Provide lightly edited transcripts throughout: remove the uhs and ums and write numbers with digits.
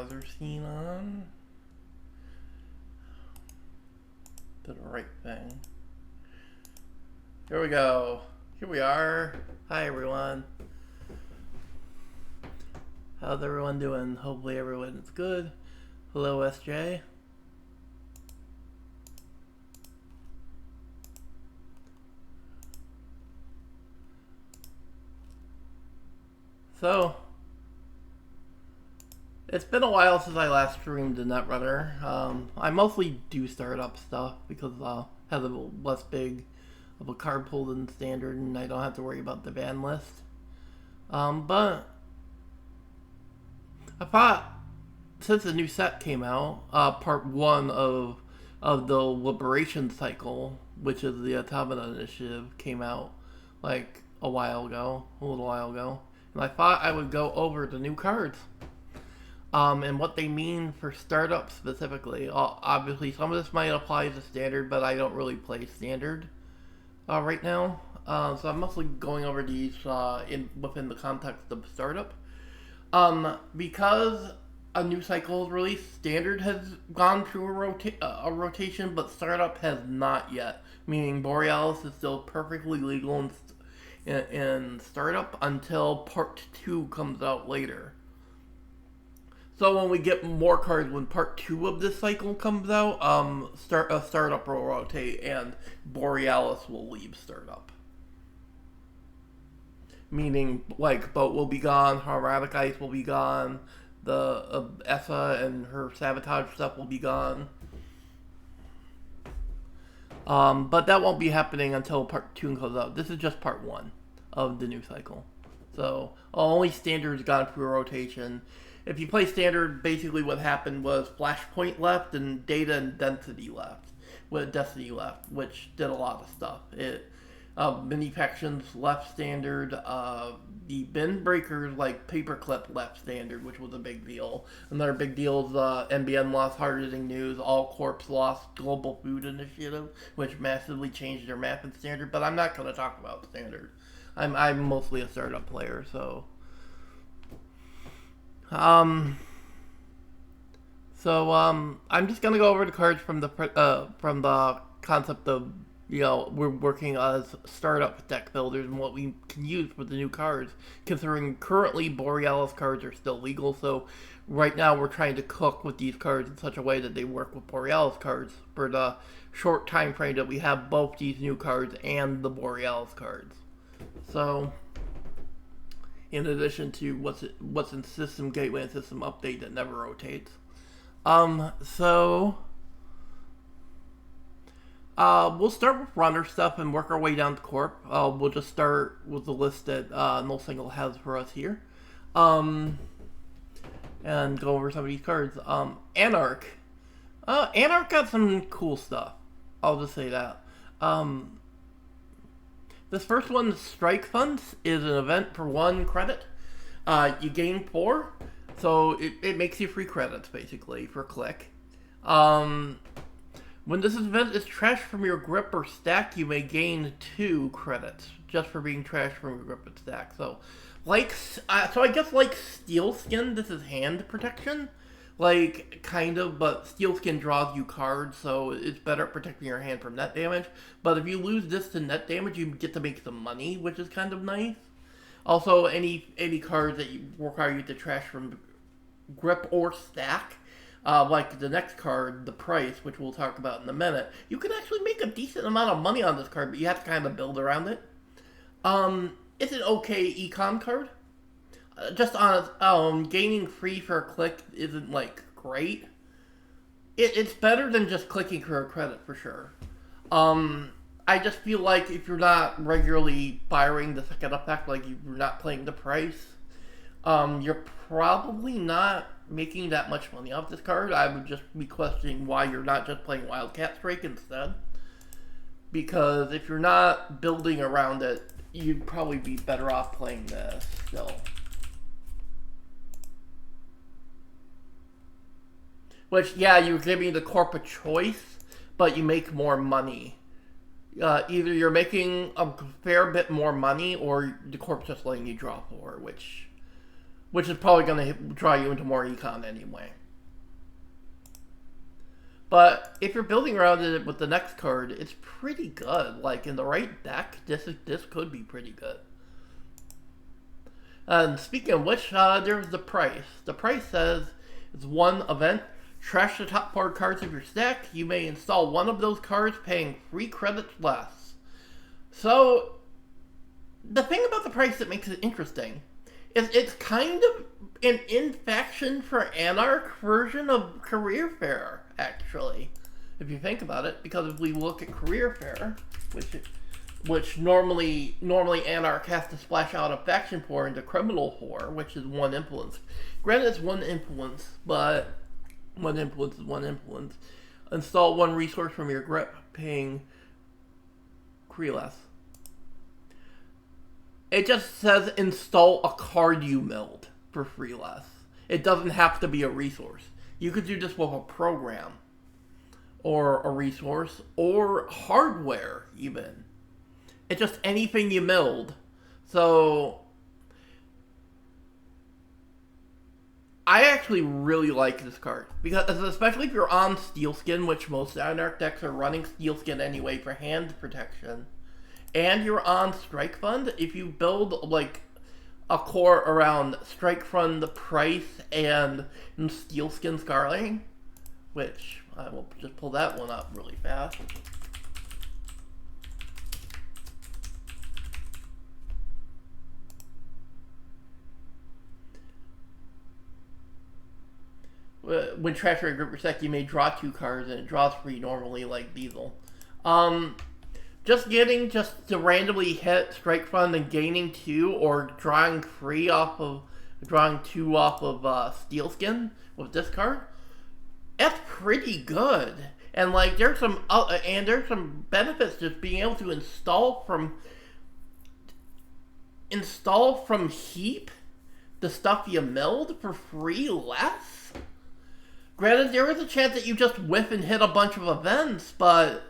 browser scene on. Did the right thing. Here we go. Here we are. Hi everyone. How's everyone doing? Hopefully everyone's good. Hello SJ. So, it's been a while since I last streamed the Netrunner. I mostly do startup stuff because it has a less big of a card pool than standard and I don't have to worry about the ban list. But I thought since the new set came out, part 1 of the Liberation Cycle, which is the Automata initiative, came out like a little while ago. And I thought I would go over the new cards. And what they mean for startup specifically. Obviously, some of this might apply to standard, but I don't really play standard right now. So I'm mostly going over these within the context of startup. Because a new cycle is released, standard has gone through a rotation, but startup has not yet. Meaning Borealis is still perfectly legal in startup until part 2 comes out later. So when we get more cards, when part 2 of this cycle comes out, startup will rotate and Borealis will leave startup. Meaning, like, Boat will be gone, Harmatic Ice will be gone, the Essa and her sabotage stuff will be gone. But that won't be happening until part 2 comes out. This is just part 1 of the new cycle. So, only standard's gone through a rotation. If you play standard, basically what happened was Flashpoint left and Data and Density left. With Destiny left, which did a lot of stuff. Mini factions left standard. The bin breakers like Paperclip left standard, which was a big deal. Another big deal is NBN lost Hard Hitting News. All Corps lost Global Food Initiative, which massively changed their map in standard. But I'm not going to talk about standard. I'm mostly a startup player, so. I'm just gonna go over the cards from the concept of, we're working as startup deck builders and what we can use with the new cards, considering currently Borealis cards are still legal, so right now we're trying to cook with these cards in such a way that they work with Borealis cards for the short time frame that we have both these new cards and the Borealis cards. So, in addition to what's in System Gateway and System Update that never rotates. We'll start with runner stuff and work our way down to Corp. We'll just start with the list that No Single has for us here. And go over some of these cards. Anarch. Anarch got some cool stuff. I'll just say that. This first one, Strike Funds, is an event for 1 credit. You gain 4, so it makes you free credits, basically, for click. When this event is trashed from your grip or stack, you may gain 2 credits, just for being trashed from your grip and stack. So I guess like Steel Skin, this is hand protection. Kind of, but Steel Skin draws you cards, so it's better at protecting your hand from net damage. But if you lose this to net damage, you get to make some money, which is kind of nice. Also, any cards that you require you to trash from grip or stack, like the next card, the Price, which we'll talk about in a minute, you can actually make a decent amount of money on this card, but you have to kind of build around it. It's an okay econ card. Just on its own, gaining free for a click isn't, great. It's better than just clicking for a credit, for sure. I just feel like if you're not regularly firing the second effect, like you're not playing the Price, you're probably not making that much money off this card. I would just be questioning why you're not just playing Wildcat Strike instead. Because if you're not building around it, you'd probably be better off playing this still. Which, yeah, you're giving the Corp a choice, but you make more money. Either you're making a fair bit more money, or the Corp's just letting you draw 4, which which is probably going to draw you into more econ anyway. But if you're building around it with the next card, it's pretty good. Like, in the right deck, this could be pretty good. And speaking of which, there's the price. The price says it's one event. Trash the top 4 cards of your stack. You may install one of those cards paying 3 credits less. So, the thing about the price that makes it interesting is it's kind of an in-faction for Anarch version of Career Fair, actually, if you think about it. Because if we look at Career Fair, which normally Anarch has to splash out a faction for into Criminal for, which is 1 influence. Granted, it's 1 influence, but 1 influence is 1 influence. Install 1 resource from your grip, paying 3 less. It just says install a card you milled for 3 less. It doesn't have to be a resource. You could do this with a program, or a resource, or hardware even. It's just anything you milled. So I actually really like this card, because especially if you're on Steelskin, which most Anarch decks are running Steelskin anyway for hand protection, and you're on Strike Fund. If you build like a core around Strike Fund, Price, and Steelskin Scarling, which I will just pull that one up really fast. When trash your group your you may draw 2 cards, and it draws 3 normally, like Diesel. Just to randomly hit Strike Fund and gaining 2, or drawing 2 off of Steelskin with this card, that's pretty good. And like, there's some benefits just being able to install from heap the stuff you milled for 3 less. Granted, there is a chance that you just whiff and hit a bunch of events, but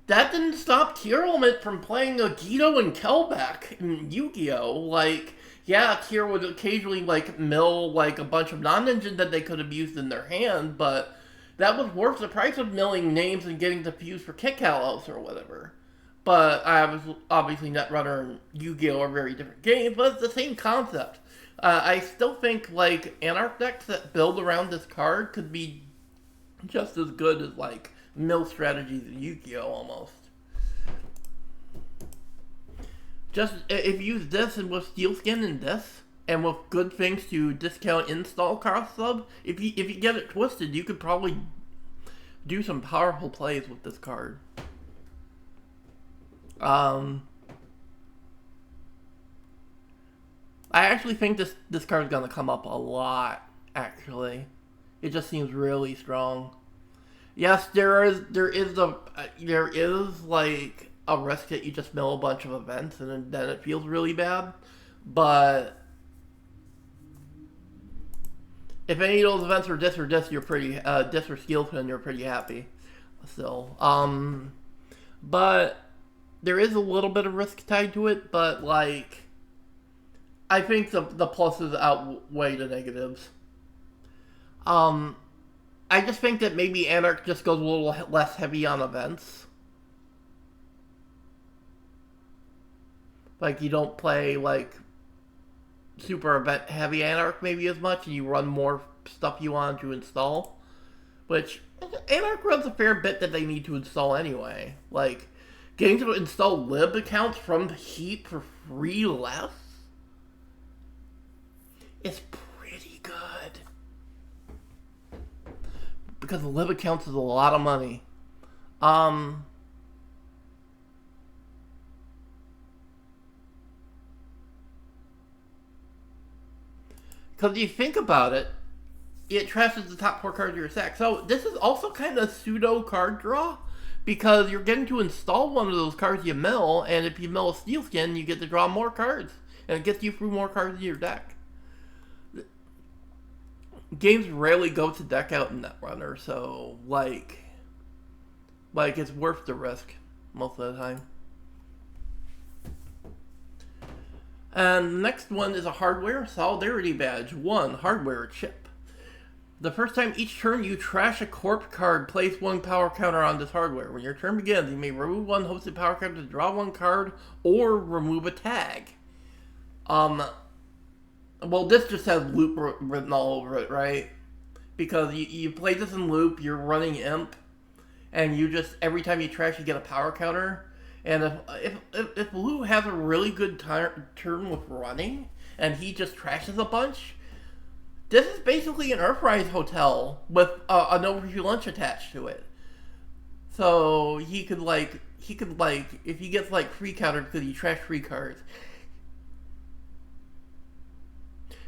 that didn't stop Tier Element from playing Agito and Kelbeck in Yu-Gi-Oh! Like, yeah, Tier would occasionally, like, mill, like, a bunch of non-engine that they could have used in their hand, but that was worth the price of milling names and getting the fuse for Kick Hallows or whatever. But obviously Netrunner and Yu-Gi-Oh! Are very different games, but it's the same concept. I still think, like, Anarch decks that build around this card could be just as good as, like, mill strategies in Yu-Gi-Oh! Almost. Just, if you use this and with Steelskin and this, and with good things to discount install cost sub, if you get it twisted, you could probably do some powerful plays with this card. I actually think this card is gonna come up a lot. Actually, it just seems really strong. Yes, there is like a risk that you just mill a bunch of events and then it feels really bad. But if any of those events are dis, you're pretty dis or Steelpin, you're pretty happy. Still, but there is a little bit of risk tied to it. But like, I think the pluses outweigh the negatives. I just think that maybe Anarch just goes a little less heavy on events. Like, you don't play, like, super event heavy Anarch maybe as much, and you run more stuff you want to install. Which, Anarch runs a fair bit that they need to install anyway. Like, getting to install lib accounts from heap for 3 less is pretty good. Because the lib accounts is a lot of money. Because if you think about it, it trashes the top 4 cards of your stack. So this is also kind of pseudo card draw, because you're getting to install one of those cards you mill, and if you mill a Steelskin, you get to draw more cards, and it gets you through more cards in your deck. Games rarely go to deck out in Netrunner, so like it's worth the risk most of the time. And the next one is a hardware solidarity badge. 1. Hardware chip. The first time each turn you trash a corp card, place 1 power counter on this hardware. When your turn begins, you may remove 1 hosted power counter to draw 1 card or remove a tag. Well, this just has loop written all over it, right? Because you play this in loop, you're running imp, and you just, every time you trash, you get a power counter. And if Lou has a really good turn with running, and he just trashes a bunch, this is basically an Earthrise hotel with a no free lunch attached to it. So he could if he gets like free counters because he trashed free cards,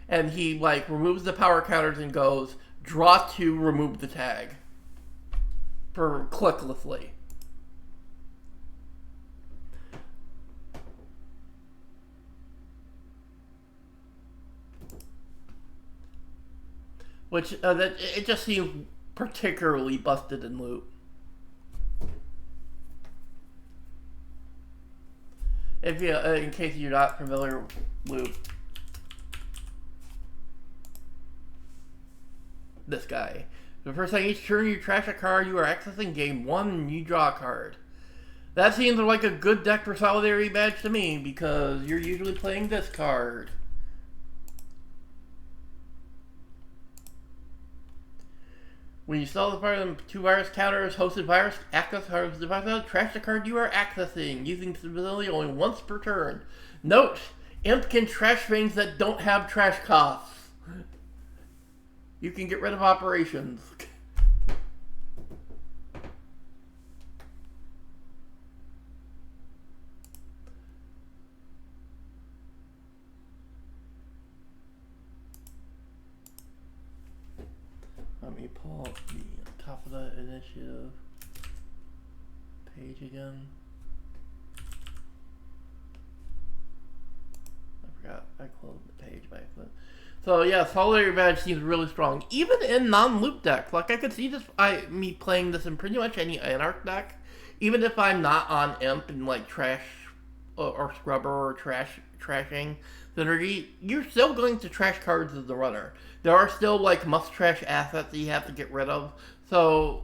and he removes the power counters and goes draw 2, remove the tag for clicklessly. Which it just seems particularly busted in loot. If you, in case you're not familiar with loot, this guy. The first time each turn you trash a card, you are accessing game 1 and you draw a card. That seems like a good deck for Solidarity Badge to me because you're usually playing this card. When you sell the part of 2 virus counters, hosted virus, access cards, trash the card you are accessing, using stability only once per turn. Note, Imp can trash things that don't have trash costs. You can get rid of operations. Let me pull up the top of the initiative page again. I forgot I closed the page by accident. So yeah, Solidarity Badge seems really strong, even in non-loop decks. Like I could see me playing this in pretty much any Anarch deck, even if I'm not on Imp and trash or Scrubber or trashing synergy. You're still going to trash cards as the runner. There are still must trash assets that you have to get rid of. So,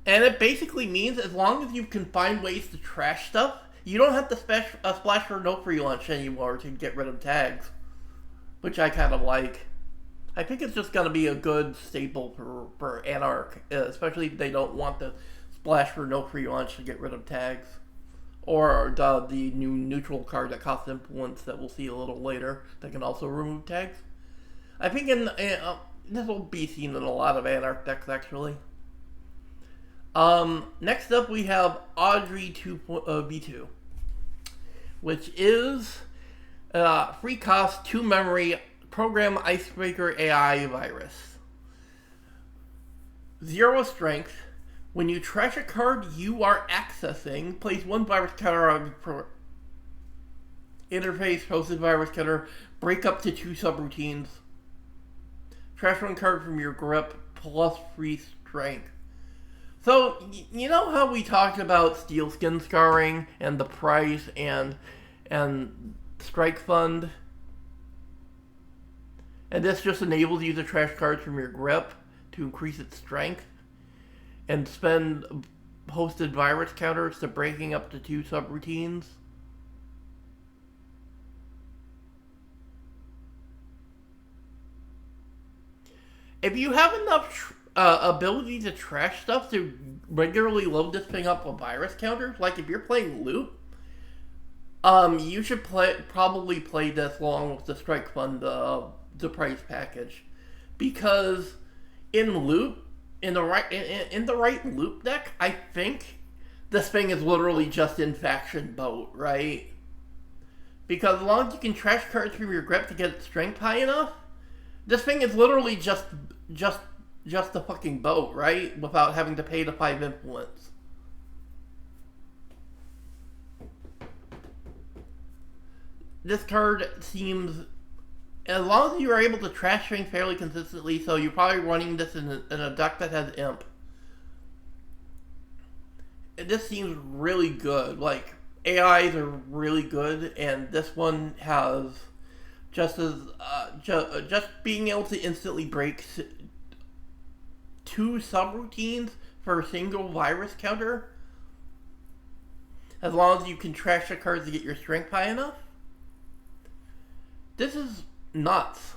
and it basically means as long as you can find ways to trash stuff, you don't have to splash for no free lunch anymore to get rid of tags, which I kind of like. I think it's just going to be a good staple for Anarch, especially if they don't want to splash for no free lunch to get rid of tags. Or the new neutral card that costs influence that we'll see a little later that can also remove tags. I think this will be seen in a lot of Anarch decks actually. Next up we have Audrey V2, which is free cost 2 memory program icebreaker AI virus. 0 strength. When you trash a card you are accessing, place 1 virus counter on interface, hosted virus counter, break up to 2 subroutines. Trash 1 card from your grip, plus free strength. So, you know how we talked about Steel Skin Scarring, and the price, and Strike Fund? And this just enables you to trash cards from your grip to increase its strength, and spend hosted virus counters to breaking up to 2 subroutines. If you have enough ability to trash stuff to regularly load this thing up with virus counters, like if you're playing loop, you should probably play this along with the Strike Fund, the price package, because in loop, in the right loop deck, I think this thing is literally just in faction boat, right? Because as long as you can trash cards from your grip to get its strength high enough, this thing is literally just the fucking boat, right? Without having to pay the 5 influence. This card seems, as long as you are able to trash things fairly consistently, so you're probably running this in a deck that has Imp. This seems really good. AIs are really good, and this one has just as just being able to instantly break two subroutines for a single virus counter, as long as you can trash the cards to get your strength high enough. This is nuts.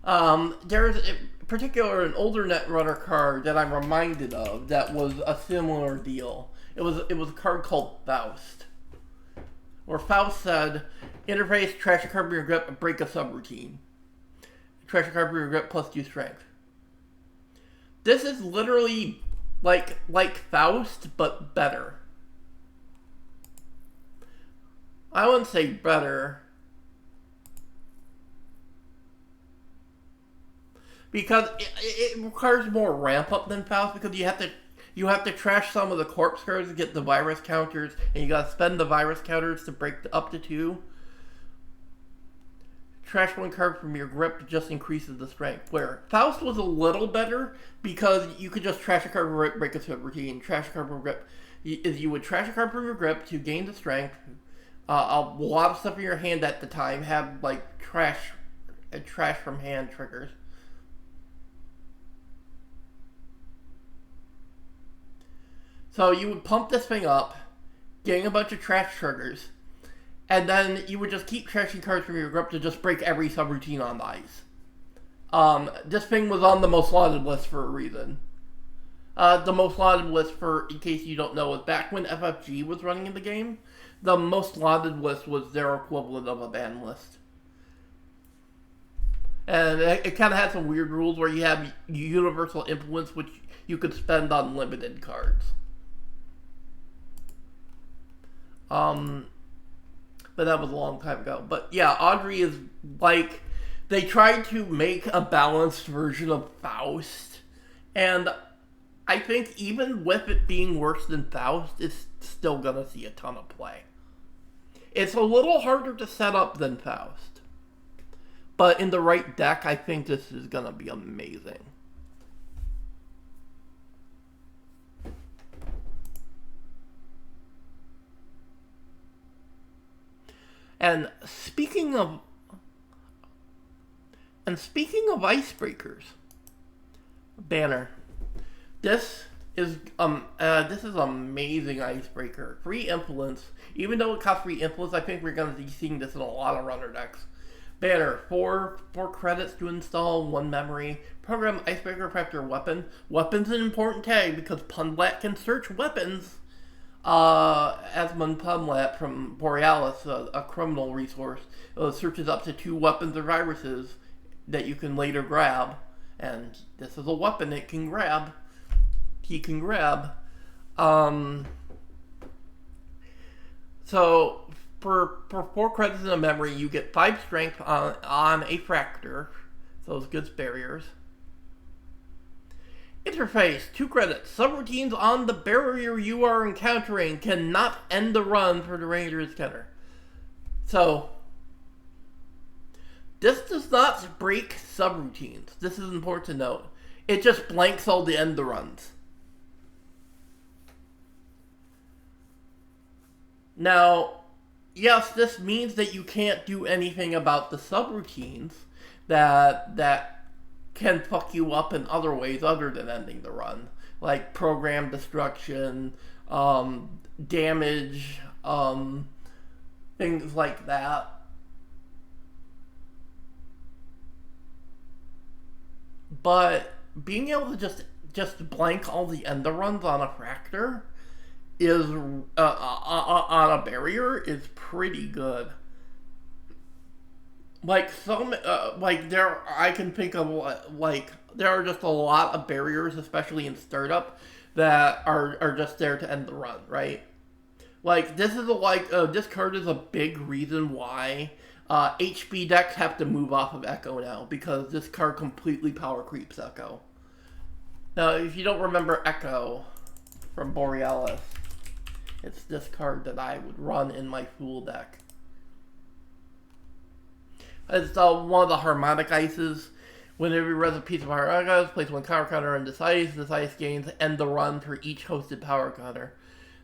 There's in particular an older Netrunner card that I'm reminded of that was a similar deal. It was a card called Faust, where Faust said, interface, trash a card from your grip, break a subroutine. Trash a card from your grip plus 2 strength. This is literally like Faust, but better. I wouldn't say better, because it requires more ramp up than Faust, because you have to trash some of the corpse cards to get the virus counters, and you gotta spend the virus counters to break up to 2. Trash 1 card from your grip just increases the strength. Where Faust was a little better because you could just trash a card from your grip, break a subroutine. Trash a card from your grip. You would trash a card from your grip to gain the strength. A lot of stuff in your hand at the time had like trash from hand triggers. So you would pump this thing up, getting a bunch of trash triggers, and then you would just keep trashing cards from your grip to just break every subroutine on the ice. This thing was on the most lauded list for a reason. The most lauded list, for in case you don't know, was back when FFG was running in the game. The most lauded list was their equivalent of a ban list. And it kind of had some weird rules where you have universal influence, which you could spend on limited cards. But that was a long time ago. But yeah, Audrey is like, they tried to make a balanced version of Faust, and I think even with it being worse than Faust, it's still gonna see a ton of play. It's a little harder to set up than Faust, but in the right deck, I think this is gonna be amazing. And speaking of icebreakers, banner. This is amazing icebreaker. Free influence. Even though it costs free influence, I think we're gonna be seeing this in a lot of runner decks. Banner, 4 credits to install, 1 memory. Program icebreaker factor weapon. Weapon's an important tag because Punlat can search weapons. Asmund Punlat from Borealis, a criminal resource, searches up to 2 weapons or viruses that you can later grab, and this is a weapon it can grab. He can grab. So for 4 credits in a memory, you get 5 strength on a fractor. So those good barriers. Interface, 2 credits. Subroutines on the barrier you are encountering cannot end the run for the ranger's counter. So, this does not break subroutines. This is important to note. It just blanks all the end the runs. Now, yes, this means that you can't do anything about the subroutines that can fuck you up in other ways other than ending the run, like program destruction, damage, things like that. But being able to just blank all the end runs on a fractor is on a barrier is pretty good. Like I can think of there are just a lot of barriers, especially in startup, that are just there to end the run, right? Like this is this card is a big reason why HP decks have to move off of Echo now, because this card completely power creeps Echo. Now, if you don't remember Echo from Borealis, it's this card that I would run in my Fool deck. It's one of the harmonic ices. Whenever you res a piece of harmonic ice, place 1 power counter on this ice gains end the run for each hosted power counter.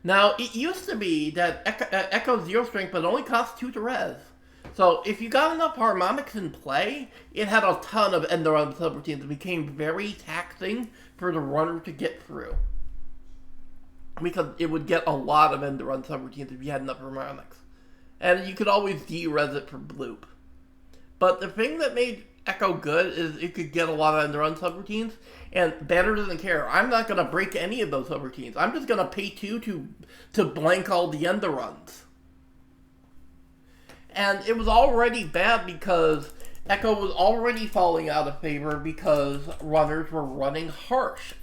Now, it used to be that Echo 0 strength, but it only costs 2 to res. So if you got enough harmonics in play, it had a ton of end run subroutines. It became very taxing for the runner to get through. Because it would get a lot of end run subroutines if you had enough harmonics. And you could always de-res it for bloop. But the thing that made Echo good is it could get a lot of end run subroutines, and Banner doesn't care. I'm not going to break any of those subroutines. I'm just going to pay 2 to blank all the end runs. And it was already bad because Echo was already falling out of favor because runners were running Hush,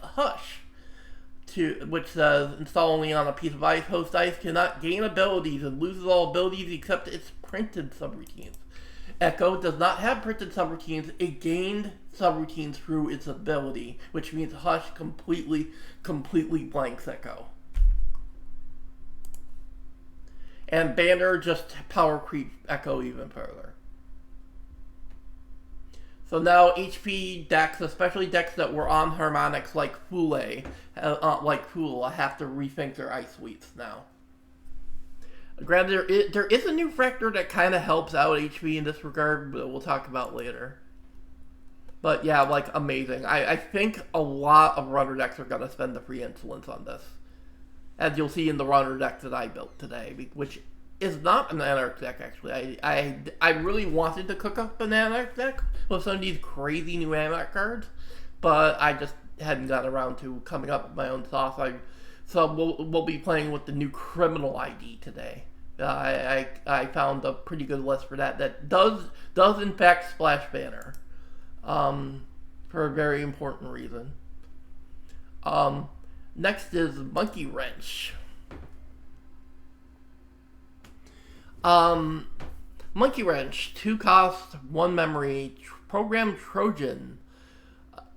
which says install only on a piece of ice. Host ice cannot gain abilities and loses all abilities except its printed subroutines. Echo does not have printed subroutines. It gained subroutines through its ability, which means Hush completely blanks Echo. And Banner just power creeps Echo even further. So now HP decks, especially decks that were on harmonics like Fule, have to rethink their ice suites now. Granted, there is a new factor that kind of helps out HP in this regard, but we'll talk about later. But yeah, like, amazing. I think a lot of runner decks are going to spend the free insolence on this. As you'll see in the runner deck that I built today, which is not an Anarch deck, actually. I really wanted to cook up an Anarch deck with some of these crazy new Anarch cards, but I just hadn't gotten around to coming up with my own sauce. So we'll be playing with the new Criminal ID today. I found a pretty good list for that does in fact splash Banner, for a very important reason. Next is Monkey Wrench. Monkey Wrench, 2 cost, 1 memory, program Trojan.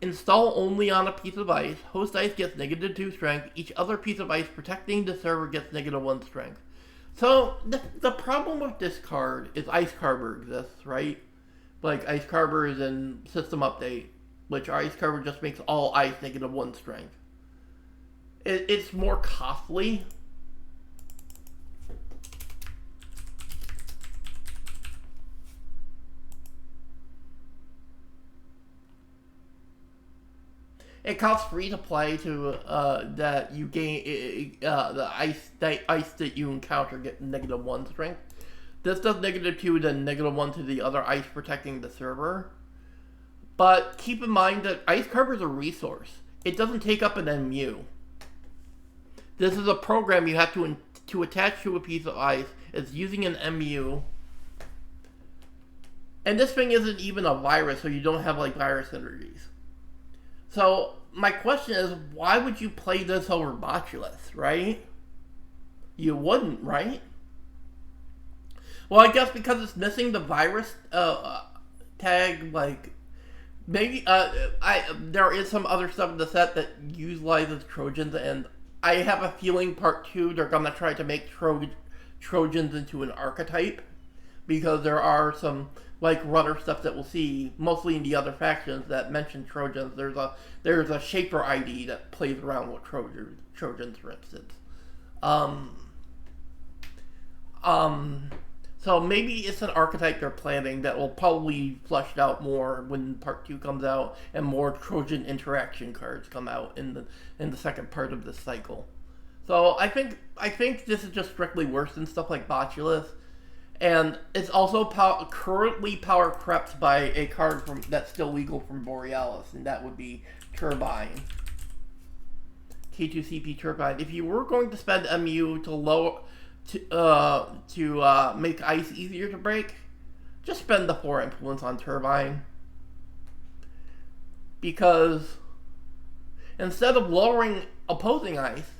Install only on a piece of ice. Host ice gets -2 strength. Each other piece of ice protecting the server gets -1 strength. So, the problem with this card is Ice Carver exists, right? Like, Ice Carver is in System Update, which Ice Carver just makes all ice -1 strength. It's more costly. It costs free to play to that you gain the ice that you encounter get -1 strength. This does -2, then -1 to the other ice protecting the server. But keep in mind that Ice Carver is a resource. It doesn't take up an MU. This is a program you have to attach to a piece of ice. It's using an MU. And this thing isn't even a virus, so you don't have like virus synergies. So my question is, why would you play this over Botulus, right? You wouldn't, right? Well, I guess because it's missing the virus tag, like, maybe there is some other stuff in the set that utilizes Trojans, and I have a feeling part 2 they're gonna try to make Trojans into an archetype, because there are some like runner stuff that we'll see mostly in the other factions that mention Trojans. There's a Shaper ID that plays around with Trojans, for instance. So maybe it's an archetype they're planning that will probably flesh out more when part 2 comes out and more Trojan interaction cards come out in the second part of this cycle. So I think this is just strictly worse than stuff like Botulus. And it's also currently power crept by a card that's still legal from Borealis, and that would be Turbine. K2CP Turbine. If you were going to spend MU to make ice easier to break, just spend the 4 influence on Turbine. Because instead of lowering opposing ice,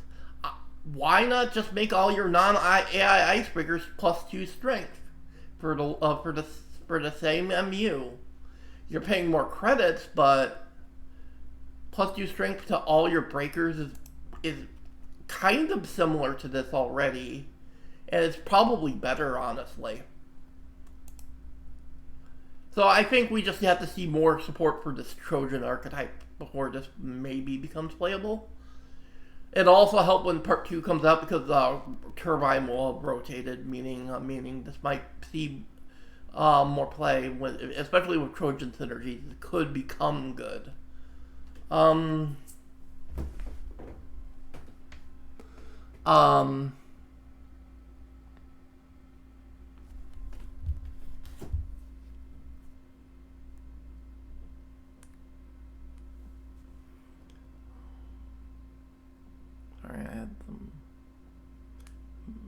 why not just make all your non-AI icebreakers +2 strength for the same MU? You're paying more credits, but +2 strength to all your breakers is kind of similar to this already, and it's probably better, honestly. So I think we just have to see more support for this Trojan archetype before this maybe becomes playable. It'll also help when part 2 comes out because the turbine will have rotated, meaning this might see more play, especially with Trojan synergies. It could become good. Um, um, Sorry, I had some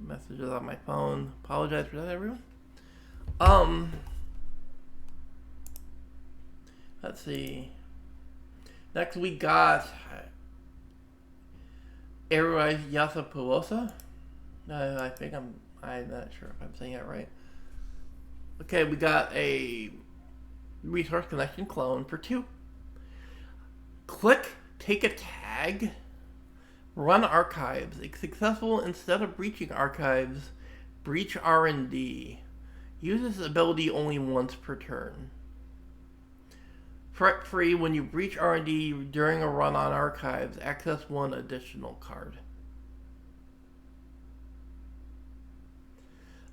messages on my phone. Apologize for that, everyone. Let's see. Next we got Eruai Yasapoosa. I think I'm not sure if I'm saying that right. Okay, we got a resource connection clone for 2. Click, take a tag, run archives. If successful, instead of breaching archives, breach R&D. Use this ability only once per turn. Threat free when you breach R&D during a run on archives. Access 1 additional card.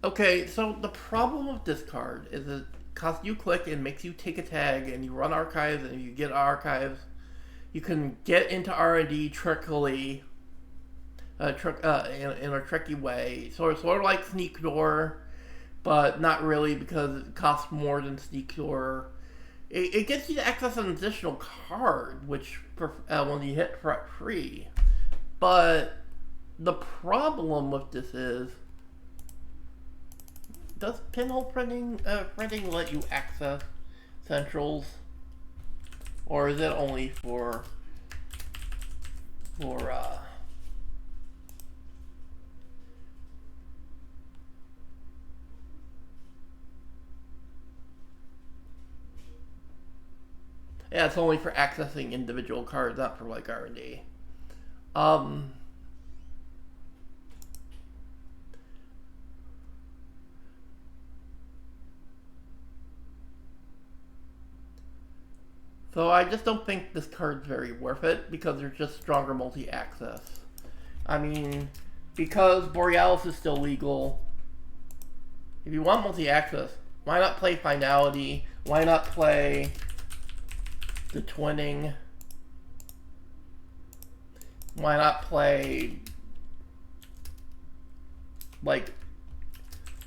Okay, so the problem with this card is it costs you click and makes you take a tag, and you run archives, and you get archives. You can get into R&D trickily, in a tricky way. So it's sort of like Sneak Door, but not really because it costs more than Sneak Door. It gets you to access an additional card, which when you hit threat free. But the problem with this is, does pinhole threading let you access centrals, or is it only for yeah, it's only for accessing individual cards, not for like R&D. So I just don't think this card's very worth it because there's just stronger multi-access. I mean, because Borealis is still legal, if you want multi-access, why not play Finality? Why not play the Twinning? Why not play, like,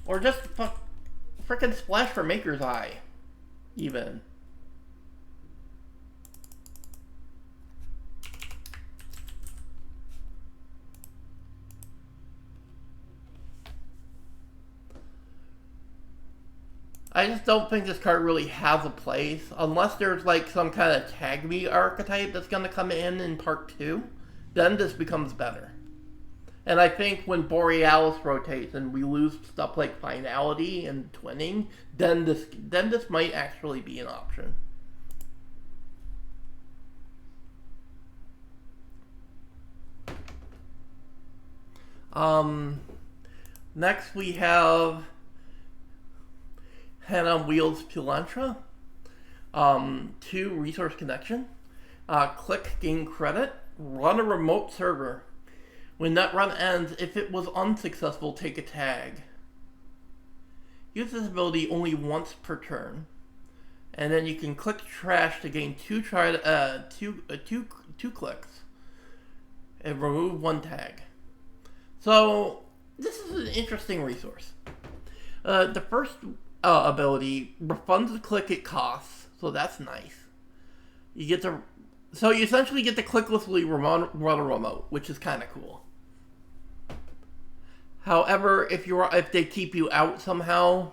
or just frickin' Splash for Maker's Eye, even. I just don't think this card really has a place, unless there's like some kind of tag me archetype that's going to come in part 2, then this becomes better. And I think when Borealis rotates and we lose stuff like Finality and Twinning, then this might actually be an option. Next we have Head on Wheels Pilantra. 2 resource connection. Click, gain credit. Run a remote server. When that run ends, if it was unsuccessful, take a tag. Use this ability only once per turn. And then you can click trash to gain 2 clicks. And remove 1 tag. So, this is an interesting resource. The first ability refunds the click it costs, so that's nice. You essentially get to clicklessly run a remote, which is kind of cool. However, if they keep you out somehow,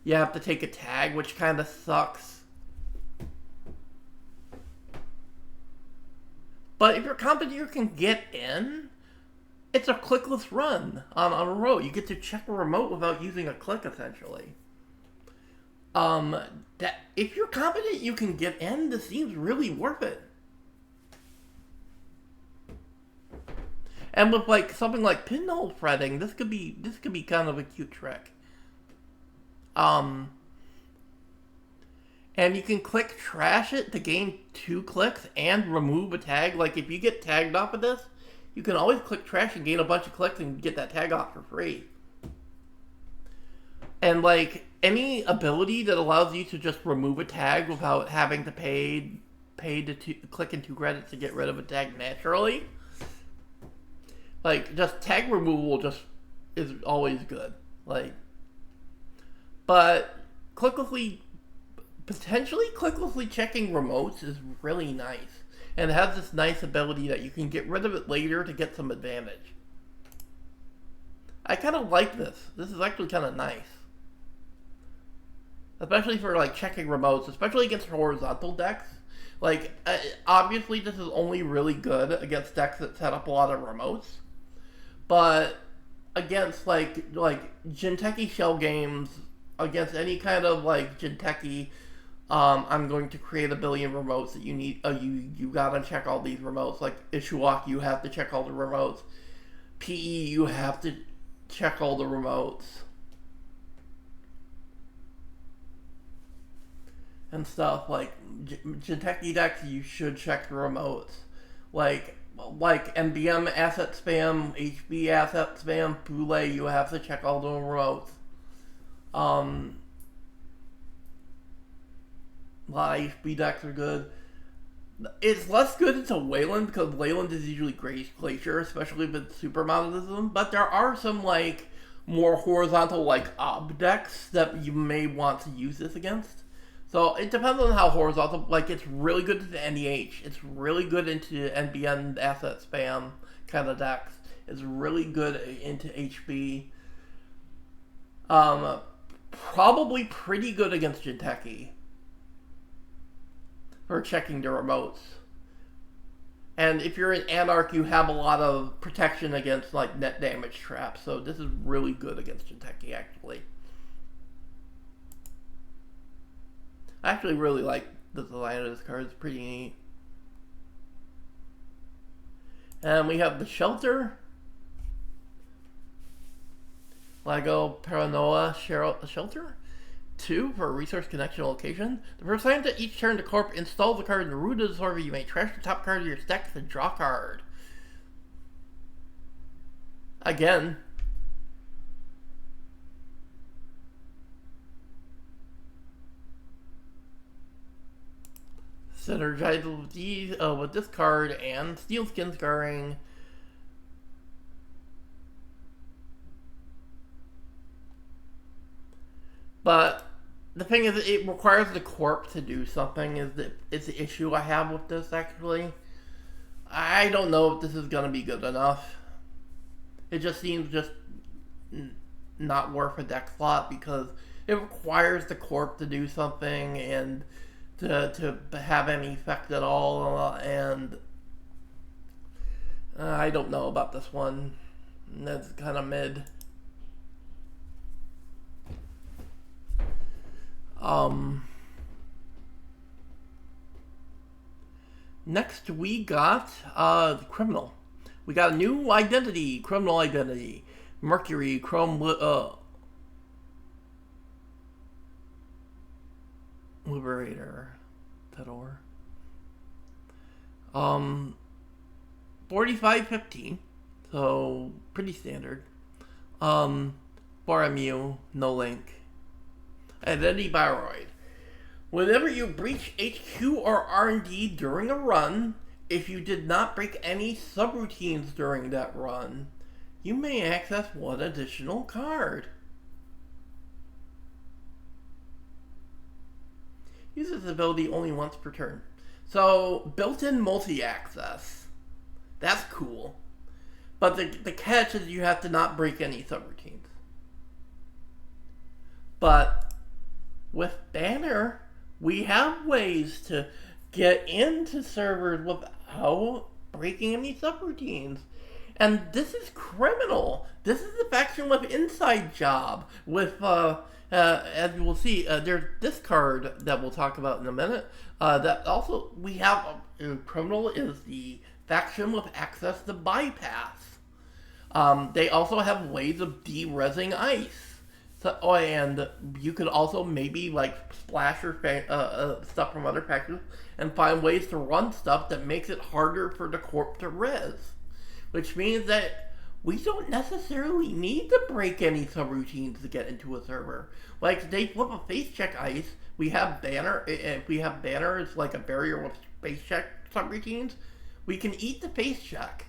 you have to take a tag, which kind of sucks. But if your competitor can get in, it's a clickless run on a remote. You get to check a remote without using a click, essentially. That if you're confident you can get in, this seems really worth it. And with like something like pinhole threading, this could be kind of a cute trick. And you can click trash it to gain 2 clicks and remove a tag. Like if you get tagged off of this, you can always click trash and gain a bunch of clicks and get that tag off for free. And like any ability that allows you to just remove a tag without having to pay to click in 2 credits to get rid of a tag naturally, like just tag removal just is always good. Like, but potentially clicklessly checking remotes is really nice, and it has this nice ability that you can get rid of it later to get some advantage. I kind of like this. This is actually kind of nice. Especially for like checking remotes, especially against horizontal decks. Like, obviously this is only really good against decks that set up a lot of remotes. But against like Jinteki shell games, against any kind of like Jinteki, I'm going to create a billion remotes that you need. You gotta check all these remotes. Like Ishuak, you have to check all the remotes. PE, you have to check all the remotes. And stuff like Jinteki decks, you should check the remotes. Like MBM asset spam, HB asset spam, Pule, you have to check all the remotes. A lot of HB decks are good. It's less good into Wayland because Wayland is usually Glacier, especially with Super Monotism. But there are some like more horizontal like Ob decks that you may want to use this against. So it depends on how horizontal. Like it's really good into NEH. It's really good into NBN asset spam kind of decks. It's really good into HB. Probably pretty good against Jinteki for checking the remotes. And if you're in Anarch, you have a lot of protection against like net damage traps. So this is really good against Jinteki, actually. I actually really like the design of this card. It's pretty neat. And we have the Shelter. Lego Paranoia Shelter. 2 for a resource connection location. The first time that each turn the corp installs a card in the root of the server, you may trash the top card of your deck to draw a card. Again. Synergize with these with this card and Steel Skin Scarring. But the thing is, it requires the corp to do something. It's the issue I have with this. Actually, I don't know if this is gonna be good enough. It just seems just not worth a deck slot because it requires the corp to do something and to have any effect at all, and I don't know about this one. That's kind of mid. Next we got the Criminal. We got a new identity, Criminal identity. Mercury, Chrome, Liberator. That or 4515, so pretty standard. Boromir, no link. Identity Bioroid. Whenever you breach HQ or R&D during a run, if you did not break any subroutines during that run, you may access one additional card. Use this ability only once per turn. So, built-in multi-access. That's cool. But the catch is you have to not break any subroutines. But with Banner, we have ways to get into servers without breaking any subroutines. And this is Criminal. This is the faction with Inside Job. With, as you will see, there's this card that we'll talk about in a minute. That also, we have, Criminal is the faction with access to Bypass. They also have ways of de-resing ice. So, and you could also maybe like splash your stuff from other factions and find ways to run stuff that makes it harder for the corp to res. which means that we don't necessarily need to break any subroutines to get into a server. Like today, flip a face check ice. We have banner. If we have banners like a barrier with face check subroutines, we can eat the face check,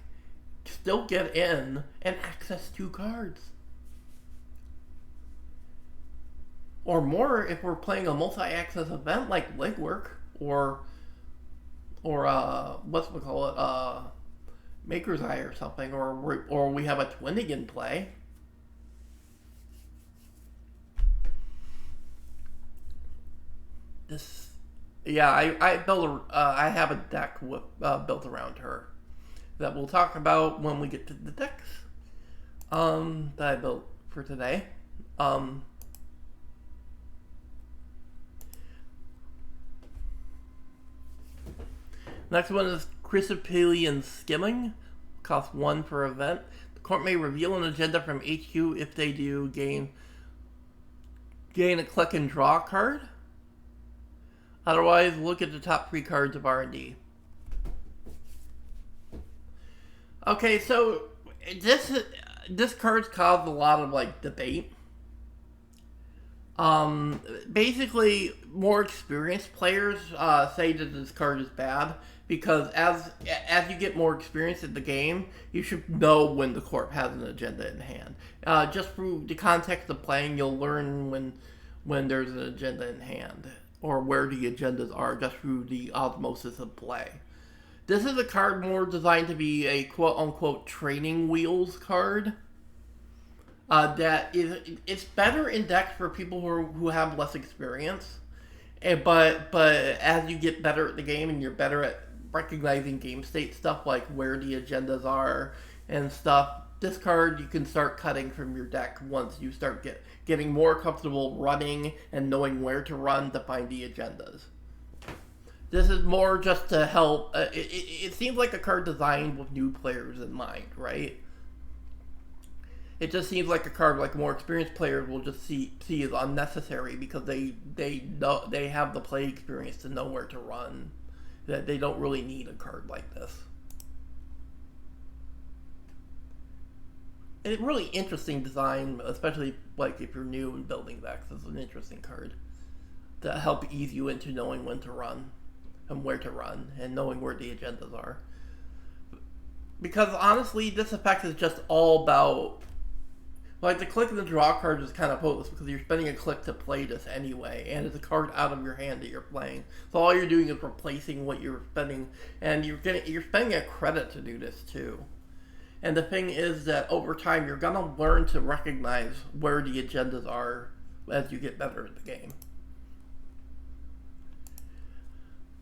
still get in, and access 2 cards. Or more if we're playing a multi-access event like legwork or what's we call it, Maker's Eye or something, or we have a twinning in play. This, yeah, I built I have a deck with, built around her that we'll talk about when we get to the decks that I built for today. Next one is Chrysopelian Skimming. Costs 1 per event. The court may reveal an agenda from HQ. If they do, gain a click and draw card. Otherwise, look at the top 3 cards of R&D. Okay, so this card's caused a lot of like debate. Basically, more experienced players say that this card is bad because as you get more experience in the game, you should know when the corp has an agenda in hand. Just through the context of playing, you'll learn when there's an agenda in hand or where the agendas are just through the osmosis of play. This is a card more designed to be a quote-unquote training wheels card. It's better in decks for people who have less experience, but as you get better at the game and you're better at recognizing game state stuff like where the agendas are and stuff, this card you can start cutting from your deck once you start getting more comfortable running and knowing where to run to find the agendas. This is more just to help. It seems like a card designed with new players in mind, right? It just seems like a card like more experienced players will just see as unnecessary because they know they have the play experience to know where to run. That they don't really need a card like this. And it's really interesting design, especially like if you're new and building decks. It's an interesting card to help ease you into knowing when to run and where to run and knowing where the agendas are. Because honestly, this effect is just all about. Like, the click and the draw card is kind of pointless because you're spending a click to play this anyway, and it's a card out of your hand that you're playing. So all you're doing is replacing what you're spending, and you're spending a credit to do this too. And the thing is that over time, you're gonna learn to recognize where the agendas are as you get better at the game.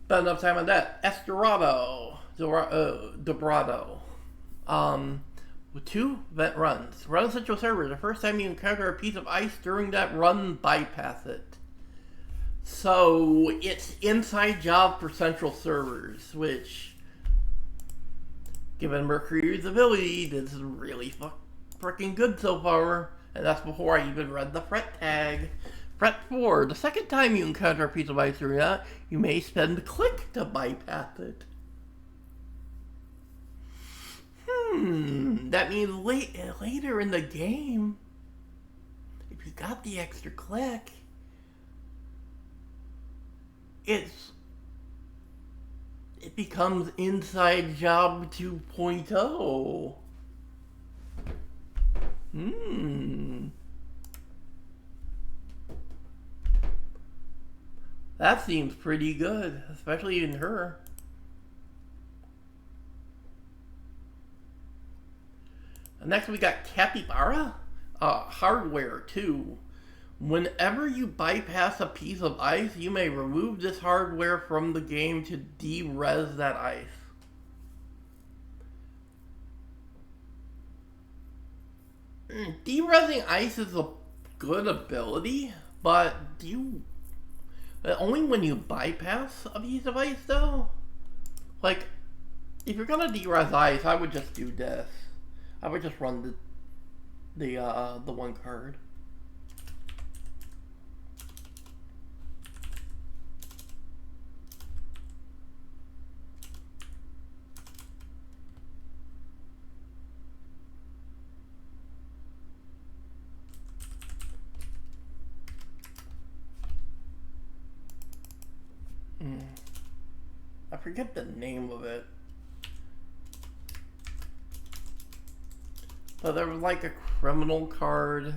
But enough time on that. Dorado. With 2 event runs. Run Central Server. The first time you encounter a piece of ice during that run, bypass it. So, it's inside job for Central Servers, which, given Mercury's ability, this is really freaking good so far. And that's before I even read the threat tag. Threat 4. The second time you encounter a piece of ice during that, you may spend a click to bypass it. That means later in the game, if you got the extra click, it becomes Inside Job 2.0. That seems pretty good, especially in her. Next we got Capybara, hardware 2. Whenever you bypass a piece of ice, you may remove this hardware from the game to de-res that ice. De-resing ice is a good ability, but only when you bypass a piece of ice though? Like, if you're gonna de-res ice, I would just do this. I would just run the one card. I forget the name of it. But there was like a criminal card.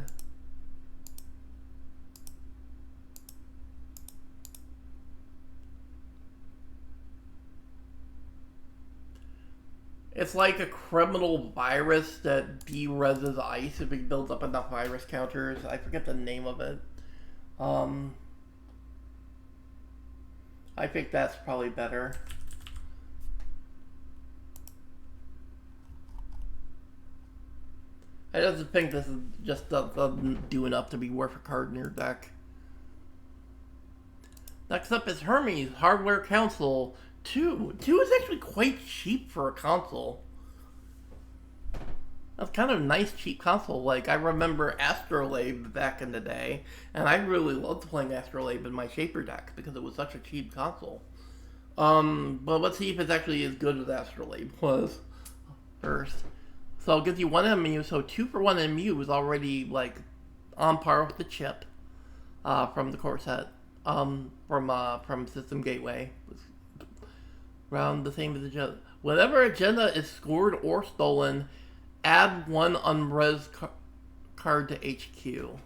It's like a criminal virus that de-reses ice if it builds up enough virus counters. I forget the name of it. I think that's probably better. I just think this is just doesn't do enough to be worth a card in your deck. Next up is Hermes, Hardware Council. 2. 2 is actually quite cheap for a console. That's kind of a nice, cheap console. Like, I remember Astrolabe back in the day, and I really loved playing Astrolabe in my Shaper deck because it was such a cheap console. But let's see if it's actually as good as Astrolabe was first. So it gives you 1 MU, so 2 for 1 MU is already, like, on par with the chip from the core set. From System Gateway. Around the same as agenda. Whenever agenda is scored or stolen, add 1 unres card to HQ.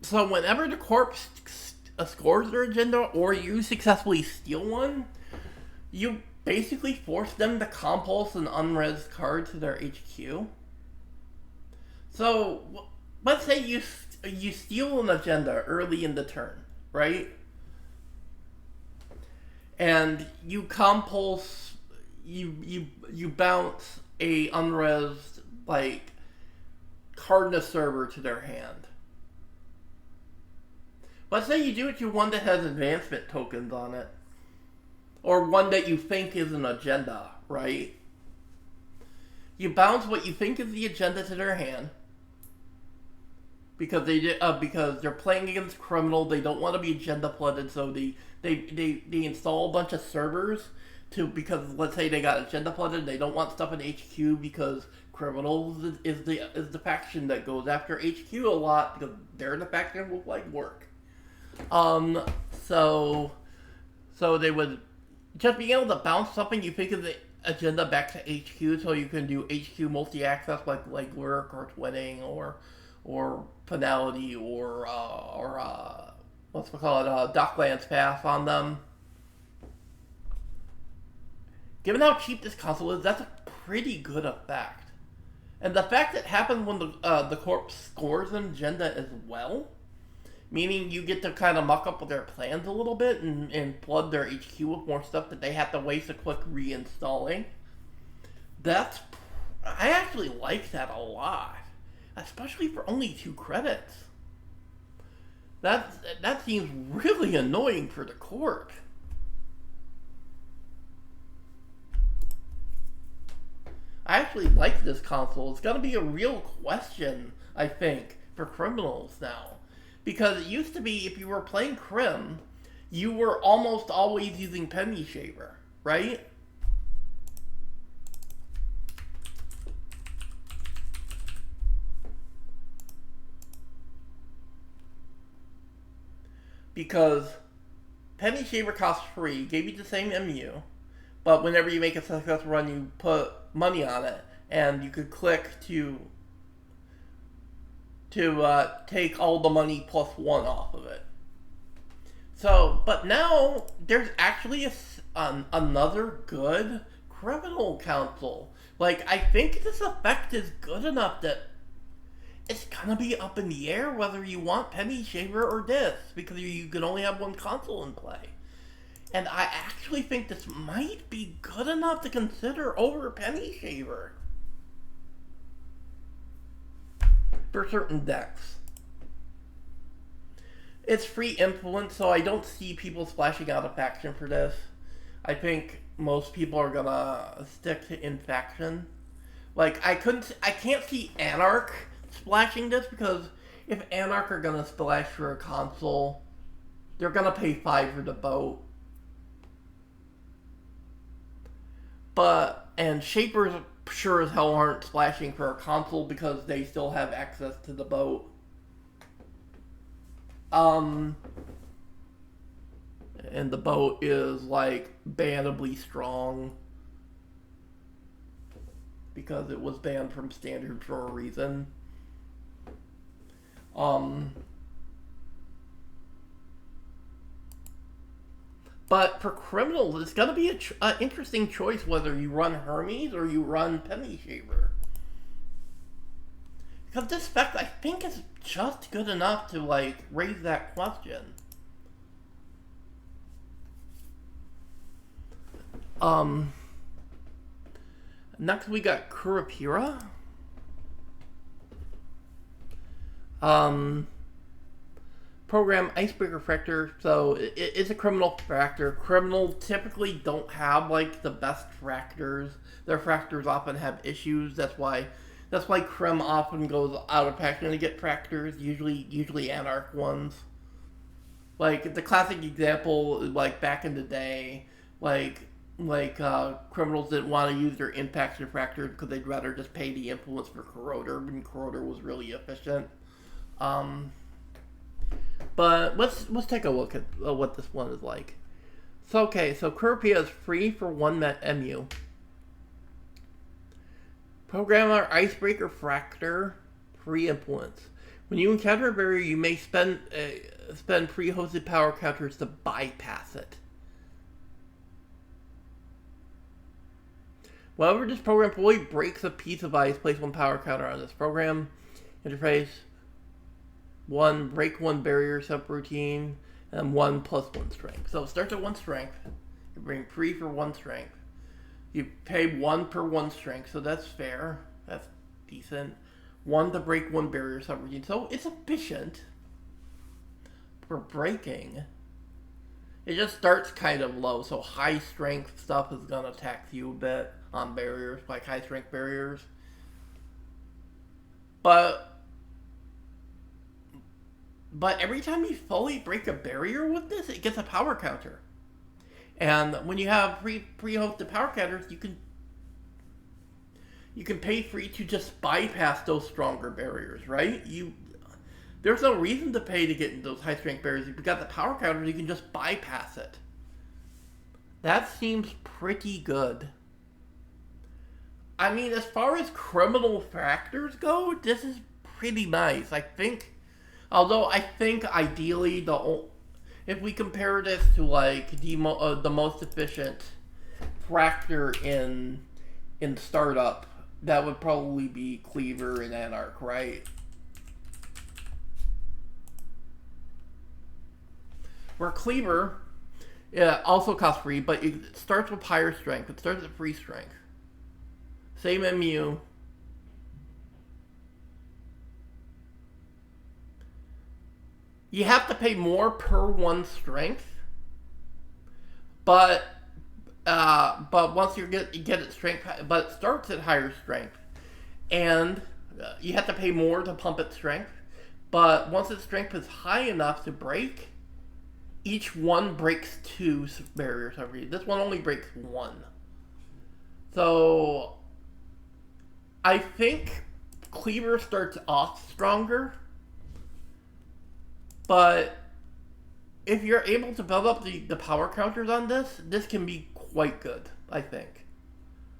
So whenever the corpse scores their agenda or you successfully steal one, you basically force them to compulse an unres card to their HQ. So let's say you steal an agenda early in the turn, right? And you compulse, you bounce a unres like card in a server to their hand. Let's say you do it to one that has advancement tokens on it. Or one that you think is an agenda, right? You bounce what you think is the agenda to their hand. Because they're playing against criminal, they don't want to be agenda flooded, so they install a bunch of servers because let's say they got agenda flooded, they don't want stuff in HQ because criminals is the faction that goes after HQ a lot because they're the faction with like work. So they would just be able to bounce something you think of the agenda back to HQ, so you can do HQ multi-access like Lurk or Twinning or Finality or what's we call it, Docklands Pass on them. Given how cheap this console is, that's a pretty good effect. And the fact that it happens when the corpse scores an agenda as well, meaning you get to kind of muck up with their plans a little bit and flood their HQ with more stuff that they have to waste a quick reinstalling. I actually like that a lot. Especially for only 2 credits. That seems really annoying for the court. I actually like this console. It's going to be a real question, I think, for criminals now. Because it used to be, if you were playing Crim, you were almost always using Penny Shaver, right? Because Penny Shaver costs free, gave you the same MU, but whenever you make a successful run, you put money on it, and you could click to take all the money plus 1 off of it. So, but now there's actually another good criminal council. Like, I think this effect is good enough that it's gonna be up in the air whether you want Penny Shaver or this, because you can only have 1 console in play. And I actually think this might be good enough to consider over Penny Shaver for certain decks. It's free influence, so I don't see people splashing out a faction for this. I think most people are gonna stick to in-faction. Like, I can't see Anarch splashing this because if Anarch are gonna splash for a console, they're gonna pay 5 for the boat. And Shapers sure as hell aren't splashing for a console because they still have access to the boat. And the boat is like bannably strong because it was banned from standard for a reason. But for criminals, it's gonna be an interesting choice whether you run Hermes or you run Penny Shaver. Because this spec, I think, is just good enough to, like, raise that question. Next we got Kurapira. Program Icebreaker Fractor, so it's a criminal fractor. Criminals typically don't have, like, the best fractors. Their fractors often have issues, that's why Crim often goes out of pattern to get fractors, usually Anarch ones. Like, the classic example, like, back in the day, criminals didn't want to use their impacts and fractors because they'd rather just pay the influence for Corroder, when Corroder was really efficient. But let's take a look at what this one is like. So Kurapia is free for 1 MU. Program our Icebreaker Fractor, free influence. When you encounter a barrier, you may spend pre-hosted power counters to bypass it. Whenever this program fully breaks a piece of ice, place 1 power counter on this program. Interface 1, break 1 barrier subroutine, and 1 plus 1 strength. So it starts at 1 strength. You bring 3 for 1 strength. You pay 1 per 1 strength, so that's fair. That's decent. 1 to break 1 barrier subroutine. So it's efficient for breaking. It just starts kind of low, so high strength stuff is gonna tax you a bit on barriers, like high strength barriers. But every time you fully break a barrier with this, it gets a power counter. And when you have pre-hosted power counters, you can pay free to just bypass those stronger barriers, right? There's no reason to pay to get those high strength barriers. If you got the power counters, you can just bypass it. That seems pretty good. I mean, as far as criminal factors go, this is pretty nice. Although I think ideally if we compare this to like the most efficient fractor in startup, that would probably be Cleaver and Anarch, right? Where Cleaver also costs free, but it starts with higher strength. It starts at free strength. Same MU. You have to pay more per 1 strength, but once you get it strength, but it starts at higher strength, and you have to pay more to pump its strength. But once its strength is high enough to break, each one breaks 2 barriers every year. This one only breaks 1. So I think Cleaver starts off stronger. But if you're able to build up the power counters on this can be quite good, I think.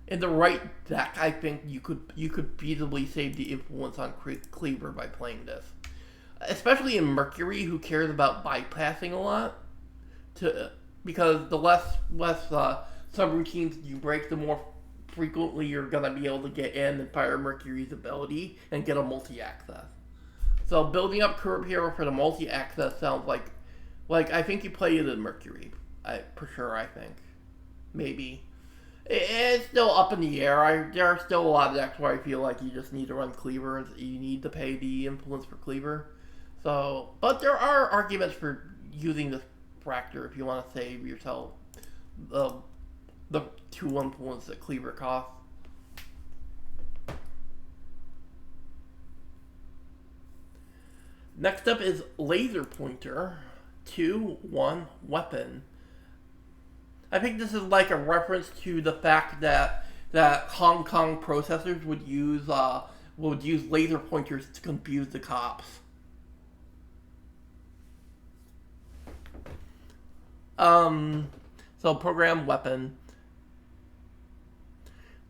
In the right deck, I think you could feasibly save the influence on Cleaver by playing this. Especially in Mercury, who cares about bypassing a lot. Because the less subroutines you break, the more frequently you're going to be able to get in and fire Mercury's ability and get a multi-access. So building up Curb Hero for the multi-access sounds like I think you play it in Mercury. For sure, I think. Maybe. It's still up in the air. There are still a lot of decks where I feel like you just need to run Cleaver. You need to pay the influence for Cleaver. So, but there are arguments for using this Fractor if you want to save yourself the 2 influence that Cleaver costs. Next up is laser pointer 2-1 weapon. I think this is like a reference to the fact that Hong Kong processors would use laser pointers to confuse the cops. So program weapon.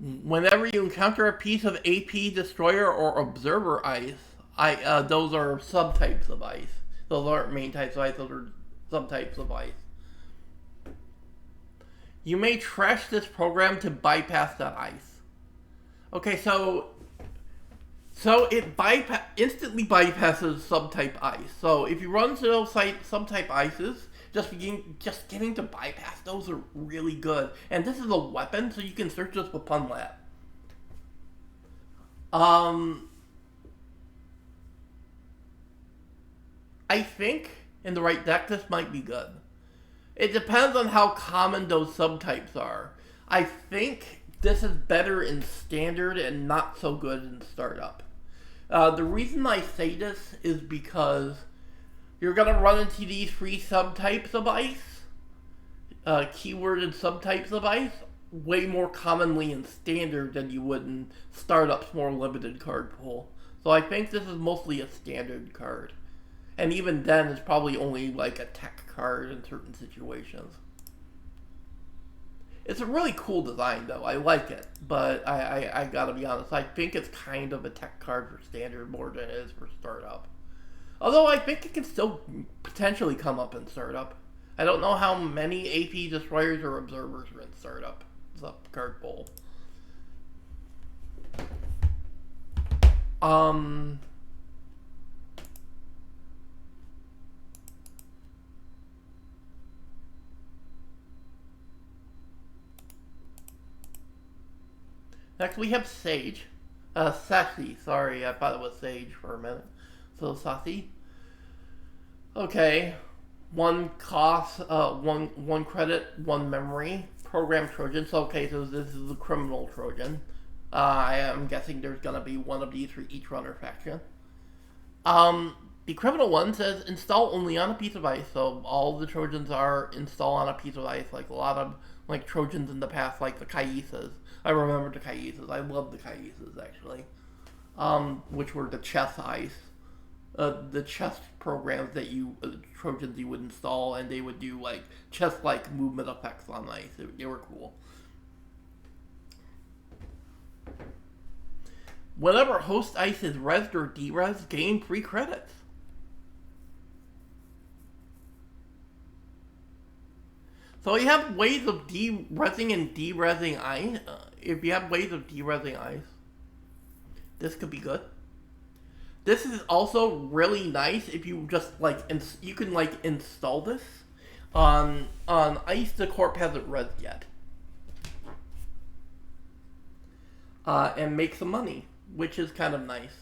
Whenever you encounter a piece of AP destroyer or observer ice, those are subtypes of ice. Those aren't main types of ice, those are subtypes of ice. You may trash this program to bypass that ice. Okay, so it instantly bypasses subtype ice. So if you run into those subtype ices, just getting to bypass those are really good. And this is a weapon, so you can search this with PunLab. I think in the right deck this might be good. It depends on how common those subtypes are. I think this is better in standard and not so good in startup. The reason I say this is because you're going to run into these three subtypes of ice, keyworded subtypes of ice, way more commonly in standard than you would in startup's more limited card pool. So I think this is mostly a standard card. And even then, it's probably only like a tech card in certain situations. It's a really cool design, though. I like it, but I gotta be honest. I think it's kind of a tech card for standard more than it is for startup. Although I think it can still potentially come up in startup. I don't know how many AP destroyers or observers are in startup. It's up card pool. Next we have Sage. Sassy, sorry, I thought it was Sage for a minute. So Sassy. Okay. One cost, one credit, one memory. Program Trojan. So okay, so this is the criminal Trojan. I am guessing there's gonna be one of these for each runner faction. The criminal one says install only on a piece of ice, so all the Trojans are install on a piece of ice, like a lot of like Trojans in the past, like the Caisas. I remember the Caisas. I love the Caisas actually, which were the chess ice, the chess programs that Trojans you would install, and they would do like chess-like movement effects on ice. They were cool. Whenever host ice is resed or deresed, gain free credits. So you have ways of de-resing and de-resing ice. If you have ways of de-resing ice, this could be good. This is also really nice if you just like you can like install this on ice the corp hasn't resed yet, and make some money, which is kind of nice.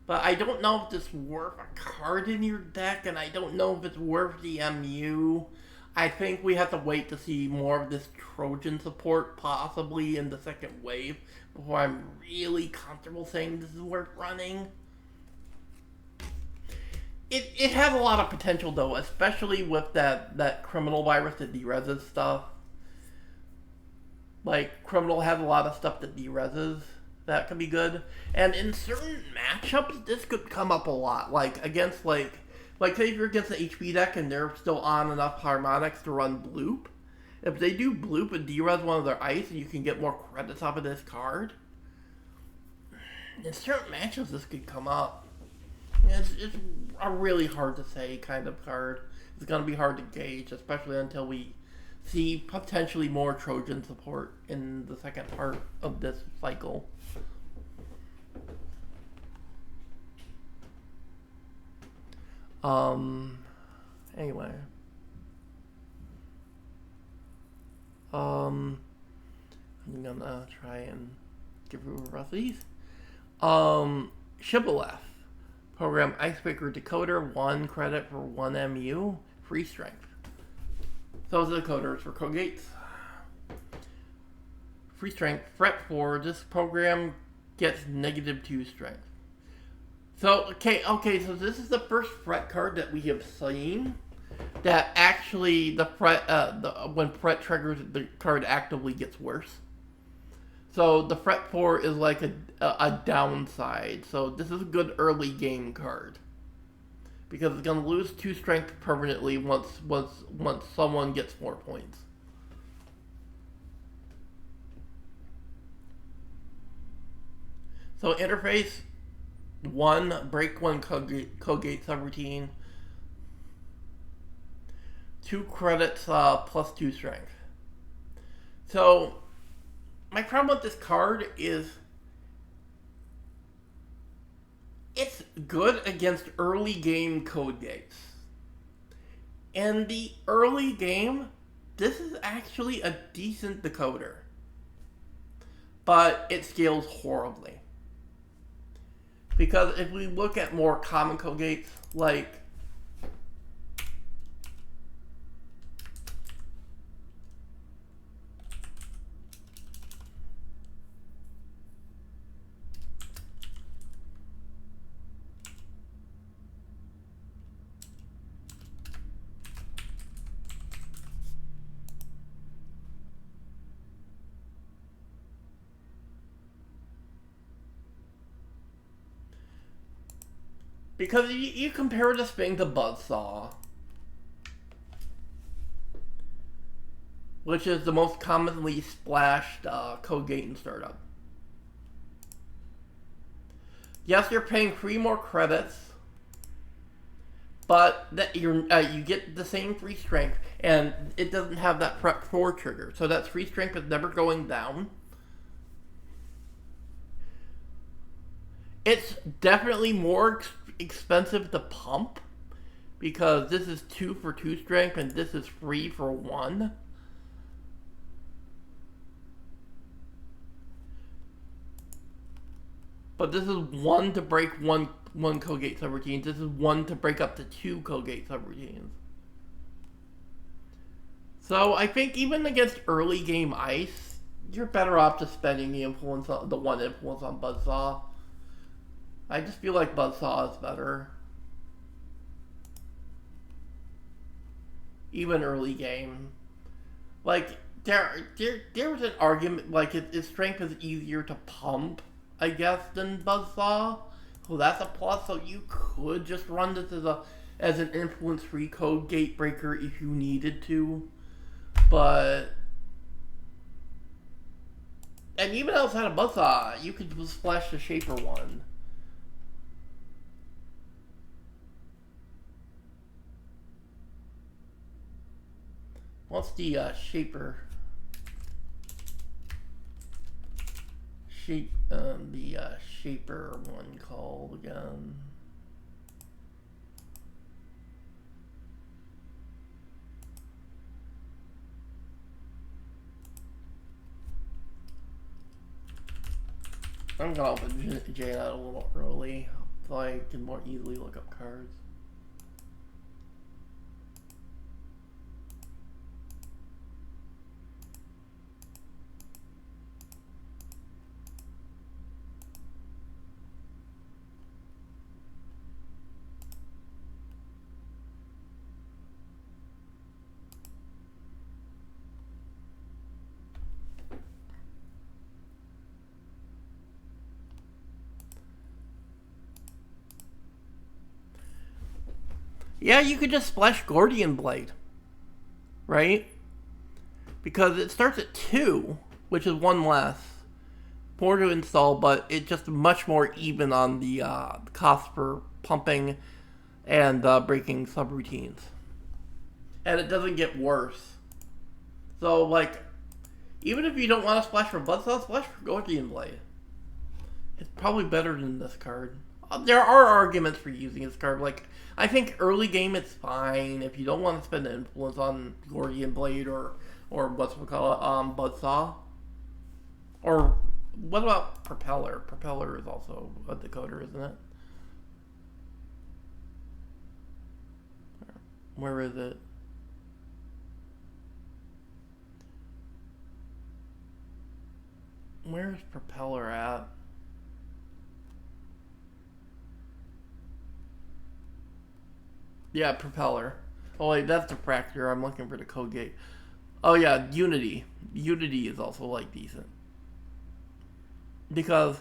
But I don't know if this is worth a card in your deck, and I don't know if it's worth the MU. I think we have to wait to see more of this Trojan support, possibly in the second wave, before I'm really comfortable saying this is worth running. It has a lot of potential, though, especially with that criminal virus that dereses stuff. Like, criminal has a lot of stuff that dereses. That could be good. And in certain matchups, this could come up a lot. Like, against, like say if you're against the HP deck and they're still on enough harmonics to run Bloop. If they do Bloop and res one of their ice, and you can get more credits off of this card. In certain matchups, this could come up. It's a really hard to say kind of card. It's going to be hard to gauge, especially until we see potentially more Trojan support in the second part of this cycle. Anyway. I'm gonna try and give you a rough these. Shibboleth. Program Icebreaker Decoder, 1 credit for 1 MU, free strength. Those are the coders for code gates. Free strength, fret 4, this program gets -2 strength. So so this is the first threat card that we have seen that actually the threat when threat triggers the card actively gets worse. So the threat 4 is like a downside. So this is a good early game card because it's gonna lose 2 strength permanently once someone gets 4 points. So interface 1, break 1 Kogate subroutine, 2 credits plus 2 strength. So my problem with this card is it's good against early game code gates. In the early game, this is actually a decent decoder, but it scales horribly. Because if we look at more common code gates, like because you compare this thing to Buzzsaw, which is the most commonly splashed code gate in startup. Yes, you're paying 3 more credits, but that you get the same 3 strength, and it doesn't have that prep 4 trigger, so that 3 strength is never going down. It's definitely more expensive to pump because this is 2 for 2 strength and this is 3 for 1. But this is 1 to break one Kogate subroutines. This is 1 to break up to 2 Kogate subroutines. So I think even against early game ice, you're better off just spending the 1 influence on Buzzsaw. I just feel like Buzzsaw is better. Even early game. Like, there was an argument, like, its strength is easier to pump, I guess, than Buzzsaw. So that's a plus, so you could just run this as an influence-free code gate breaker if you needed to. But... and even outside of Buzzsaw, you could splash the Shaper one. What's the Shaper? The Shaper one called again? I'm gonna open JNet a little early so I can more easily look up cards. Yeah, you could just splash Gordian Blade, right? Because it starts at 2, which is 1 less. 4 to install, but it's just much more even on the cost for pumping and breaking subroutines. And it doesn't get worse. So, like, even if you don't want to splash for Bloodsaw, splash for Gordian Blade. It's probably better than this card. There are arguments for using this card. Like, I think early game it's fine if you don't want to spend influence on Gordian Blade or what's we call it, Buzzsaw. Or what about Propeller? Propeller is also a decoder, isn't it? Where is it? Where's Propeller at? Yeah, propeller. Oh wait, that's the fracture. I'm looking for the code gate. Oh yeah, Unity. Unity is also like decent because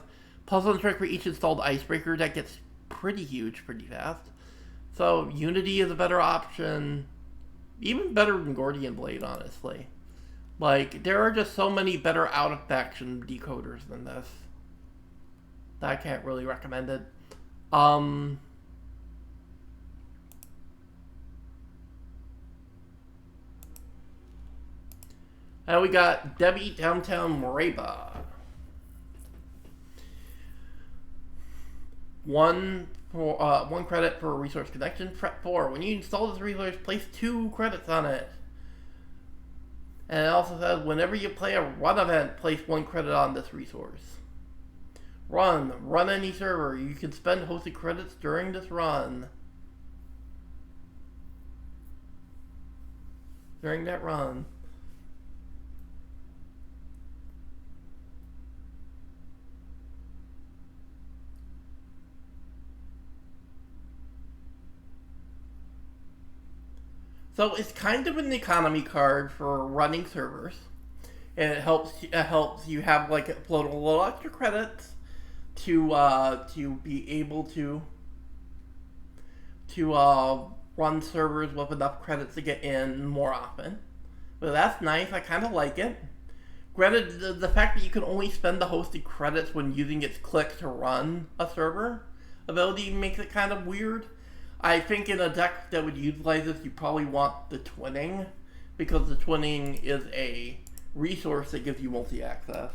puzzle and trick for each installed icebreaker that gets pretty huge pretty fast. So Unity is a better option, even better than Gordian Blade, honestly. Like there are just so many better out of faction decoders than this that I can't really recommend it. Um, and we got Debbie Downtown Moreba. One credit for resource connection. Prep 4. When you install this resource, place 2 credits on it. And it also says whenever you play a run event, place 1 credit on this resource. Run any server. You can spend hosted credits during this run. During that run. So it's kind of an economy card for running servers, and it helps you have like a little extra credits to be able to run servers with enough credits to get in more often. But that's nice. I kind of like it. Granted, the fact that you can only spend the hosted credits when using its click to run a server ability makes it kind of weird. I think in a deck that would utilize this, you probably want the twinning, because the twinning is a resource that gives you multi-access.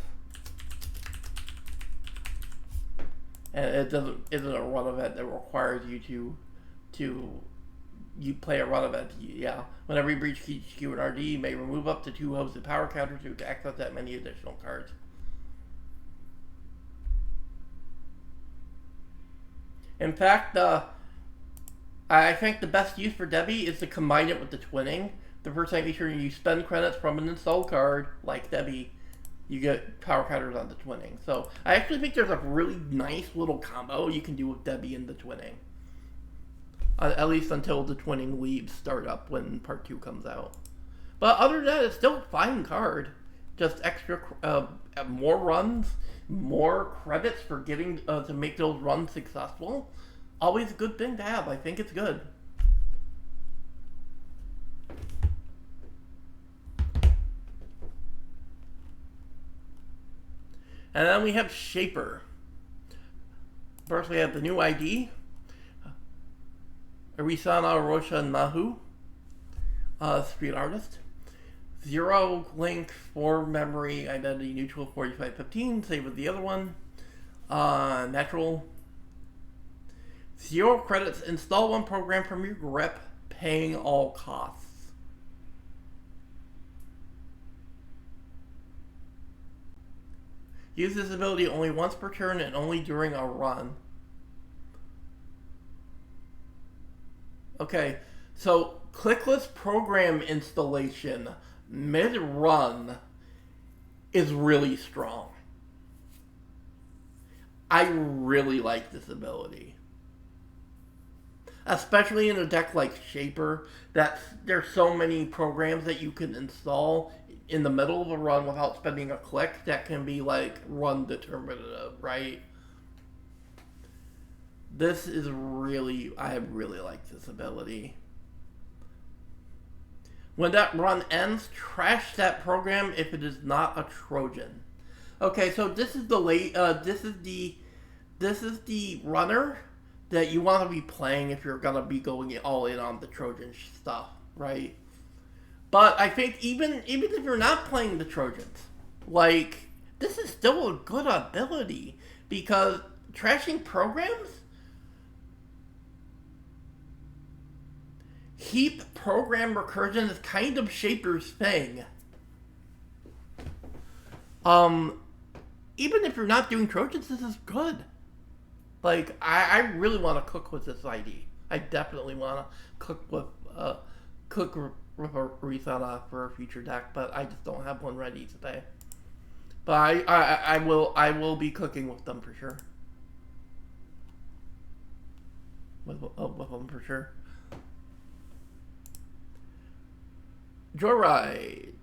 And it isn't a run event that requires you you play a run event. Yeah, whenever you breach HQ and RD, you may remove up to 2 hosted power counters to access that many additional cards. In fact, I think the best use for Debbie is to combine it with the twinning. The first time, make sure you spend credits from an installed card, like Debbie, you get power counters on the twinning. So I actually think there's a really nice little combo you can do with Debbie and the twinning. At least until the twinning leaves start up when part 2 comes out. But other than that, it's still a fine card. Just extra, more runs, more credits for getting to make those runs successful. Always a good thing to have. I think it's good. And then we have Shaper. First we have the new ID. Arisana Rosha Nahu. Street artist. 0 link, 4 memory, identity neutral, 4515. Same with the other one. Natural. 0 credits. Install 1 program from your grip, paying all costs. Use this ability only once per turn and only during a run. Okay, so clickless program installation mid-run is really strong. I really like this ability. Especially in a deck like Shaper, that there's so many programs that you can install in the middle of a run without spending a click that can be like run determinative, right? This is really, I really like this ability. When that run ends, trash that program if it is not a Trojan. Okay, so this is the runner that you want to be playing if you're gonna be going all in on the Trojan stuff, right? But I think even if you're not playing the Trojans, like, this is still a good ability, because trashing programs heap program recursion is kind of Shaper's thing. Even if you're not doing Trojans, this is good. Like, I really want to cook with this ID. I definitely want to cook with Risana for a future deck, but I just don't have one ready today. But I will be cooking with them for sure. With them for sure. Joyride.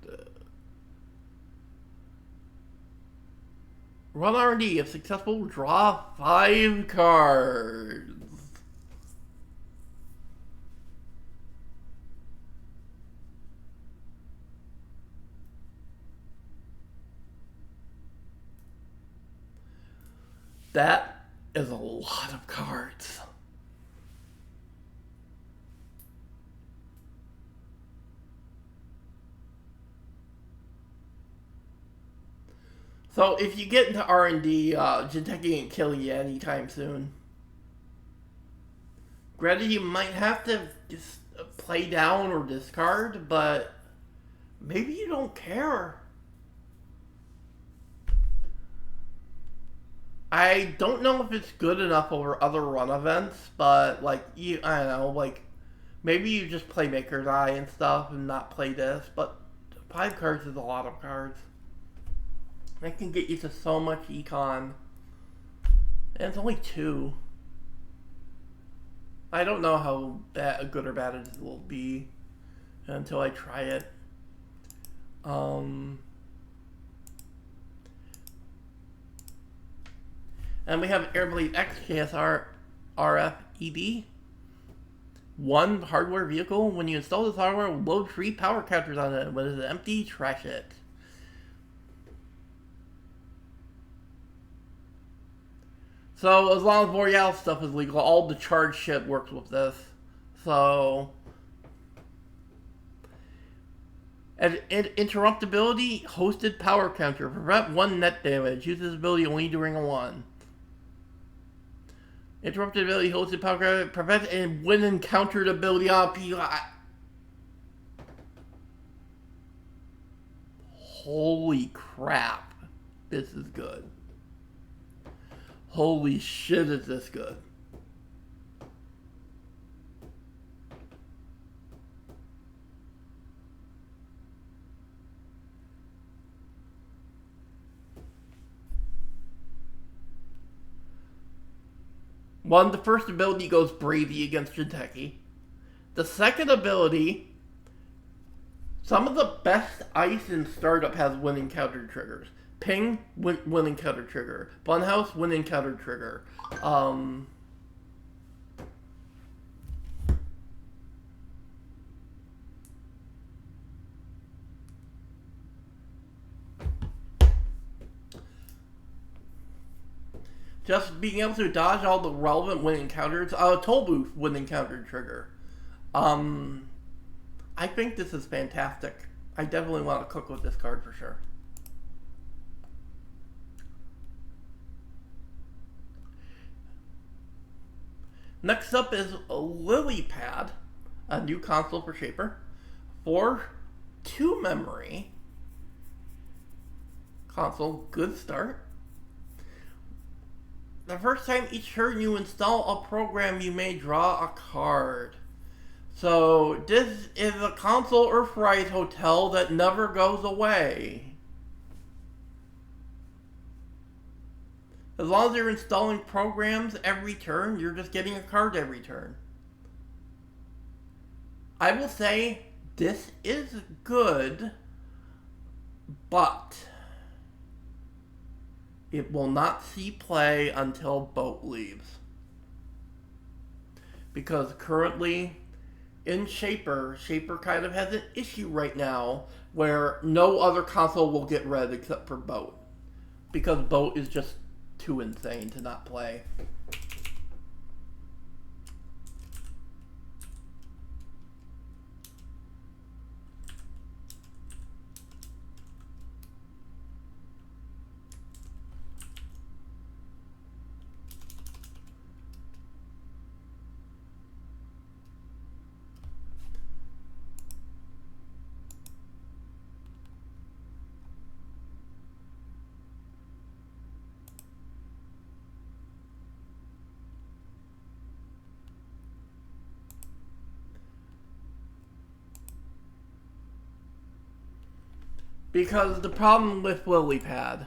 Run R&D. If successful, draw 5 cards. That is a lot of cards. So if you get into R&D, Jinteki ain't killing you anytime soon. Granted, you might have to just play down or discard, but maybe you don't care. I don't know if it's good enough over other run events, but like I don't know, like maybe you just play Maker's Eye and stuff and not play this, but 5 cards is a lot of cards. That can get you to so much econ. And it's only 2. I don't know how good or bad it will be until I try it. And we have Airblade X JSR RFED. 1 hardware vehicle. When you install this hardware, load 3 power counters on it. When it's empty, trash it. So as long as Boreal stuff is legal, all the charge shit works with this. So and interruptibility, hosted power counter. Prevent 1 net damage. Use this ability only during a 1. Interruptibility, hosted power counter. Prevent and when encountered ability on PI. Holy crap. This is good. Holy shit, is this good. The first ability goes Bravey against Jinteki. The second ability, some of the best ice in Startup has winning counter triggers. Ping, winning counter trigger. Funhouse, winning counter trigger. Just being able to dodge all the relevant winning counters. Toll Booth, winning counter trigger. I think this is fantastic. I definitely want to cook with this card for sure. Next up is Lily Pad, a new console for Shaper. 4/2 memory. Console, good start. The first time each turn you install a program, you may draw a card. So this is a console Earthrise hotel that never goes away. As long as you're installing programs every turn, you're just getting a card every turn. I will say this is good, but it will not see play until Boat leaves. Because currently in Shaper kind of has an issue right now where no other console will get read except for Boat. Because Boat is just too insane to not play. Because the problem with Lilypad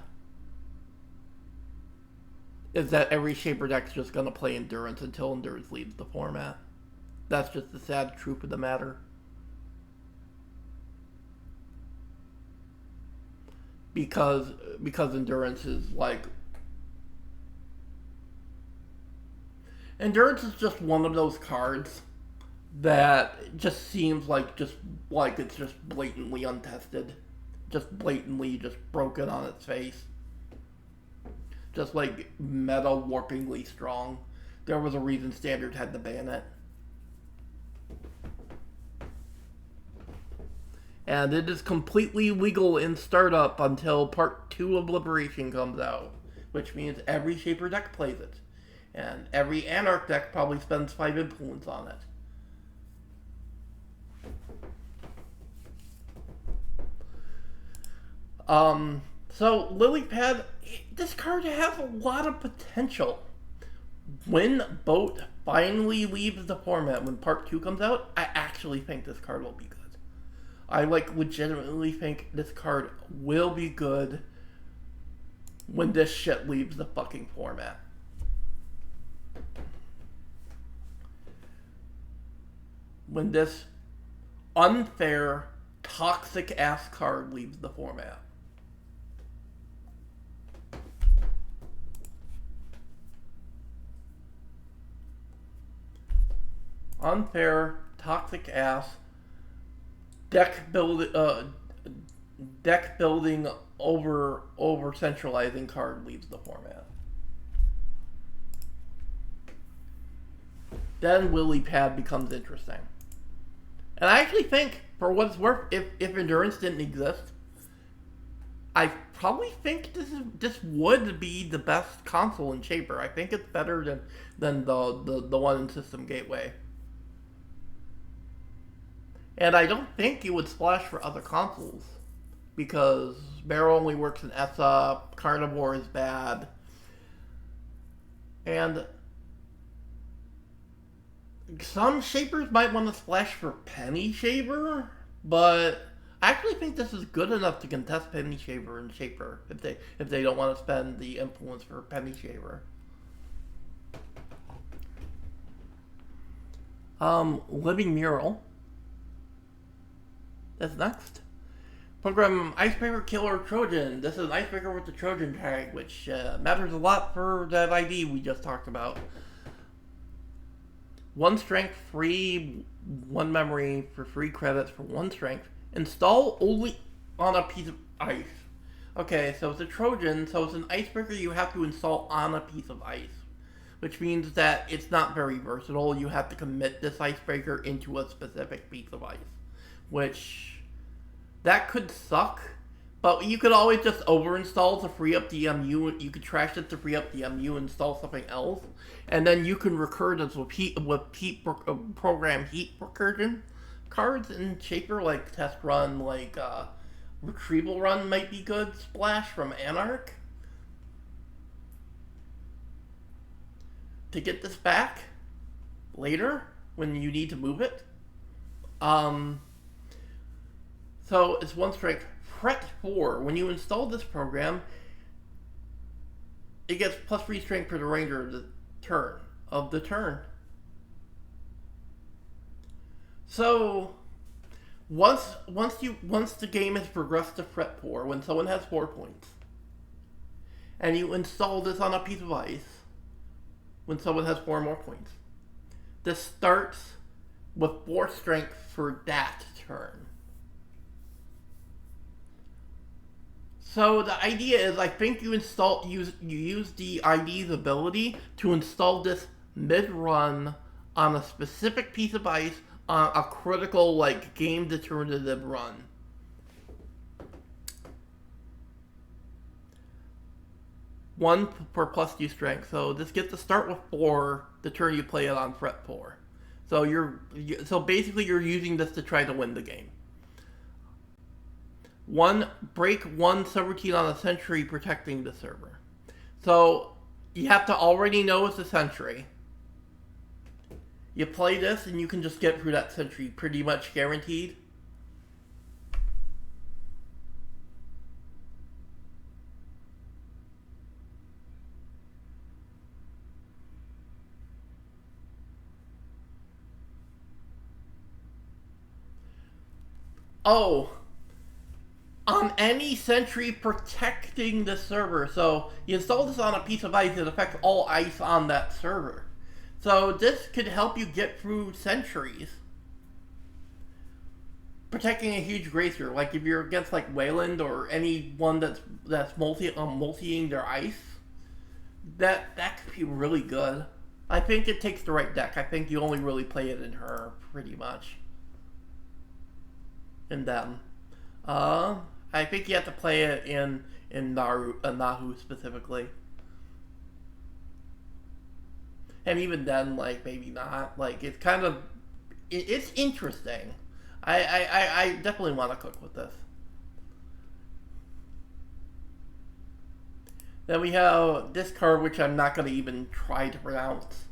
is that every Shaper deck's just going to play Endurance until Endurance leaves the format. That's just the sad truth of the matter. because endurance is like endurance is just one of those cards that just seems like it's just blatantly untested, just blatantly just broken on its face, just like meta warpingly strong. There was a reason Standard had to ban it. And it is completely legal in startup until Part 2 of Liberation comes out, which means every Shaper deck plays it. And every Anarch deck probably spends 5 influence on it. So Lilypad, this card has a lot of potential. When Boat finally leaves the format, when Part 2 comes out, I actually think this card will be good. I legitimately think this card will be good when this shit leaves the fucking format. When this unfair, toxic ass card leaves the format. Unfair, toxic ass, deck building over centralizing card leaves the format. Then Lilypad becomes interesting. And I actually think, for what it's worth, if Endurance didn't exist, I probably think this would be the best console in Shaper. I think it's better than the one in System Gateway. And I don't think it would splash for other consoles, because Barrel only works in ESA, Carnivore is bad, and some Shapers might want to splash for Penny Shaver, but I actually think this is good enough to contest Penny Shaver and Shaper if they don't want to spend the influence for Penny Shaver. Living Mural. That's next. Program Icebreaker Killer Trojan. This is an Icebreaker with the Trojan tag, which matters a lot for that ID we just talked about. 1 strength, free, 1 memory for free credits for 1 strength. Install only on a piece of ice. Okay, so it's a Trojan, so it's an Icebreaker you have to install on a piece of ice. Which means that it's not very versatile. You have to commit this Icebreaker into a specific piece of ice. Which, that could suck, but you could always just overinstall to free up the MU. You could trash it to free up the MU, install something else, and then you can recur this with program heat recursion cards in Shaper, like Test Run, like Retrieval Run might be good. Splash from Anarch. To get this back later when you need to move it. So it's 1 strength. Fret 4. When you install this program, it gets plus 3 strength for the remainder of the turn. So once the game has progressed to Fret 4, when someone has 4 points, and you install this on a piece of ice, when someone has 4 more points, this starts with 4 strength for that turn. So the idea is, I think you use the ID's ability to install this mid-run on a specific piece of ice on a critical, like, game determinative run. One for plus 2 strength. So this gets to start with 4 the turn you play it on Fret 4. So basically you're using this to try to win the game. 1, break 1 subroutine on a sentry protecting the server. So you have to already know it's a sentry. You play this and you can just get through that sentry pretty much guaranteed. Oh, On any sentry protecting the server. So you install this on a piece of ice, it affects all ice on that server. So this could help you get through sentries. Protecting a huge glacier, like if you're against like Wayland or anyone that's multiing their ice, that could be really good. I think it takes the right deck. I think you only really play it in her pretty much. In them. I think you have to play it in Nahu specifically. And even then, like, maybe not. Like, it's kind of... it's interesting. I definitely want to cook with this. Then we have this card, which I'm not going to even try to pronounce.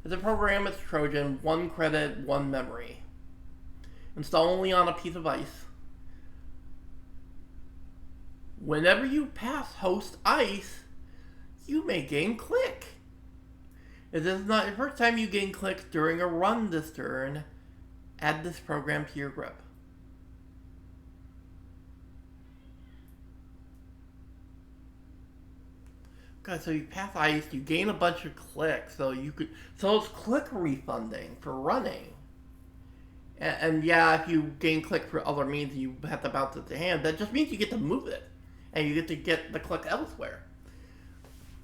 It's a program, it's Trojan, 1 credit, 1 memory. Install only on a piece of ice. Whenever you pass host ice, you may gain click. If this is not the first time you gain click during a run this turn, add this program to your grip. Okay, so you pass ice, you gain a bunch of clicks, so it's click refunding for running. And yeah, if you gain click for other means, you have to bounce it to hand. That just means you get to move it, and you get to get the click elsewhere.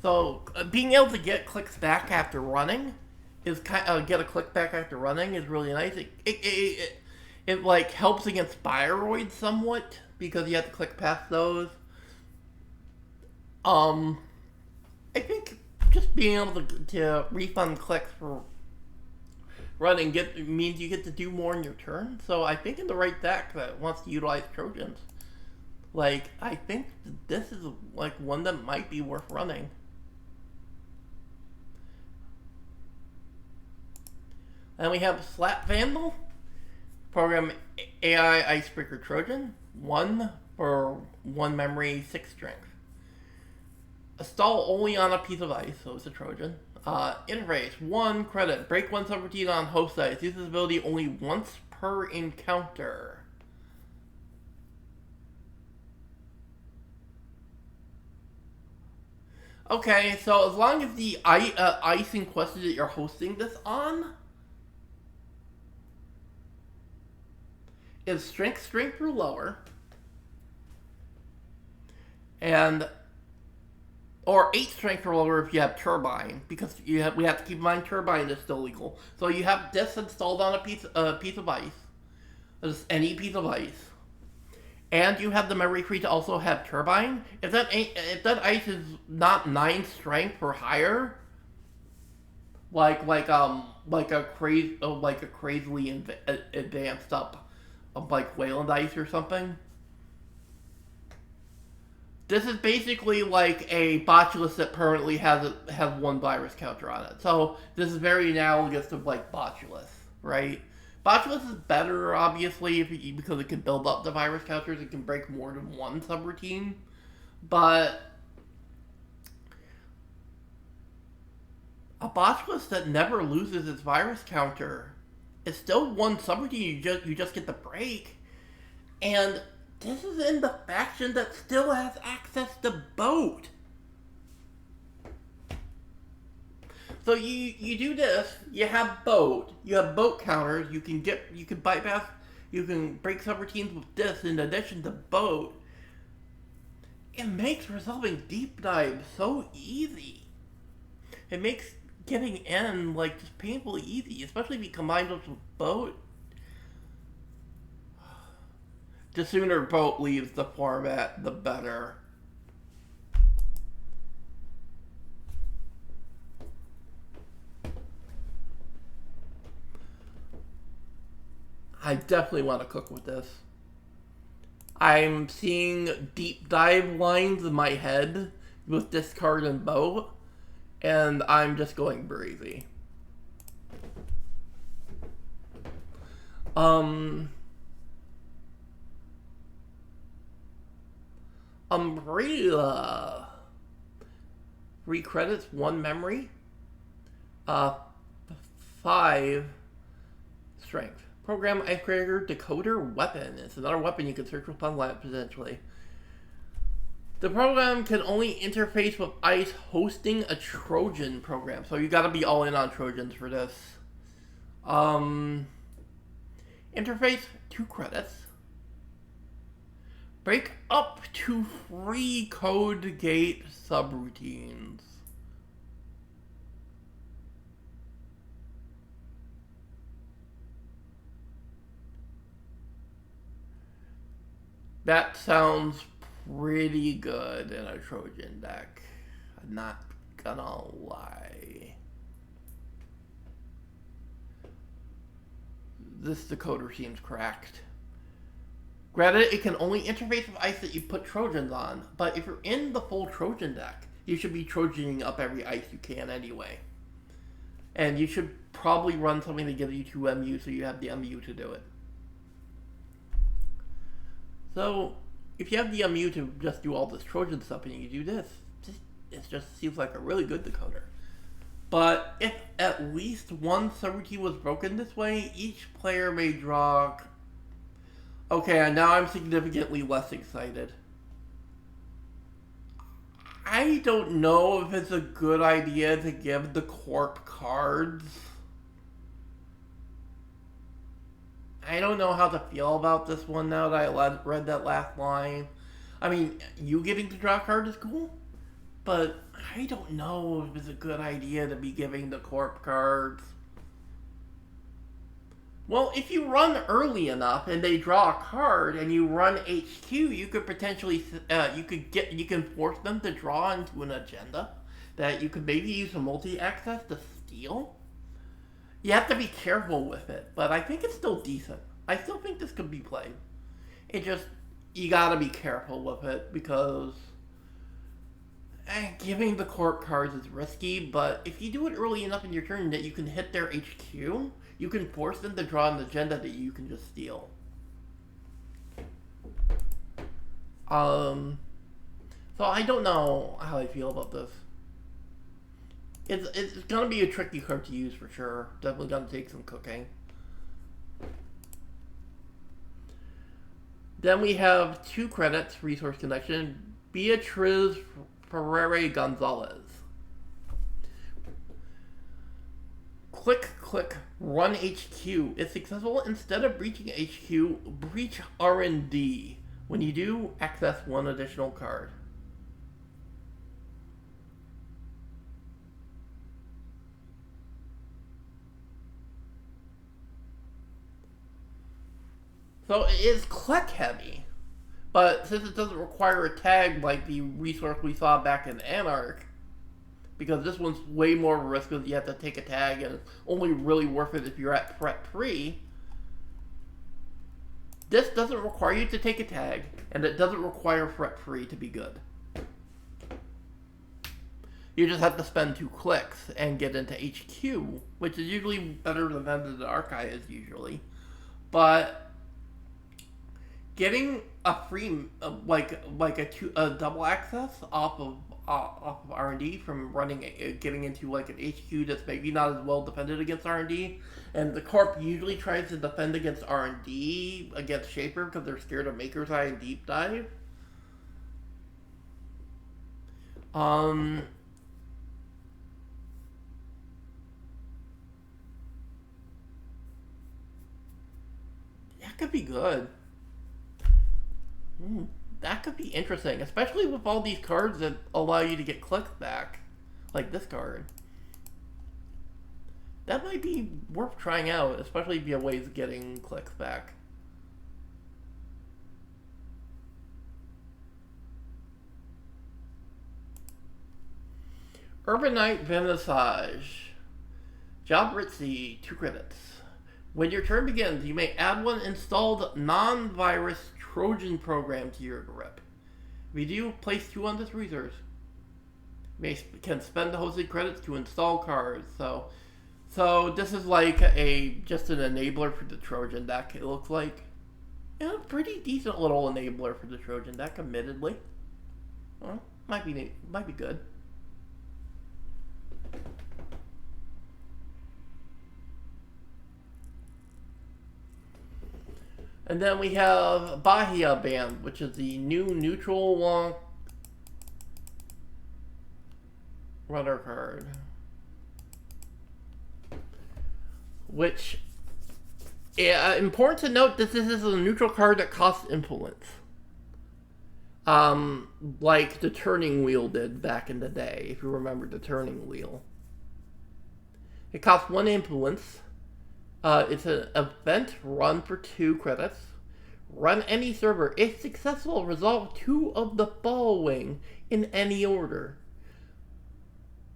So being able to get clicks back after running is get a click back after running is really nice. It like helps against spheroids somewhat because you have to click past those. I think just being able to refund clicks for running means you get to do more in your turn. So I think in the right deck that wants to utilize Trojans, like I think this is like one that might be worth running. And we have Slap Vandal, program AI Icebreaker Trojan, 1 for 1 memory, 6 strength. Install only on a piece of ice, so it's a Trojan. Interface, 1 credit, break 1 subroutine on host ice. Use this ability only once per encounter. Okay, so as long as the ice in question that you're hosting this on is strength or lower, and or 8 strength or lower if you have turbine, because we have to keep in mind turbine is still legal. So you have this installed on a piece of ice, just any piece of ice, and you have the memory free to also have turbine. If that ice is not 9 strength or higher, like a crazily advanced up of like Wayland ice or something. This is basically like a Botulus that permanently has 1 virus counter on it. So this is very analogous to like Botulus, right? Botulus is better, obviously, because it can build up the virus counters. It can break more than 1 subroutine. But a Botulus that never loses its virus counter is still 1 subroutine you just get the break. And this is in the faction that still has access to boat. So you do this, you have boat counters, you can bypass, you can break subroutines with this in addition to boat. It makes resolving deep dive so easy. It makes getting in like just painfully easy, especially if you combine those with boat. The sooner boat leaves the format, the better. I definitely want to cook with this. I'm seeing deep dive lines in my head with discard and boat, and I'm just going breezy. Umbrella. 3 credits, 1 memory. 5 strength. Program Icebreaker Decoder Weapon. It's another weapon you can search with online potentially. The program can only interface with ICE hosting a Trojan program. So you gotta be all in on Trojans for this. Interface, 2 credits. Break up to free code gate subroutines. That sounds pretty good in a Trojan deck. I'm not gonna lie. This decoder seems cracked. Granted, it can only interface with ICE that you put Trojans on, but if you're in the full Trojan deck, you should be Trojaning up every ICE you can anyway. And you should probably run something to give you 2 MU so you have the MU to do it. So, if you have the MU to just do all this Trojan stuff and you do this, it just seems like a really good decoder. But if at least one subroutine was broken this way, each player may draw... Okay, now I'm significantly less excited. I don't know if it's a good idea to give the Corp cards. I don't know how to feel about this one now that I read that last line. I mean, you getting to draw a card is cool, but I don't know if it's a good idea to be giving the Corp cards. Well, if you run early enough and they draw a card and you run HQ, you could potentially you can force them to draw into an agenda that you could maybe use a multi-access to steal. You have to be careful with it, but I think it's still decent. I still think this could be played. You gotta be careful with it because giving the Corp cards is risky, but if you do it early enough in your turn that you can hit their HQ, you can force them to draw an agenda that you can just steal. So I don't know how I feel about this. It's gonna be a tricky card to use for sure. Definitely gonna take some cooking. Then we have 2 credits, Resource Connection, Beatriz Ferreira Gonzalez. Click, run HQ. If successful, instead of breaching HQ, breach R&D. When you do, access 1 additional card. So it is click heavy, but since it doesn't require a tag like the resource we saw back in Anarch, because this one's way more risk because you have to take a tag and it's only really worth it if you're at threat free. This doesn't require you to take a tag, and it doesn't require threat free to be good. You just have to spend 2 clicks and get into HQ, which is usually better than the Archive is usually. But getting a free a double access off of R&D from getting into like an HQ that's maybe not as well defended against R&D, and the Corp usually tries to defend against R&D against Shaper because they're scared of Maker's Eye and Deep Dive. That could be good. That could be interesting, especially with all these cards that allow you to get clicks back, like this card. That might be worth trying out, especially if you have ways of getting clicks back. Urbanite Vernissage. Job Ritzy, 2 credits. When your turn begins, you may add 1 installed non-virus Trojan program to your grip. If you do, place 2 on this resource. You can spend the hosted credits to install cards. So this is like just an enabler for the Trojan deck, it looks like. Yeah, pretty decent little enabler for the Trojan deck, admittedly. Well, might be good. And then we have Bahia Band, which is the new neutral runner card. Which, important to note, this is a neutral card that costs influence. Like the turning wheel did back in the day, if you remember the turning wheel. It costs 1 influence. It's an event run for 2 credits. Run any server. If successful, resolve 2 of the following in any order.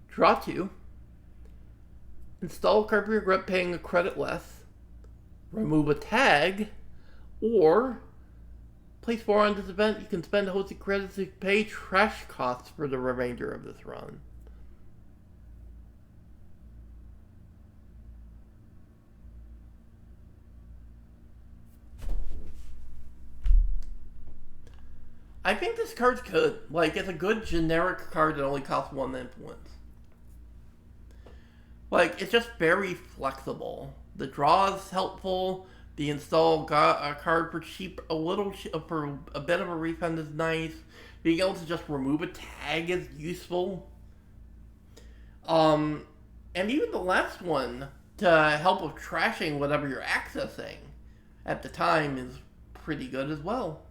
Draw 2. Install a card for your grip paying a credit less. Remove a tag. Or place 4 on this event. You can spend hosted credits to pay trash costs for the remainder of this run. I think this card's good. Like, it's a good generic card that only costs 1 influence. Like, it's just very flexible. The draw is helpful. The install a card for cheap, for a bit of a refund is nice. Being able to just remove a tag is useful. And even the last one, to help with trashing whatever you're accessing at the time, is pretty good as well.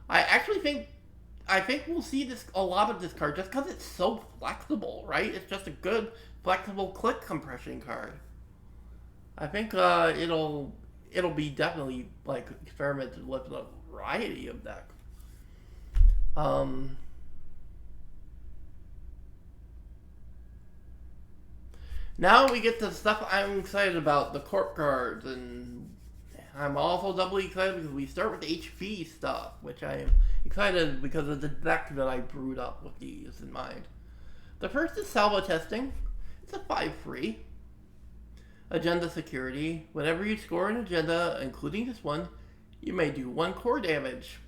I actually think we'll see a lot of this card just because it's so flexible, right? It's just a good flexible click compression card. I think it'll be definitely like experimented with a variety of decks. Now we get to stuff I'm excited about, the corp cards, and I'm also doubly excited because we start with HP stuff, which I am excited because of the deck that I brewed up with these in mind. The first is Salvo Testing. It's a 5-free. Agenda Security. Whenever you score an agenda, including this one, you may do 1 core damage.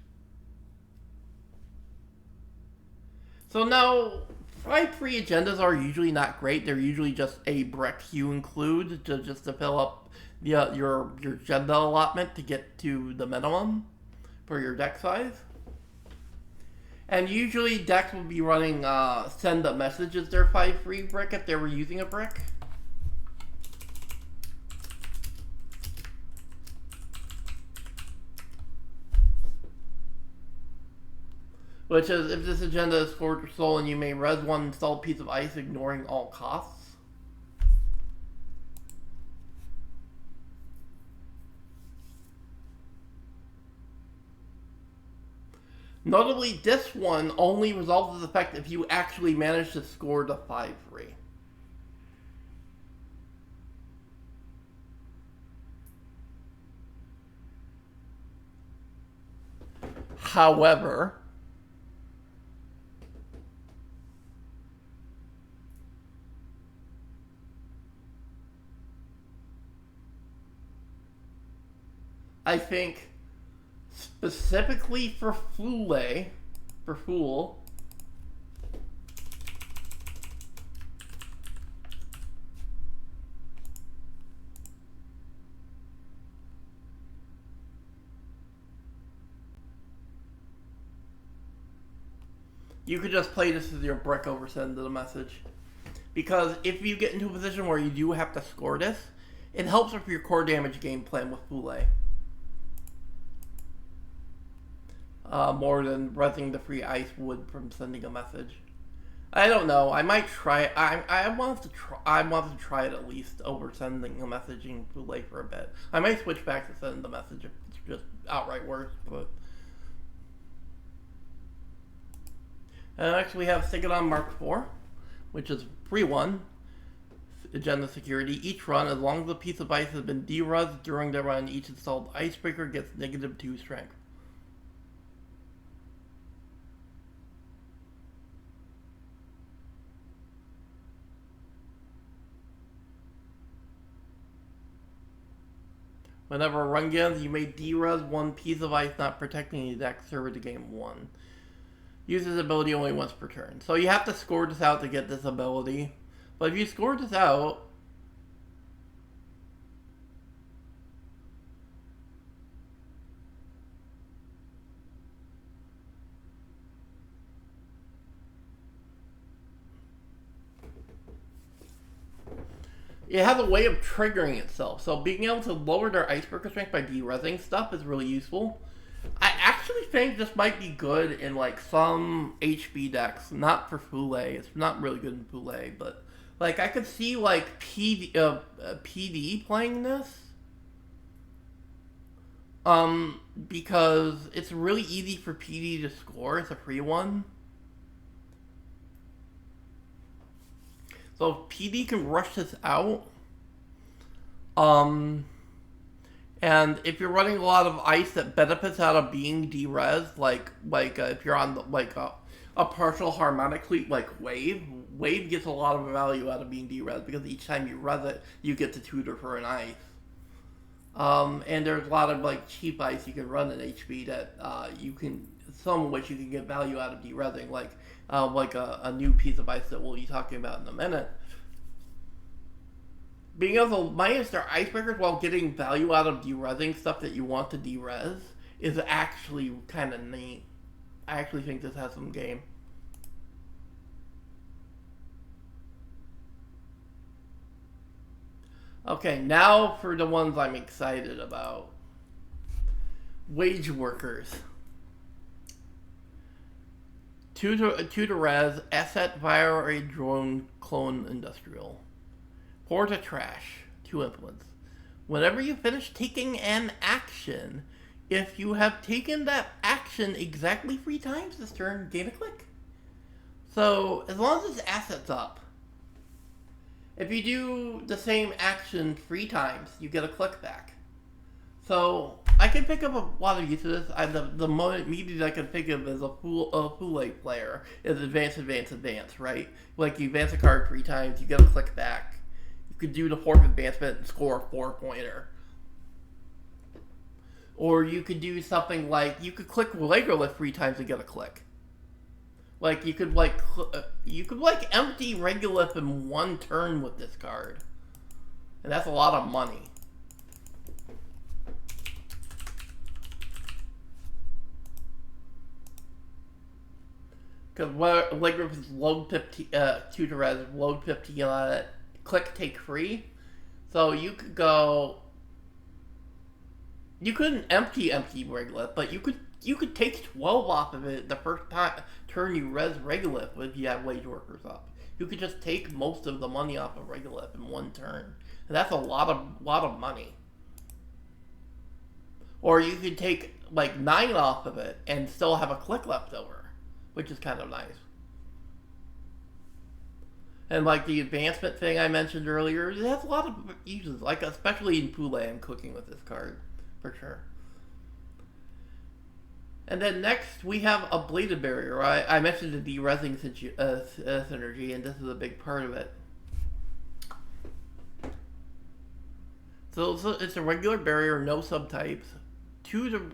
So now, 5-free agendas are usually not great. They're usually just a brick you include just to fill up your agenda allotment to get to the minimum for your deck size. And usually decks will be running send a message as their 5-free brick if they were using a brick. Which is, if this agenda is scored or stolen, you may res 1 installed piece of ice, ignoring all costs. Notably, this one only resolves its effect if you actually manage to score the 5-free. However, I think specifically for Fool, you could just play this as your brick over send to the message. Because if you get into a position where you do have to score this, it helps with your core damage game plan with Fool. More than resing the free ice would from sending a message. I don't know. I might try it. I want to try it at least over sending a message in Fool for a bit. I might switch back to sending the message if it's just outright worse, but. Next we have Sigadon Mark IV, which is free 1. Agenda Security. Each run, as long as a piece of ice has been derused during the run, each installed icebreaker gets -2 strength. Whenever a run ends, you may derus 1 piece of ice not protecting the deck server to game 1. Use this ability only once per turn. So you have to score this out to get this ability. But if you score this out, it has a way of triggering itself. So being able to lower their icebreaker strength by derezzing stuff is really useful. I actually think this might be good in like some HB decks, not for Fule. It's not really good in Fule, but like I could see like PD playing this. Because it's really easy for PD to score. It's a free one. So if PD can rush this out. And if you're running a lot of ice that benefits out of being derez, like if you're on a partial harmonic fleet like Wave gets a lot of value out of being derez because each time you res it, you get to tutor for an ice. And there's a lot of like cheap ice you can run in HB that you can, some of which you can get value out of derezzing, like a new piece of ice that we'll be talking about in a minute. Being able to minus their icebreakers while getting value out of derezzing stuff that you want to derez is actually kind of neat. I actually think this has some game. Okay, now for the ones I'm excited about. Wage workers. 2 to res, asset via a drone clone industrial. 4 to trash, 2 influence. Whenever you finish taking an action, if you have taken that action exactly 3 times this turn, gain a click. So, as long as this asset's up, if you do the same action 3 times, you get a click back. So, I can pick up a lot of use of this. The immediate I can think of as a Fule player is advance, right? Like, you advance a card 3 times, you get a click back. You could do the 4th advancement and score a 4-pointer. Or you could do something like, you could click Legrolith 3 times and get a click. Like, you could empty Regolith in 1 turn with this card. And that's a lot of money. Because Legrolith is load 15, 2 to res, load 15 on it, click take free. So you could go. You couldn't empty Regolith, but you could take 12 off of it the first turn you res Regolith if you have Wage Workers up. You could just take most of the money off of Regolith in 1 turn. And that's a lot of money. Or you could take like 9 off of it and still have a click left over, which is kind of nice. And like the advancement thing I mentioned earlier, it has a lot of uses, like especially in Fule I'm cooking with this card, for sure. And then next we have a Bladed Barrier. I mentioned the derezzing synergy, and this is a big part of it. So it's a regular barrier, no subtypes. 2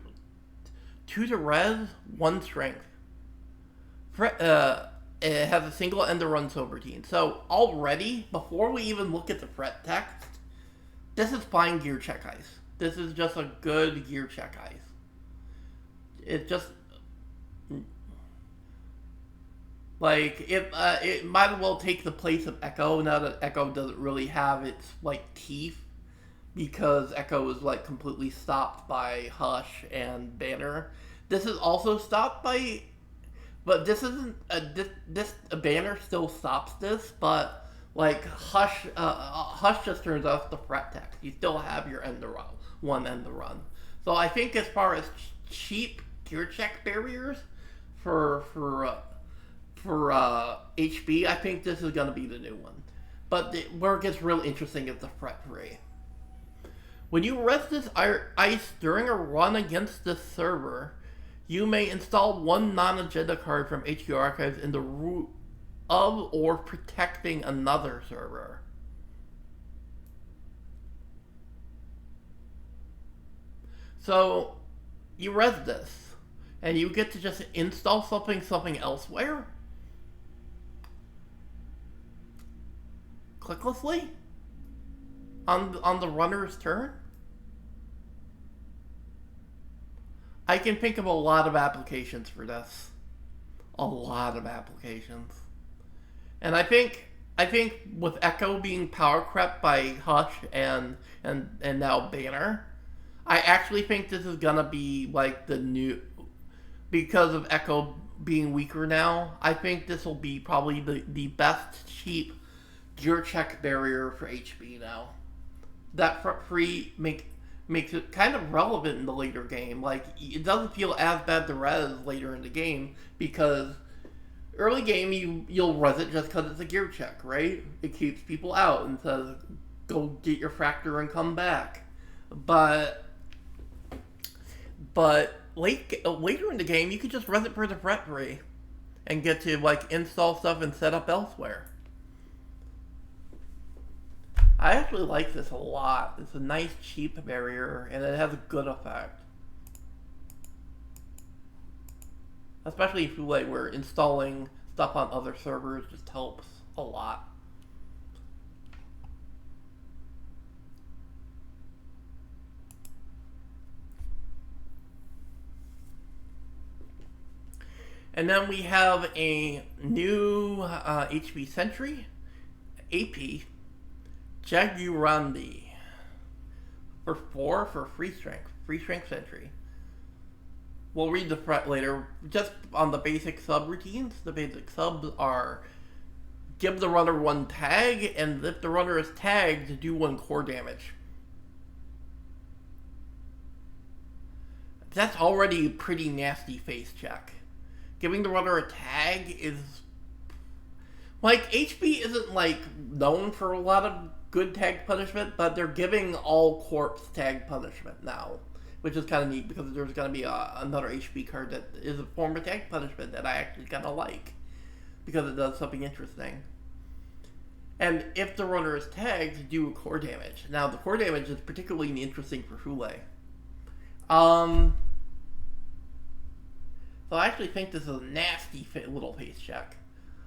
to res, 1 strength. It has a single end to run soap routine. So already, before we even look at the fret text, this is fine gear check ice. This is just a good gear check ice. It just like it might as well take the place of Echo now that Echo doesn't really have its like teeth, because Echo is like completely stopped by Hush and Banner. This is also stopped by. But this isn't this Banner still stops this, but like Hush just turns off the fret text. You still have your end to run, 1 end to run. So I think as far as cheap gear check barriers for HB, I think this is gonna be the new one. But where it gets real interesting is the fret 3. When you res this ice during a run against this server, you may install 1 non-agenda card from HQ Archives in the root of or protecting another server. So, you res this, and you get to just install something elsewhere? Clicklessly? On the runner's turn? I can think of a lot of applications for this. A lot of applications. And I think I think with Echo being power crept by Hush and now Banner, I actually think this is gonna be like the new, because of Echo being weaker now. I think this will be probably the best cheap gear check barrier for HB now. That free makes it kind of relevant in the later game. Like, it doesn't feel as bad to res later in the game because early game you'll res it just because it's a gear check, right? It keeps people out and says go get your fractor and come back. But later in the game you could just res it for the fret free and get to like install stuff and set up elsewhere. I actually like this a lot. It's a nice cheap barrier and it has a good effect. Especially if you like where installing stuff on other servers just helps a lot. And then we have a new HB Sentry, AP, Jagurandi, for 4 for free strength Sentry. We'll read the threat later. Just on the basic subroutines, the basic subs are give the runner 1 tag, and if the runner is tagged, do 1 core damage. That's already a pretty nasty face check. Giving the runner a tag is... Like, HB isn't, like, known for a lot of good tag punishment, but they're giving all corpse tag punishment now. Which is kind of neat, because there's going to be another HB card that is a form of tag punishment that I actually kind of like. Because it does something interesting. And if the runner is tagged, do core damage. Now, the core damage is particularly interesting for Hule. So I actually think this is a nasty little face check.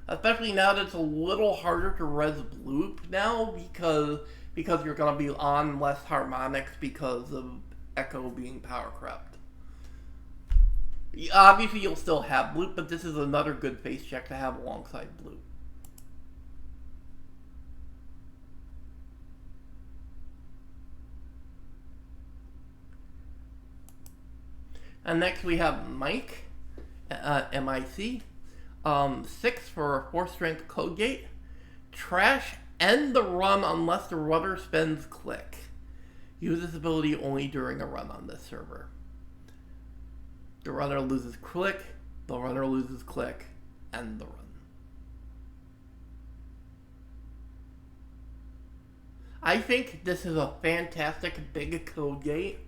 Especially now that it's a little harder to res bloop now, because you're going to be on less harmonics because of Echo being power crept. Obviously you'll still have bloop, but this is another good face check to have alongside bloop. And next we have Mike, M-I-C, 6 for a 4 strength code gate. Trash, end the run unless the runner spends click. Use this ability only during a run on this server. The runner loses click, the runner loses click, end the run. I think this is a fantastic big code gate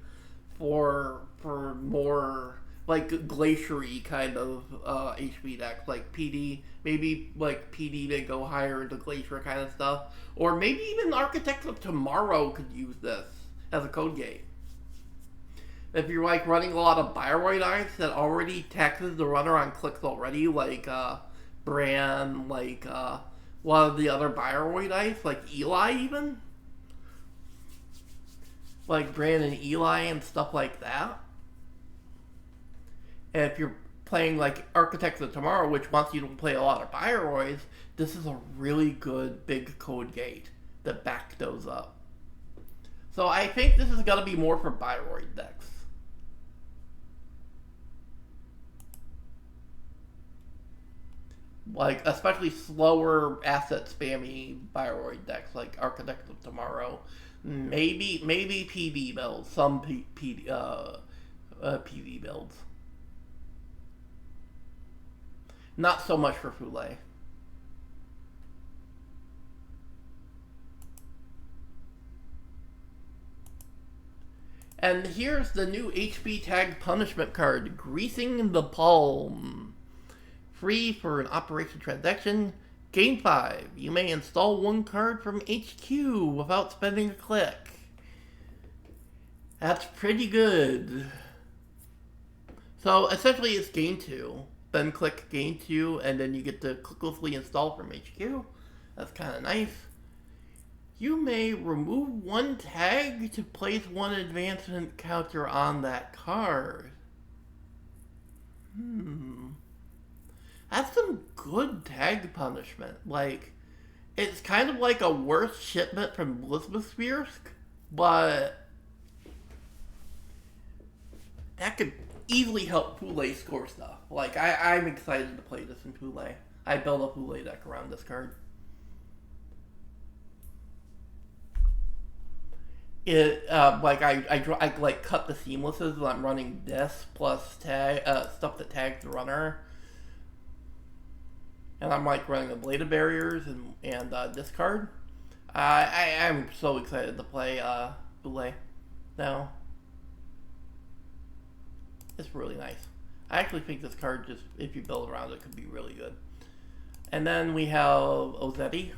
for more like glacier-y kind of HB decks, like PD, maybe like PD to go higher into glacier kind of stuff, or maybe even Architects of Tomorrow could use this as a code gate. If you're like running a lot of Bioroid Ice that already taxes the runner on clicks already, like Bran, like a lot of the other Bioroid Ice, like Eli even, like Bran and Eli and stuff like that. And if you're playing like Architects of Tomorrow, which wants you to play a lot of Bioroids, this is a really good big code gate that backs those up. So I think this is going to be more for Bioroid decks. Like, especially slower asset spammy Bioroid decks like Architects of Tomorrow. Maybe PV builds, some PV builds. Not so much for Fule. And here's the new HB tag punishment card, Greasing the Palm. Free for an operation transaction. Game 5. You may install 1 card from HQ without spending a click. That's pretty good. So essentially it's game 2. Then click game 2 and then you get to clicklessly install from HQ. That's kind of nice. You may remove 1 tag to place 1 advancement counter on that card. That's some good tag punishment. Like, It's kind of like a worse shipment from Lisbeth, but that could easily help Pule score stuff. Like, I'm excited to play this in Pule. I built a Pule deck around this card. I like cut the seamlesses and I'm running this plus tag stuff that tags the runner, and I'm like running the bladed barriers and this card. I'm so excited to play Boule now. It's really nice. I actually think this card, just if you build around it, could be really good. And then we have Ozeti.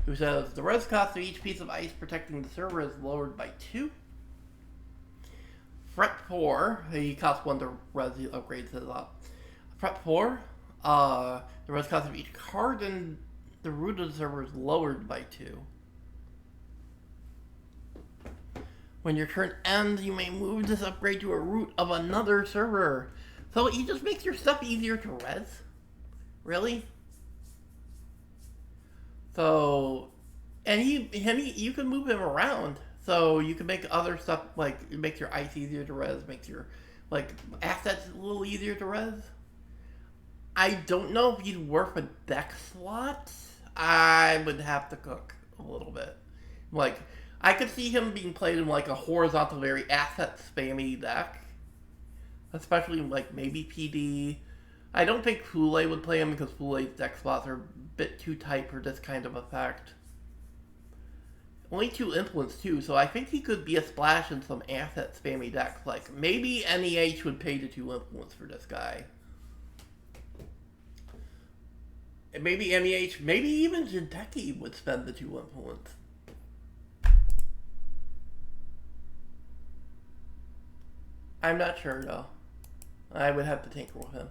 Who says the res cost of each piece of ice protecting the server is lowered by 2. Fret 4, he costs 1 to res, he upgrades it up. Fret 4, the res cost of each card in the root of the server is lowered by 2. When your turn ends, you may move this upgrade to a root of another server. So he just makes your stuff easier to res? Really? So, and you can move him around. So you can make other stuff, like, it makes your ice easier to res, makes your, like, assets a little easier to res. I don't know if he's worth a deck slot. I would have to cook a little bit. Like, I could see him being played in, like, a horizontal, very asset spammy deck. Especially, like, maybe PD. I don't think Pule would play him because Pule's deck slots are a bit too tight for this kind of effect. Only 2 influence too, so I think he could be a splash in some asset spammy decks. Like, maybe NEH would pay the 2 influence for this guy. And maybe NEH, maybe even Jinteki would spend the 2 influence. I'm not sure though. I would have to tinker with him.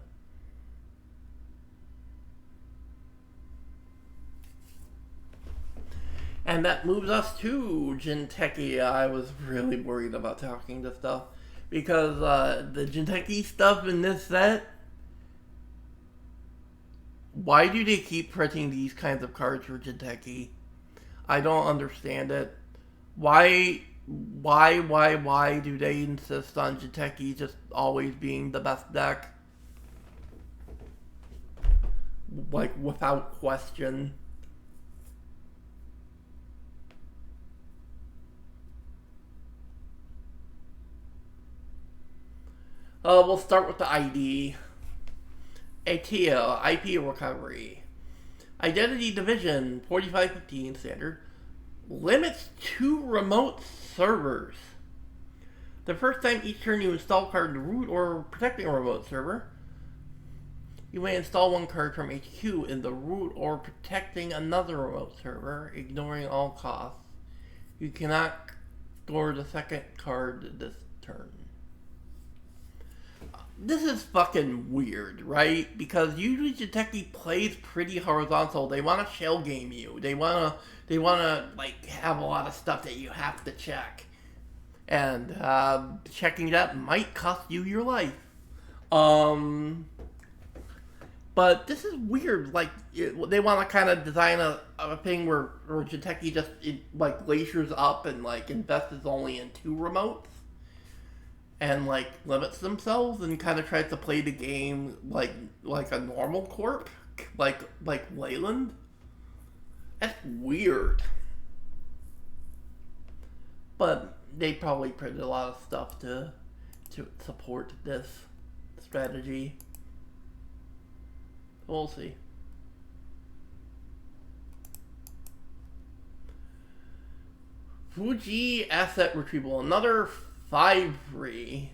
And that moves us to Jinteki. I was really worried about talking this stuff because the Jinteki stuff in this set, why do they keep printing these kinds of cards for Jinteki? I don't understand it. Why do they insist on Jinteki just always being the best deck? Like, without question. We'll start with the ID. ATL, IP recovery. Identity division, 4515 standard. Limits 2 remote servers. The first time each turn you install a card in the root or protecting a remote server, you may install 1 card from HQ in the root or protecting another remote server, ignoring all costs. You cannot store the second card this turn. This is fucking weird, right? Because usually Jinteki plays pretty horizontal. They want to shell game you. They wanna like have a lot of stuff that you have to check, and checking that might cost you your life. But this is weird. Like they want to kind of design a thing where Jinteki just like glaciers up and like invests only in 2 remotes. And like limits themselves and kind of tries to play the game like a normal corp, like Leyland. That's weird. But they probably printed a lot of stuff to support this strategy. We'll see. Fuji asset retrieval, another 5-free.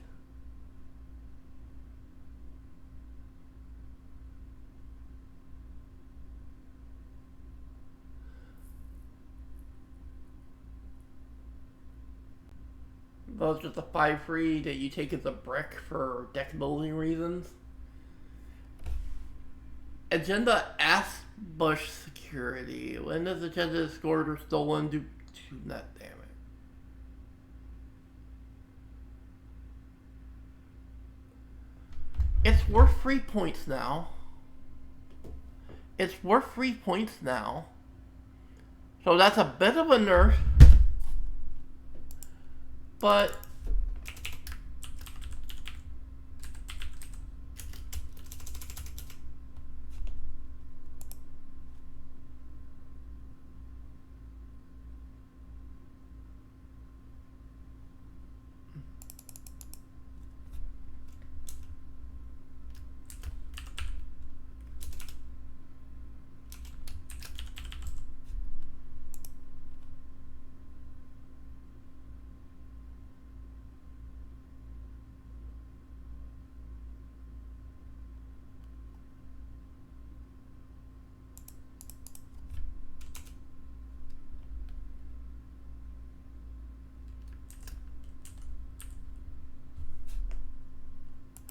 Well, it's just a 5-free that you take as a brick for deck building reasons. Agenda Bush Security. When this agenda is scored or stolen, do net damage. It's worth 3 points now. It's worth 3 points now. So that's a bit of a nerf. But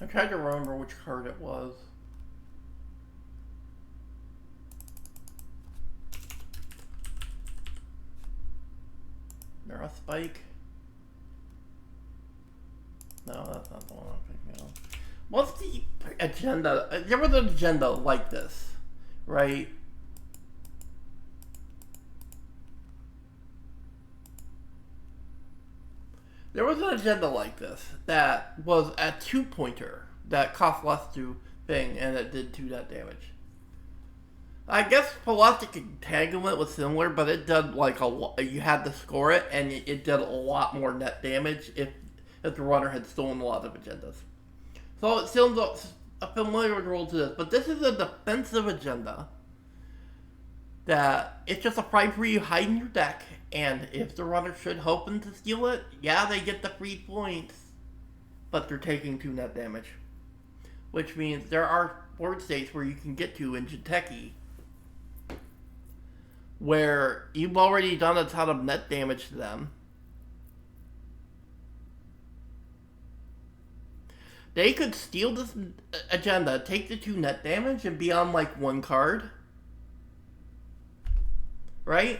I tried to remember which card it was. There a spike? No, that's not the one I'm thinking of. What's the agenda? There was an agenda like this, right? There was an agenda like this that was a 2-pointer that cost less to thing and it did 2 net damage. I guess Plastic Entanglement was similar, but it did like you had to score it and it did a lot more net damage if the runner had stolen a lot of agendas. So it sounds a familiar rule to this, but this is a defensive agenda that it's just a prize for you hide in your deck, and if the runner should hoping to steal it, yeah, they get the 3 points, but they're taking 2 net damage. Which means there are board states where you can get to in Jinteki where you've already done a ton of net damage to them. They could steal this agenda, take the 2 net damage, and be on like 1 card. Right?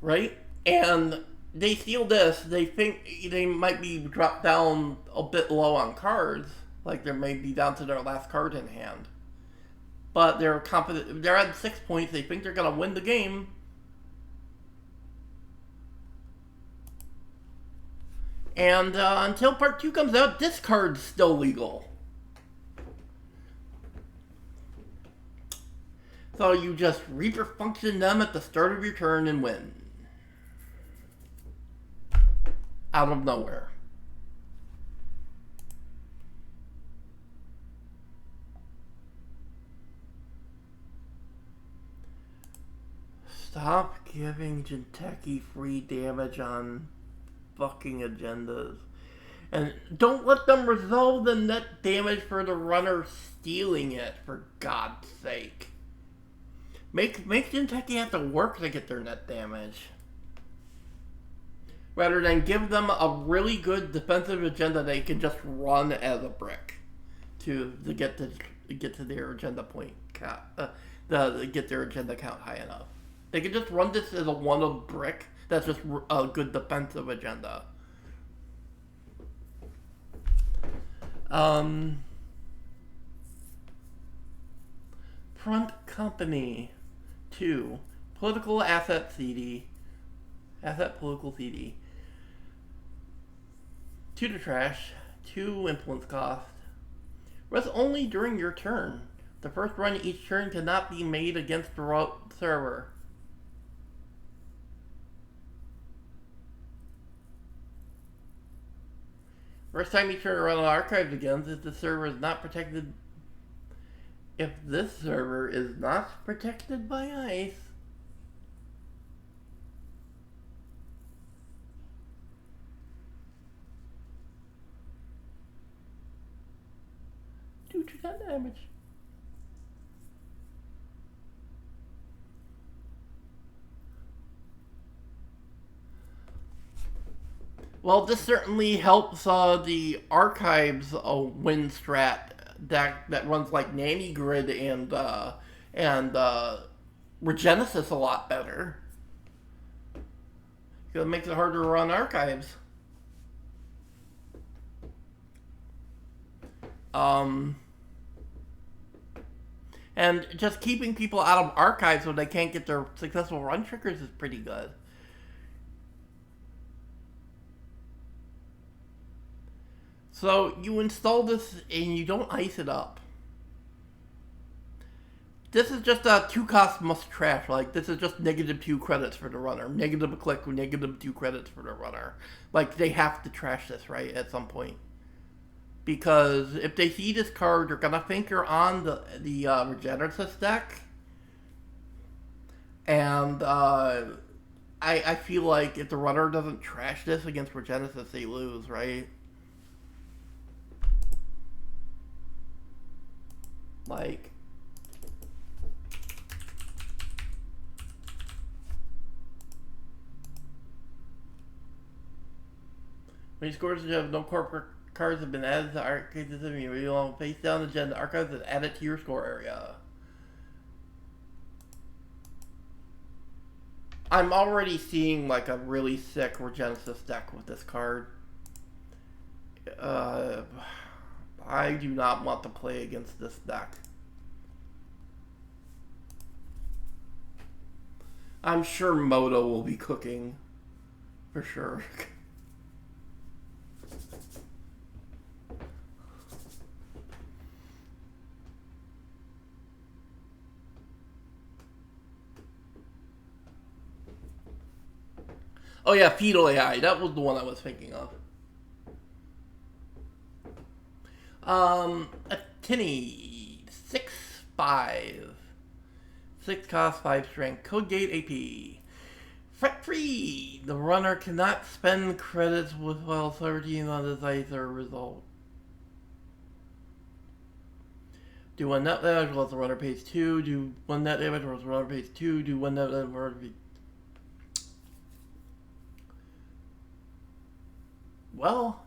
Right? And they steal this, they think they might be dropped down a bit low on cards, like they may be down to their last card in hand. But they're confident, they're at 6 points, they think they're going to win the game. And until part 2 comes out, this card's still legal. So you just Reaper function them at the start of your turn and win. Out of nowhere. Stop giving Jinteki free damage on fucking agendas. And don't let them resolve the net damage for the runner stealing it, for God's sake. Make Jinteki have to work to get their net damage. Rather than give them a really good defensive agenda they can just run as a brick to get to their agenda point count, get their agenda count high enough. They can just run this as a one-of brick that's just a good defensive agenda. Front Company 2. Political Asset CD. Asset Political CD. 2 to trash. 2 influence cost. Rest only during your turn. The first run each turn cannot be made against the server. First time you turn around on archives again, if the server is not protected. If this server is not protected by ice, do that damage. Well, this certainly helps the archives win strat that runs like Nanny Grid and Regenesis a lot better. Because it makes it harder to run archives. Um, and just keeping people out of archives when they can't get their successful run triggers is pretty good. So you install this and you don't ice it up. This is just a 2 cost must trash. Like, this is just -2 credits for the runner. Negative a click, -2 credits for the runner. Like, they have to trash this, right, at some point. Because if they see this card, they're gonna think you're on the Regeneratus deck. And I feel like if the runner doesn't trash this against Regenesis, they lose, right? Like, when you score, you have no corporate cards have been added to arcade system. You will face down the agenda archives and add it to your score area. I'm already seeing like a really sick Regenesis deck with this card. I do not want to play against this deck. I'm sure Moto will be cooking. For sure. Oh yeah, Fetal AI. That was the one I was thinking of. A tinny 6/5, 6 cost, 5 strength, code gate AP. Fret free. The runner cannot spend credits with while 13 on this ice or result. Do 1 net damage while the runner pays 2. Do 1 net damage while the runner pays 2. Do 1 net damage while the runner pays. Well,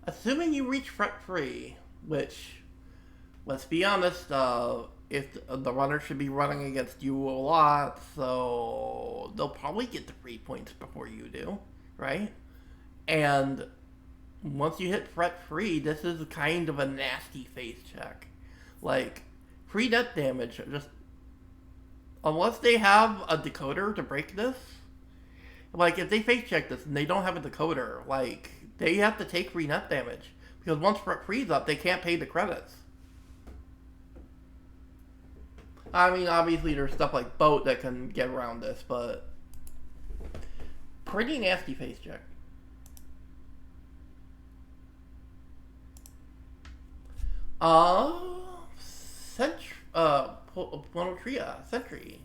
assuming you reach fret free, which, let's be honest, if the runner should be running against you a lot, so they'll probably get the free points before you do, right? And once you hit fret free, this is kind of a nasty face check. Like, free net damage, just unless they have a decoder to break this. Like, if they face check this and they don't have a decoder, like, they have to take free net damage. Because once fret free's up, they can't pay the credits. I mean, obviously there's stuff like Boat that can get around this, but pretty nasty face check. Monotria, Sentry.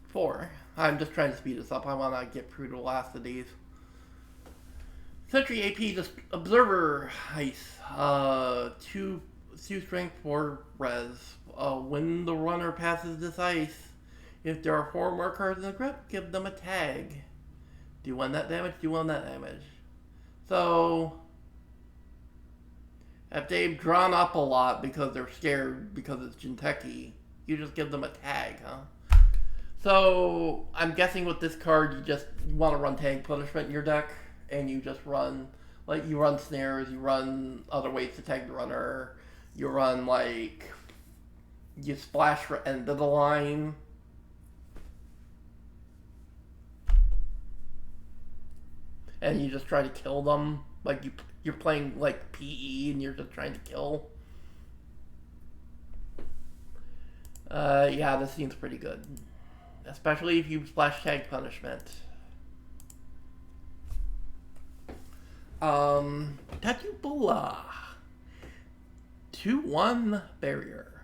4. I'm just trying to speed this up. I want to get through the last of these. Sentry AP, just Observer Ice. 2 strength, 4 res. When the runner passes this ice, if there are 4 more cards in the grip, give them a tag. Do 1 net damage, do 1 net damage. So, if they've drawn up a lot because they're scared because it's Jinteki, you just give them a tag, huh? So, I'm guessing with this card, you just want to run Tag Punishment in your deck, and you just run, like, you run snares, you run other ways to tag the runner, you run, like, you splash for end of the line. And you just try to kill them. Like, you're playing, like, PE, and you're just trying to kill. Yeah, this seems pretty good. Especially if you splash Tag Punishment. Tattoo Bulla. 2/1 barrier.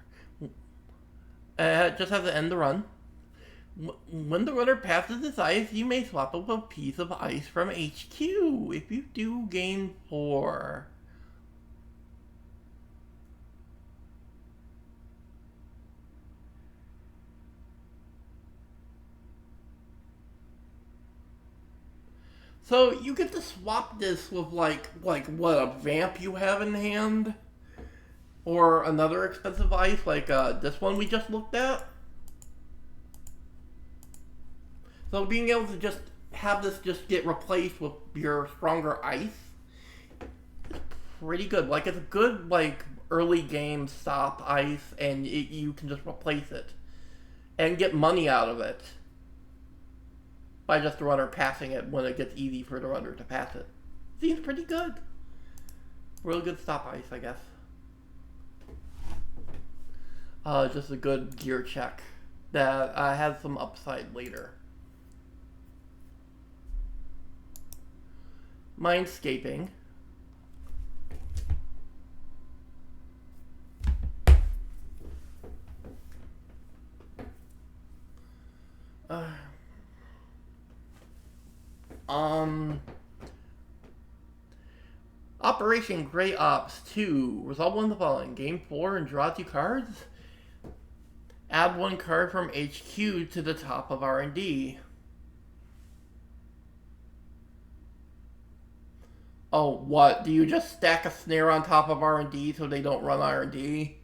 Just has to end the run. When the runner passes this ice, you may swap up a piece of ice from HQ. If you do, gain 4. So you get to swap this with like what, a vamp you have in hand, or another expensive ice like this one we just looked at. So being able to just have this just get replaced with your stronger ice is pretty good. Like, it's a good like early game stop ice, and you can just replace it and get money out of it by just the runner passing it when it gets easy for the runner to pass it. Seems pretty good. Real good stop ice, I guess. Just a good gear check that has some upside later. Mindscaping. Operation Grey Ops 2. Resolve one of the following. Game 4 and draw 2 cards. Add 1 card from HQ to the top of R&D. Oh, what? Do you just stack a snare on top of R&D so they don't run R&D?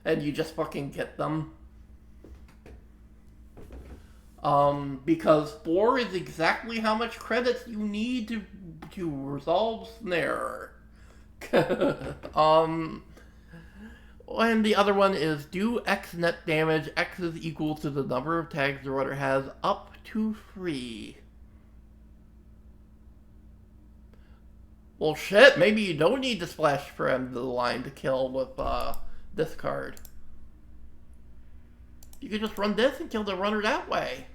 And you just fucking get them? Because 4 is exactly how much credits you need to resolve snare. And the other one is do X net damage. X is equal to the number of tags the runner has up to 3. Well, shit, maybe you don't need to splash for end of the line to kill with this card. You could just run this and kill the runner that way.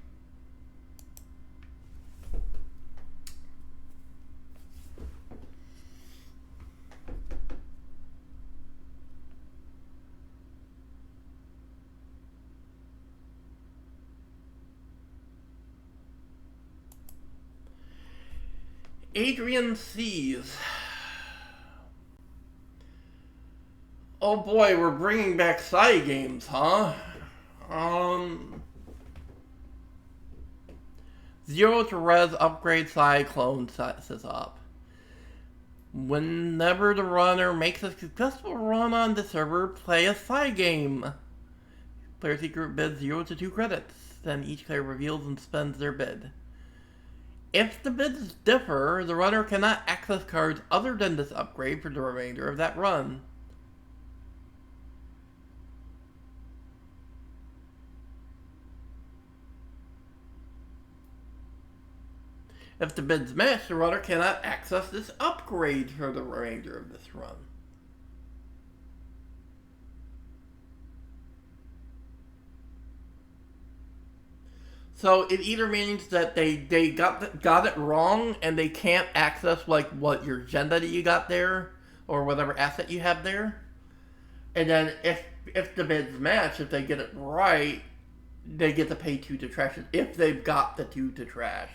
Adrian Sees. Oh boy, we're bringing back Psy games, huh? 0 to res upgrade Psy clone sets this up. Whenever the runner makes a successful run on the server, play a Psy game. Player secret bids 0 to 2 credits. Then each player reveals and spends their bid. If the bids differ, the runner cannot access cards other than this upgrade for the remainder of that run. If the bids match, the runner cannot access this upgrade for the remainder of this run. So it either means that they got it wrong and they can't access like what your agenda that you got there or whatever asset you have there. And then if the bids match, if they get it right, they get to pay 2 to trash it if they've got the 2 to trash.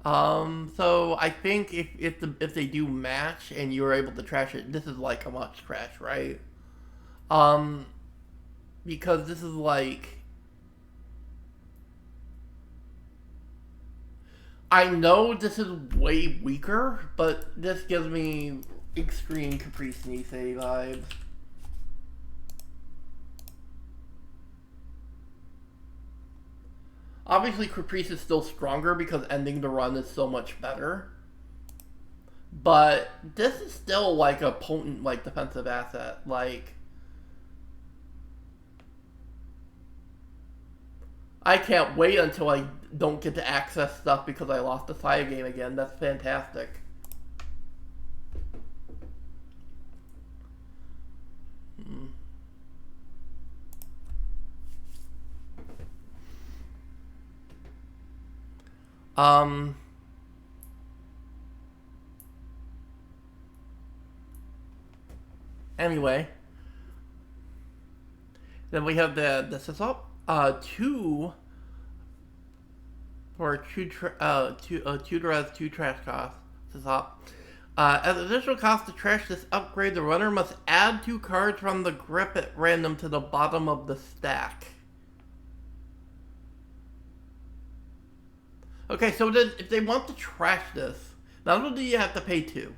So I think if they do match and you're able to trash it, this is like a must trash, right? Because this is like, I know this is way weaker, but this gives me extreme Caprice Nisei vibes. Obviously, Caprice is still stronger because ending the run is so much better. But this is still like a potent, like, defensive asset. Like, I can't wait until I don't get to access stuff because I lost the Saya game again. That's fantastic. Anyway, then we have the sysop. 2 for tutor has 2 trash costs to top. As additional cost to trash this upgrade, the runner must add 2 cards from the grip at random to the bottom of the stack. Okay, so then if they want to trash this, not only do you have to pay 2,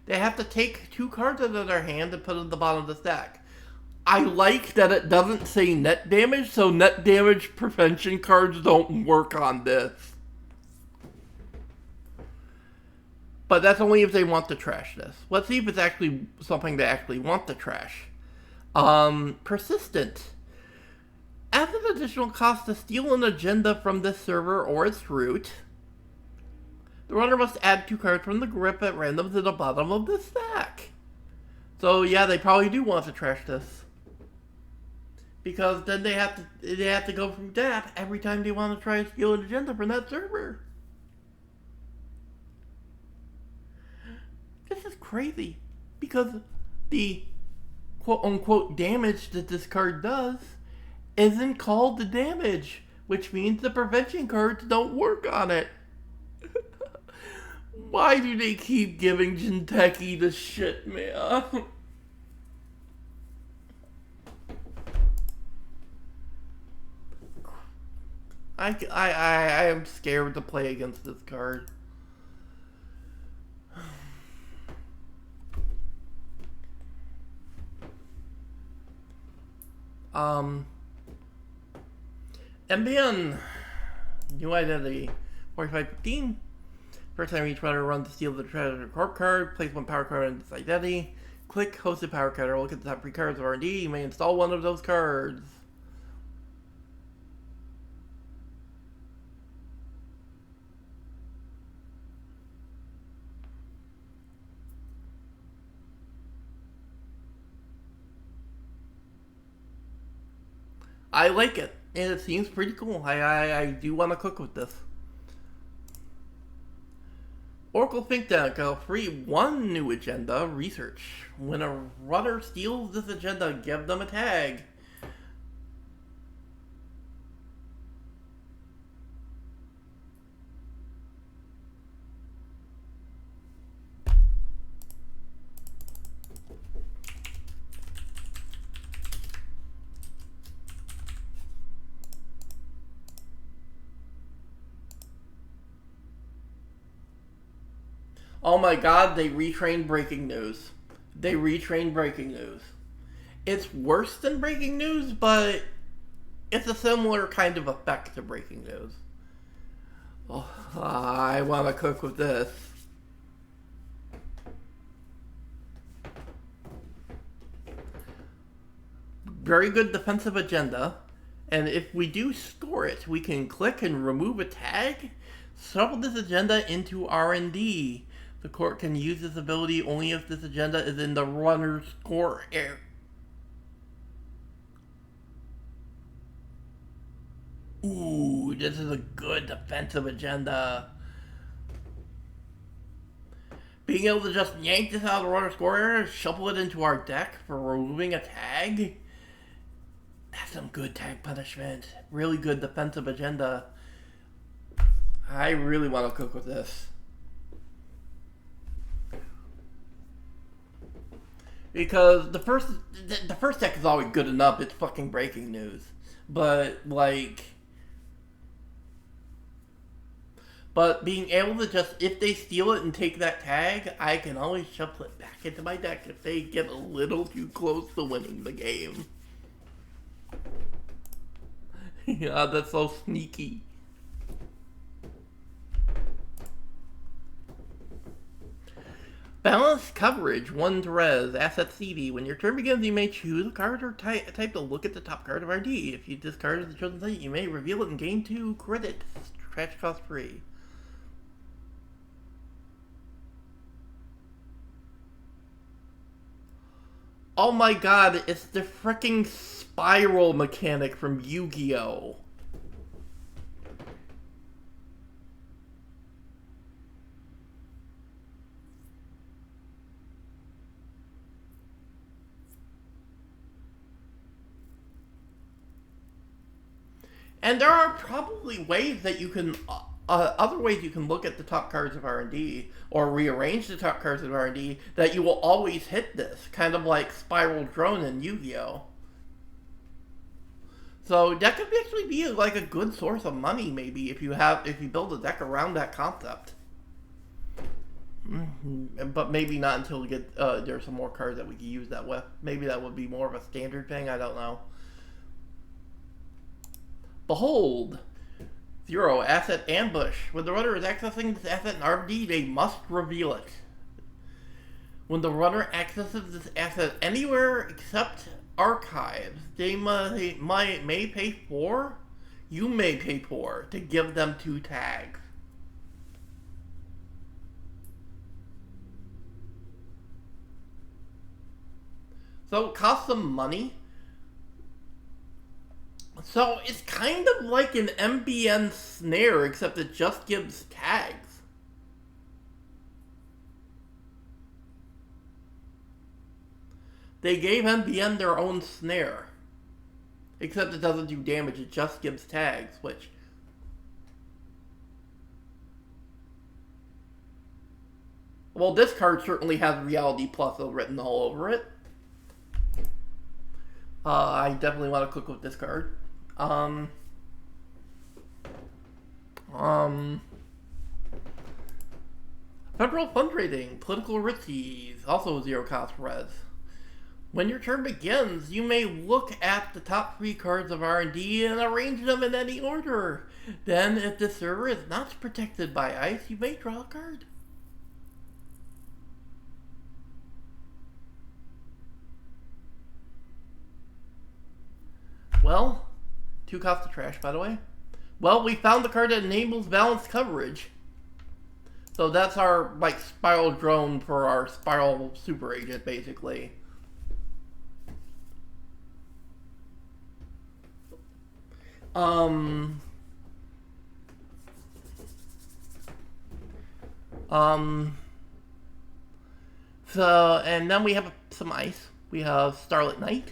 they have to take 2 cards out of their hand and put it at the bottom of the stack. I like that it doesn't say net damage, so net damage prevention cards don't work on this. But that's only if they want to trash this. Let's see if it's actually something they actually want to trash. Persistent. As an additional cost to steal an agenda from this server or its root, the runner must add 2 cards from the grip at random to the bottom of the stack. So yeah, they probably do want to trash this. Because then they have to go through that every time they want to try to steal an agenda from that server. This is crazy. Because the quote-unquote damage that this card does isn't called the damage, which means the prevention cards don't work on it. Why do they keep giving Jinteki the shit, man? I am scared to play against this card. MBN. New identity. 4515. First time each runner runs to steal the treasure corp card, place 1 power card in this identity. Click hosted power card or look at the top 3 cards of R&D. You may install one of those cards. I like it, and it seems pretty cool. I do want to cook with this. Oracle Think Tank, free 1 new agenda, research. When a runner steals this agenda, give them a tag. Oh my god, they retrained breaking news. They retrained breaking news. It's worse than breaking news, but it's a similar kind of effect to breaking news. Oh, I want to cook with this. Very good defensive agenda. And if we do store it, we can click and remove a tag, shuffle this agenda into R&D. The court can use this ability only if this agenda is in the runner's score area. Ooh, this is a good defensive agenda. Being able to just yank this out of the runner's score area, shuffle it into our deck for removing a tag. That's some good tag punishment. Really good defensive agenda. I really want to cook with this. Because the first deck is always good enough. It's fucking breaking news. But being able to just, if they steal it and take that tag, I can always shuffle it back into my deck if they get a little too close to winning the game. Yeah, that's so sneaky. Balanced coverage, 1 to res, asset CD. When your turn begins, you may choose a card or type to look at the top card of RD. If you discarded the chosen site, you may reveal it and gain 2 credits. Trash cost free. Oh my god, it's the freaking spiral mechanic from Yu-Gi-Oh! And there are probably ways that you can, other ways you can look at the top cards of R&D or rearrange the top cards of R&D that you will always hit this, kind of like Spiral Drone in Yu-Gi-Oh! So that could actually be like a good source of money, maybe, if you build a deck around that concept. But maybe not until we get there's some more cards that we can use that with. Maybe that would be more of a standard thing. I don't know. Behold, 0 asset ambush. When the runner is accessing this asset in RD, they must reveal it. When the runner accesses this asset anywhere except archives, they may pay 4. You may pay 4 to give them 2 tags. So it costs them money. So it's kind of like an MBN snare, except it just gives tags. They gave MBN their own snare. Except it doesn't do damage, it just gives tags, which... Well, this card certainly has Reality Plus written all over it. I definitely want to cook with this card. Federal fundraising, political riches, also 0 cost res. When your turn begins, you may look at the top 3 cards of R&D and arrange them in any order. Then, if the server is not protected by ice, you may draw a card. Well, 2 cost of trash, by the way. Well, we found the card that enables balanced coverage. So that's our, like, Spiral Drone for our Spiral Super Agent, basically. So, and then we have some ice. We have Starlit Night.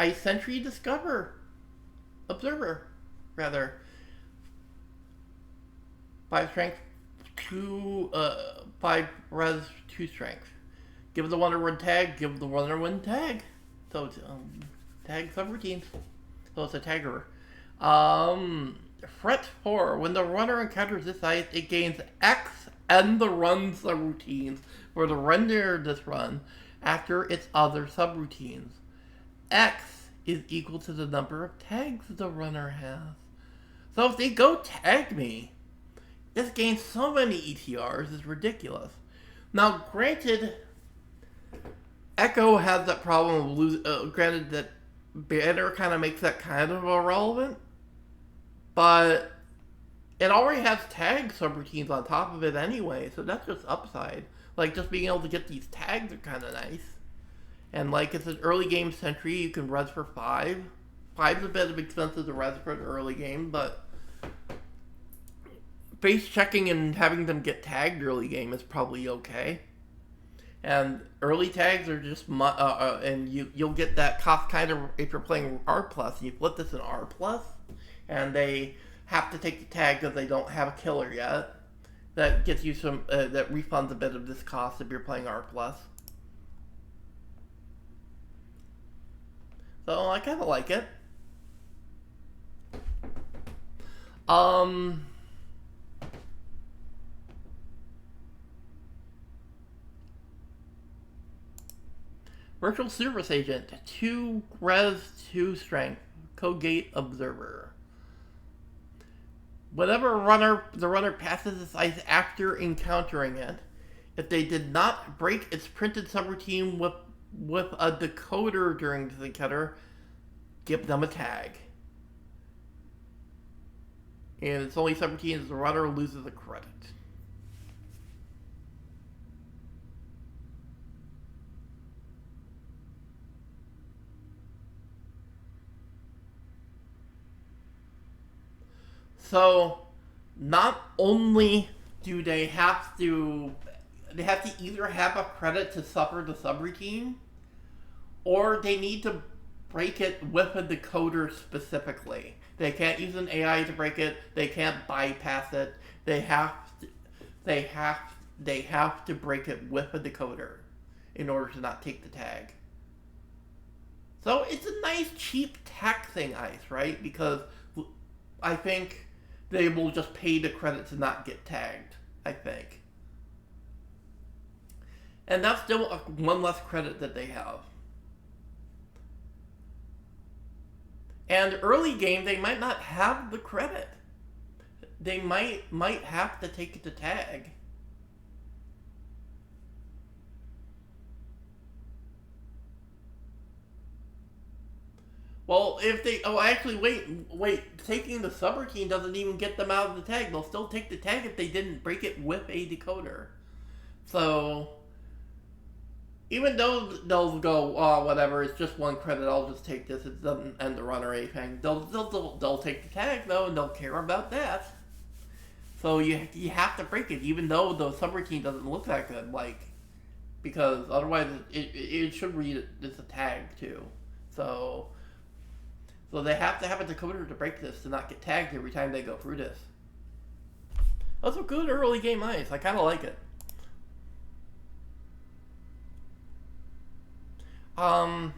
Ice Sentry Observer, rather. 5 strength, 5 res, 2 strength. Give the runner one tag, give the runner one tag. So it's, tag subroutines. So it's a tagger. Fret 4. When the runner encounters this ice, it gains X and the run subroutines for the render this run after its other subroutines. X is equal to the number of tags the runner has. So if they go tag me, this gains so many ETRs, it's ridiculous. Now, granted, Echo has that problem of losing. Granted that Banner kind of makes that kind of irrelevant, but it already has tag subroutines on top of it anyway, so that's just upside. Like, just being able to get these tags are kind of nice. And like, it's an early game sentry, you can res for 5. 5's a bit expensive to res for the early game, but face checking and having them get tagged early game is probably okay. And early tags are just, and you'll get that cost kind of if you're playing R+, and you flip this in R+, and they have to take the tag because they don't have a killer yet. That gets you some, that refunds a bit of this cost if you're playing R+. So I kind of like it. Virtual Service Agent, 2 res, 2 strength, Cogate Observer. Whenever the runner passes this ice after encountering it, if they did not break its printed subroutine with a decoder during the encounter, give them a tag. And its only subroutine is the runner loses a credit. So, not only do they have to either have a credit to suffer the subroutine, or they need to break it with a decoder specifically. They can't use an AI to break it. They can't bypass it. They have to, they have they have to break it with a decoder in order to not take the tag. So it's a nice cheap tech thing, Ice, right? Because I think they will just pay the credit to not get tagged, I think. And that's still one less credit that they have. And early game, they might not have the credit. They might have to take the tag. Well, if they... Oh, actually, wait. Taking the subroutine doesn't even get them out of the tag. They'll still take the tag if they didn't break it with a decoder. So... Even though they'll go, oh, whatever, it's just one credit, I'll just take this, it doesn't end the run or anything. They'll take the tag, though, and they'll care about that. So you have to break it, even though the subroutine doesn't look that good, like, because otherwise it should read it as a tag, too. So they have to have a decoder to break this to not get tagged every time they go through this. That's a good early game Ice. I kind of like it. I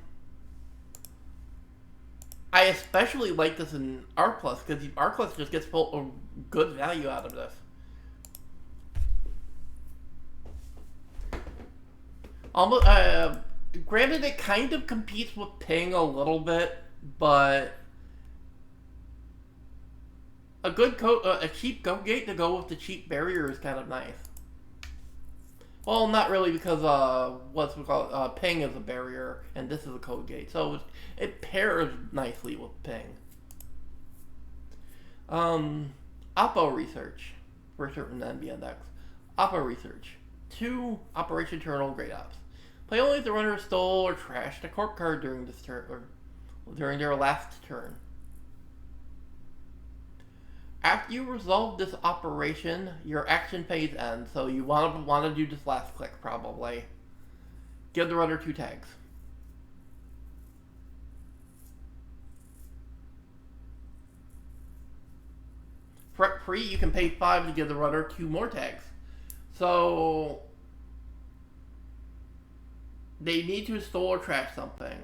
especially like this in R+, because R+ just gets full of good value out of this. Almost, granted, it kind of competes with Ping a little bit, but a cheap go gate to go with the cheap barrier is kind of nice. Well, not really, because what's it called? Ping is a barrier, and this is a code gate, so it pairs nicely with Ping. Oppo research for certain NBNX. Oppo research. 2 Operation Eternal Great Ops. Play only if the runner stole or trashed a corp card during this turn, or during their last turn. After you resolve this operation, your action phase ends, so you want to do this last click, probably. Give the runner 2 tags. Threat free, you can pay 5 to give the runner 2 more tags. So they need to stole or trash something.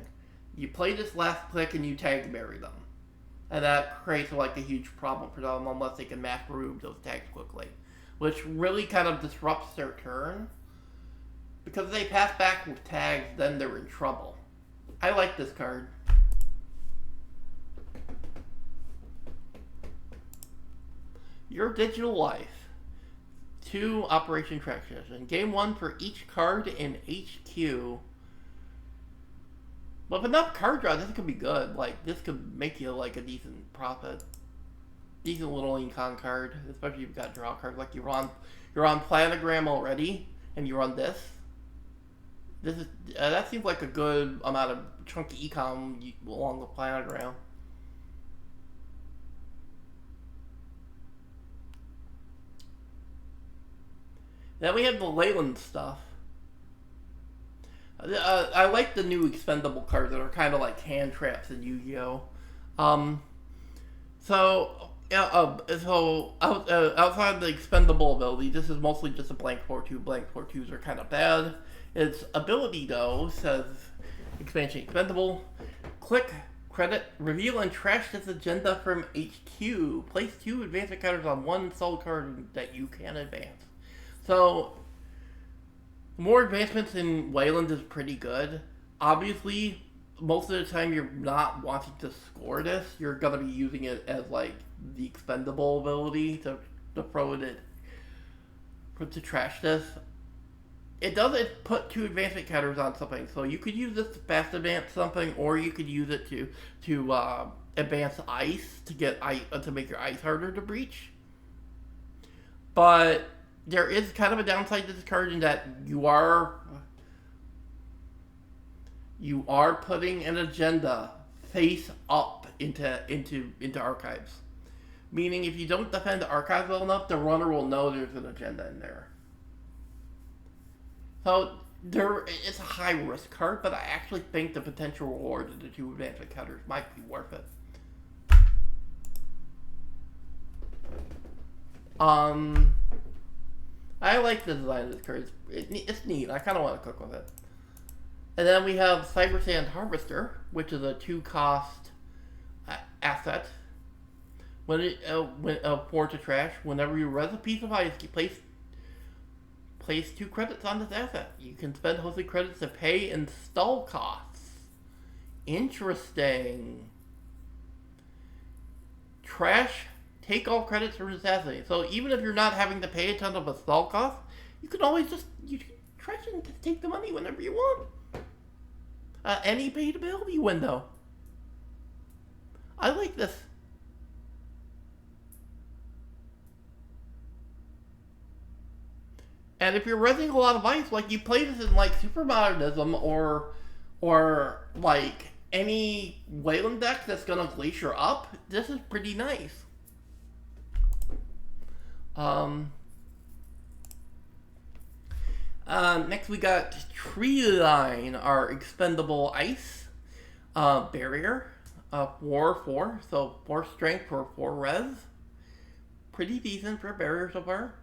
You play this last click and you tag bury them. And that creates like a huge problem for them unless they can mass remove those tags quickly. Which really kind of disrupts their turn. Because if they pass back with tags, then they're in trouble. I like this card. Your Digital Life. 2 Operation Traction. Game 1 for each card in HQ. But with enough card draw, this could be good. Like, this could make you, like, a decent profit. Decent little econ card. Especially if you've got draw cards. Like, you're on Planogram already, and you run this. This is that seems like a good amount of chunky econ along the Planogram. Then we have the Leyland stuff. I like the new expendable cards that are kind of like hand traps in Yu-Gi-Oh. Outside the expendable ability, this is mostly just a blank 4-2. Blank 4-2s are kind of bad. Its ability, though, says expansion expendable. Click, credit, reveal and trash this agenda from HQ. Place 2 advancement counters on 1 soul card that you can advance. So, more advancements in Wayland is pretty good. Obviously, most of the time you're not wanting to score this. You're going to be using it as, like, the expendable ability to throw it to trash this. It doesn't put 2 advancement counters on something, so you could use this to fast advance something, or you could use it to advance ice to make your ice harder to breach. But there is kind of a downside to this card in that you are putting an agenda face up into archives. Meaning, if you don't defend the archives well enough, the runner will know there's an agenda in there. So it's a high risk card, but I actually think the potential reward of the two advancement cutters might be worth it. I like the design of this card. It's neat. I kind of want to cook with it. And then we have Cyber Sand Harvester, which is a 2-cost asset. When it pour to trash, whenever you res a piece of ice, you place 2 credits on this asset. You can spend hosted credits to pay install costs. Interesting. Trash, take all credits for this asset. So even if you're not having to pay a ton of install costs, you can always you can trash and just take the money whenever you want. Any pay-to-ability window. I like this. And if you're resing a lot of ice, like you play this in like Supermodernism or like any Wayland deck that's gonna glacier up, this is pretty nice. Next we got Treeline, our expendable ice barrier. 4/4, so 4 strength for 4 res. Pretty decent for a barrier so far.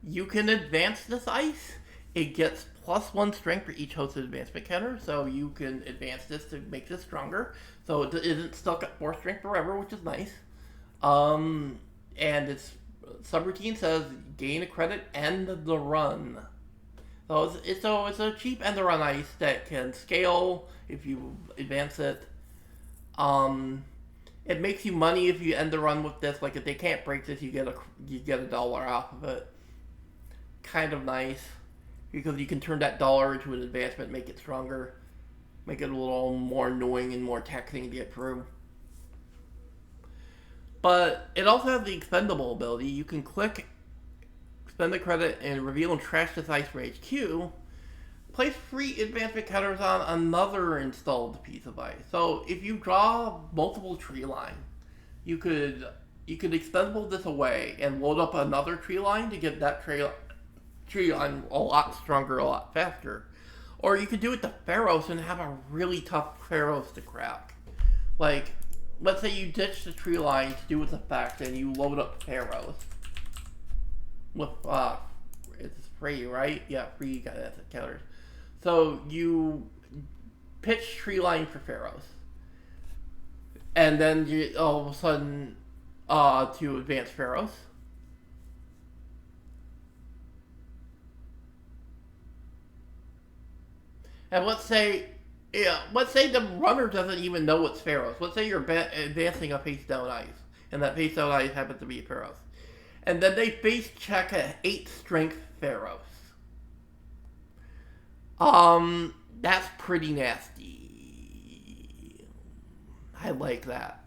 You can advance this ice. It gets +1 strength for each hosted advancement counter, so you can advance this to make this stronger. So it isn't stuck at 4 strength forever, which is nice. And its subroutine says gain a credit, end the run. So it's a cheap end the run ice that can scale if you advance it. It makes you money if you end the run with this. Like if they can't break this, you get $1 off of it. Kind of nice because you can turn that $1 into an advancement, make it stronger, make it a little more annoying and more taxing to get through. But it also has the expendable ability. You can click, spend the credit, and reveal and trash this ice for HQ. Place 3 advancement counters on another installed piece of ice. So if you draw multiple tree line, you could expendable this away and load up another tree line to get that tree line a lot stronger, a lot faster. Or you could do it to Pharaohs and have a really tough Pharaohs to crack. Like, let's say you ditch the tree line to do its effect and you load up Pharaohs. With, it's free, right? Yeah, free counters. So you pitch tree line for Pharaohs. And then you all of a sudden, to advance Pharaohs. And let's say the runner doesn't even know it's Pharaohs. Let's say you're advancing a face down ice, and that face down ice happens to be Pharaohs. And then they face check a 8 strength Pharaohs. That's pretty nasty. I like that.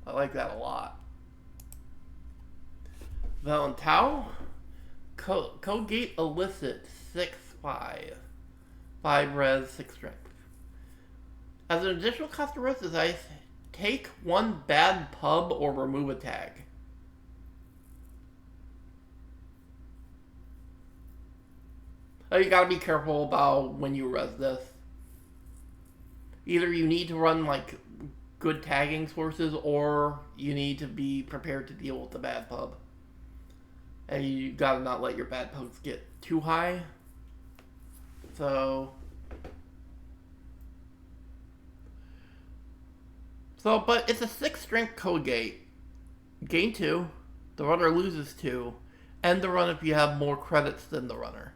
I like that a lot. Valentau. Codegate Illicit 6/5. 5 res, 6 strength. As an additional cost to res this ice, take 1 bad pub or remove a tag. You gotta be careful about when you res this. Either you need to run like good tagging sources, or you need to be prepared to deal with the bad pub. And you gotta not let your bad pubs get too high. But it's a 6 strength code gate. Gain 2, the runner loses 2, end the run if you have more credits than the runner.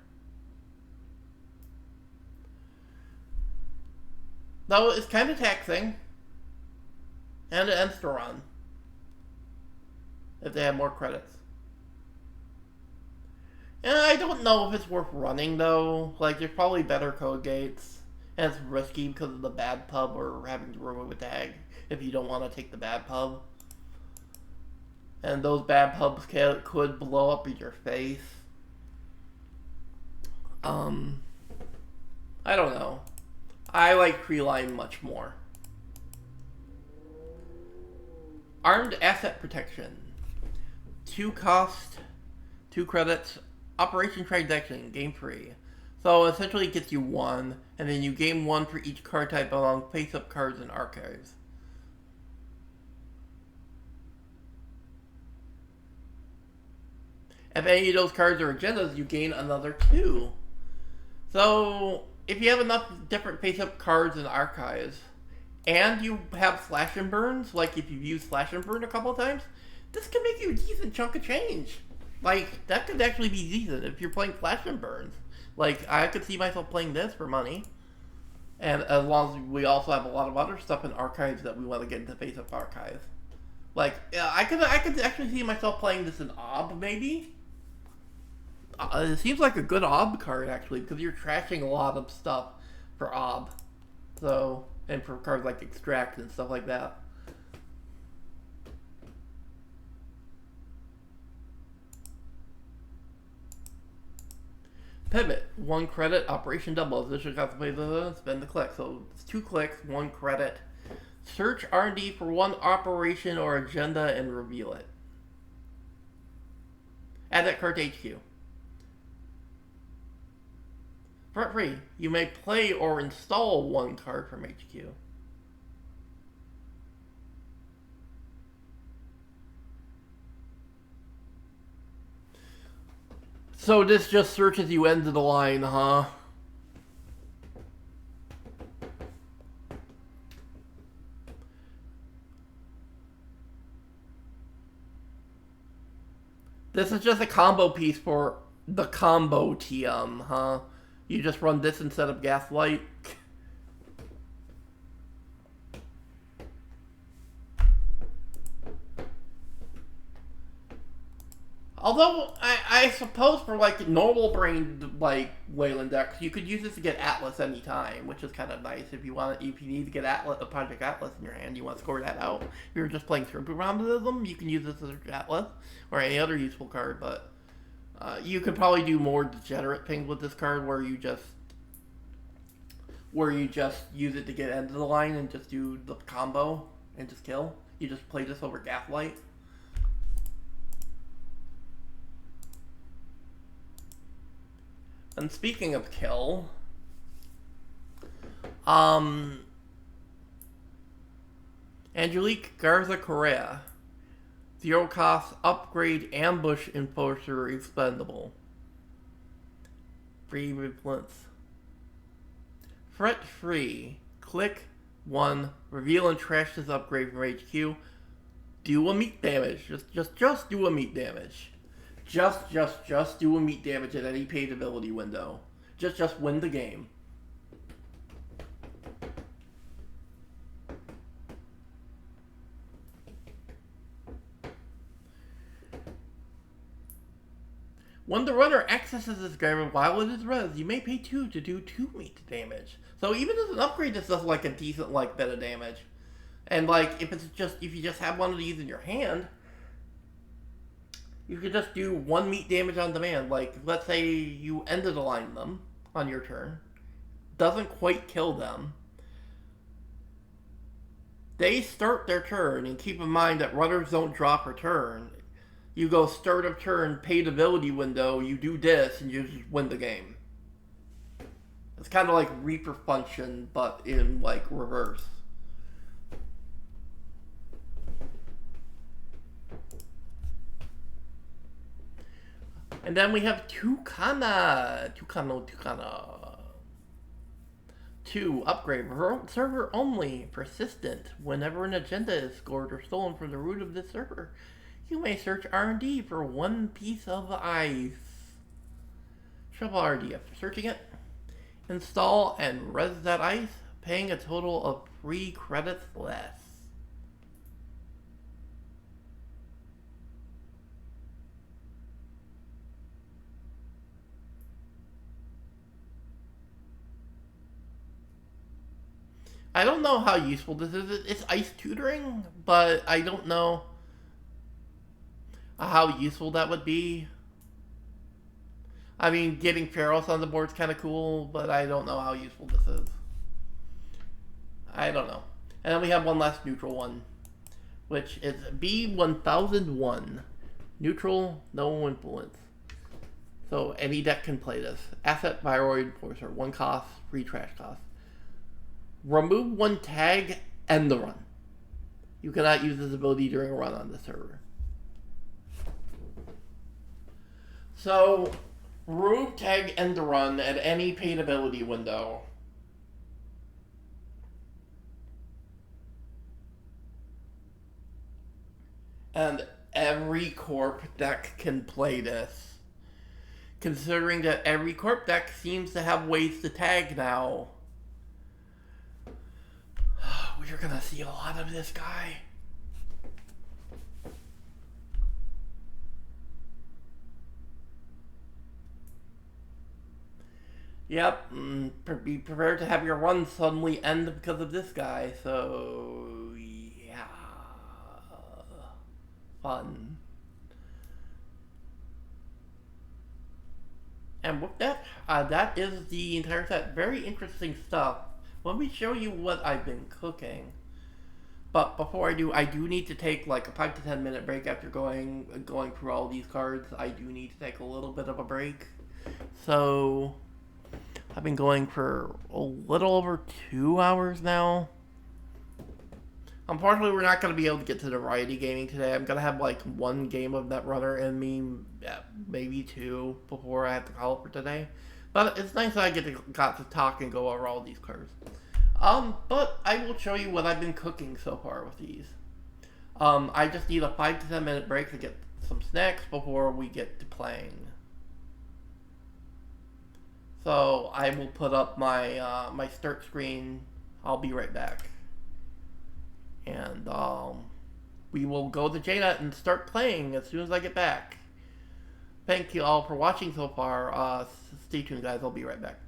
Though it's kind of taxing, and it ends the run if they have more credits. And I don't know if it's worth running though. Like, there's probably better code gates, and it's risky because of the bad pub or having to remove a tag if you don't want to take the bad pub. And those bad pubs could blow up in your face. I don't know. I like Treeline much more. Armed Asset Protection. 2 cost, 2 credits. Operation Transaction, game free. So essentially it gets you 1, and then you gain 1 for each card type along face-up cards and archives. If any of those cards are agendas, you gain another 2. So if you have enough different face-up cards and archives, and you have Slash and Burns, like if you've used Slash and Burn a couple of times, this can make you a decent chunk of change. Like, that could actually be decent if you're playing Slash and Burns. Like, I could see myself playing this for money. And as long as we also have a lot of other stuff in archives that we want to get into face-up archives. Like, I could actually see myself playing this in OB, maybe? It seems like a good OB card, actually, because you're trashing a lot of stuff for OB. So, and for cards like Extract and stuff like that. Pivot, 1 credit, Operation Double. This should have to play the spend the click. So it's 2 clicks, 1 credit. Search R&D for 1 operation or agenda and reveal it. Add that card to HQ. For free, you may play or install 1 card from HQ. So this just searches you end of the line, huh? This is just a combo piece for the combo TM, huh? You just run this instead of Gaslight. Although, I suppose for, like, normal-brained, like, Wayland decks, you could use this to get Atlas anytime, which is kind of nice. If you need to get Atlas, a Project Atlas in your hand, you want to score that out. If you're just playing Thrimple Roundism, you can use this as Atlas, or any other useful card, but you could probably do more degenerate things with this card, where you just use it to get end of the line and just do the combo and just kill. You just play this over Gaslight. And speaking of kill, Angelique Garza Correa, 0 cost, upgrade, ambush, enforcer, expendable. Free replants. Threat free. Click 1, reveal and trash this upgrade from HQ. Do a meat damage. Just do a meat damage. Just do a meat damage at any paid ability window. Just win the game. When the runner accesses this guy while it is res, you may pay 2 to do 2 meat damage. So even as an upgrade, this does like a decent bit of damage. And like if you just have one of these in your hand, you could just do 1 meat damage on demand. Like, let's say you ended align them on your turn. Doesn't quite kill them. They start their turn, and keep in mind that runners don't drop a turn. You go start of turn, paid ability window, you do this, and you just win the game. It's kind of like Reaper function, but in, like, reverse. And then we have Tucana. 2, upgrade. Server only. Persistent. Whenever an agenda is scored or stolen from the root of this server, you may search R&D for 1 piece of ice. Shuffle R&D after searching it. Install and res that ice, paying a total of 3 credits less. I don't know how useful this is. It's ice tutoring, but I don't know how useful that would be. I mean, getting Pharos on the board is kind of cool, but I don't know how useful this is. I don't know. And then we have one last neutral one, which is B1001. Neutral, no influence. So any deck can play this. Asset Viroid Enforcer. 1 cost, free trash cost. Remove 1 tag, end the run. You cannot use this ability during a run on the server. So, remove tag, end the run at any paid ability window. And every Corp deck can play this. Considering that every Corp deck seems to have ways to tag now. We're gonna see a lot of this guy. Yep, be prepared to have your run suddenly end because of this guy, so yeah. Fun. And with that, that is the entire set. Very interesting stuff. Let me show you what I've been cooking. But before I do need to take like a 5 to 10 minute break after going through all these cards. I do need to take a little bit of a break. So I've been going for a little over 2 hours now. Unfortunately, we're not going to be able to get to the variety gaming today. I'm going to have like 1 game of Netrunner in me, maybe 2 before I have to call it for today. But it's nice that I got to talk and go over all these cards. But I will show you what I've been cooking so far with these. I just need a 5 to 10 minute break to get some snacks before we get to playing. So I will put up my my start screen. I'll be right back. And we will go to JNet and start playing as soon as I get back. Thank you all for watching so far. Stay tuned, guys. I'll be right back.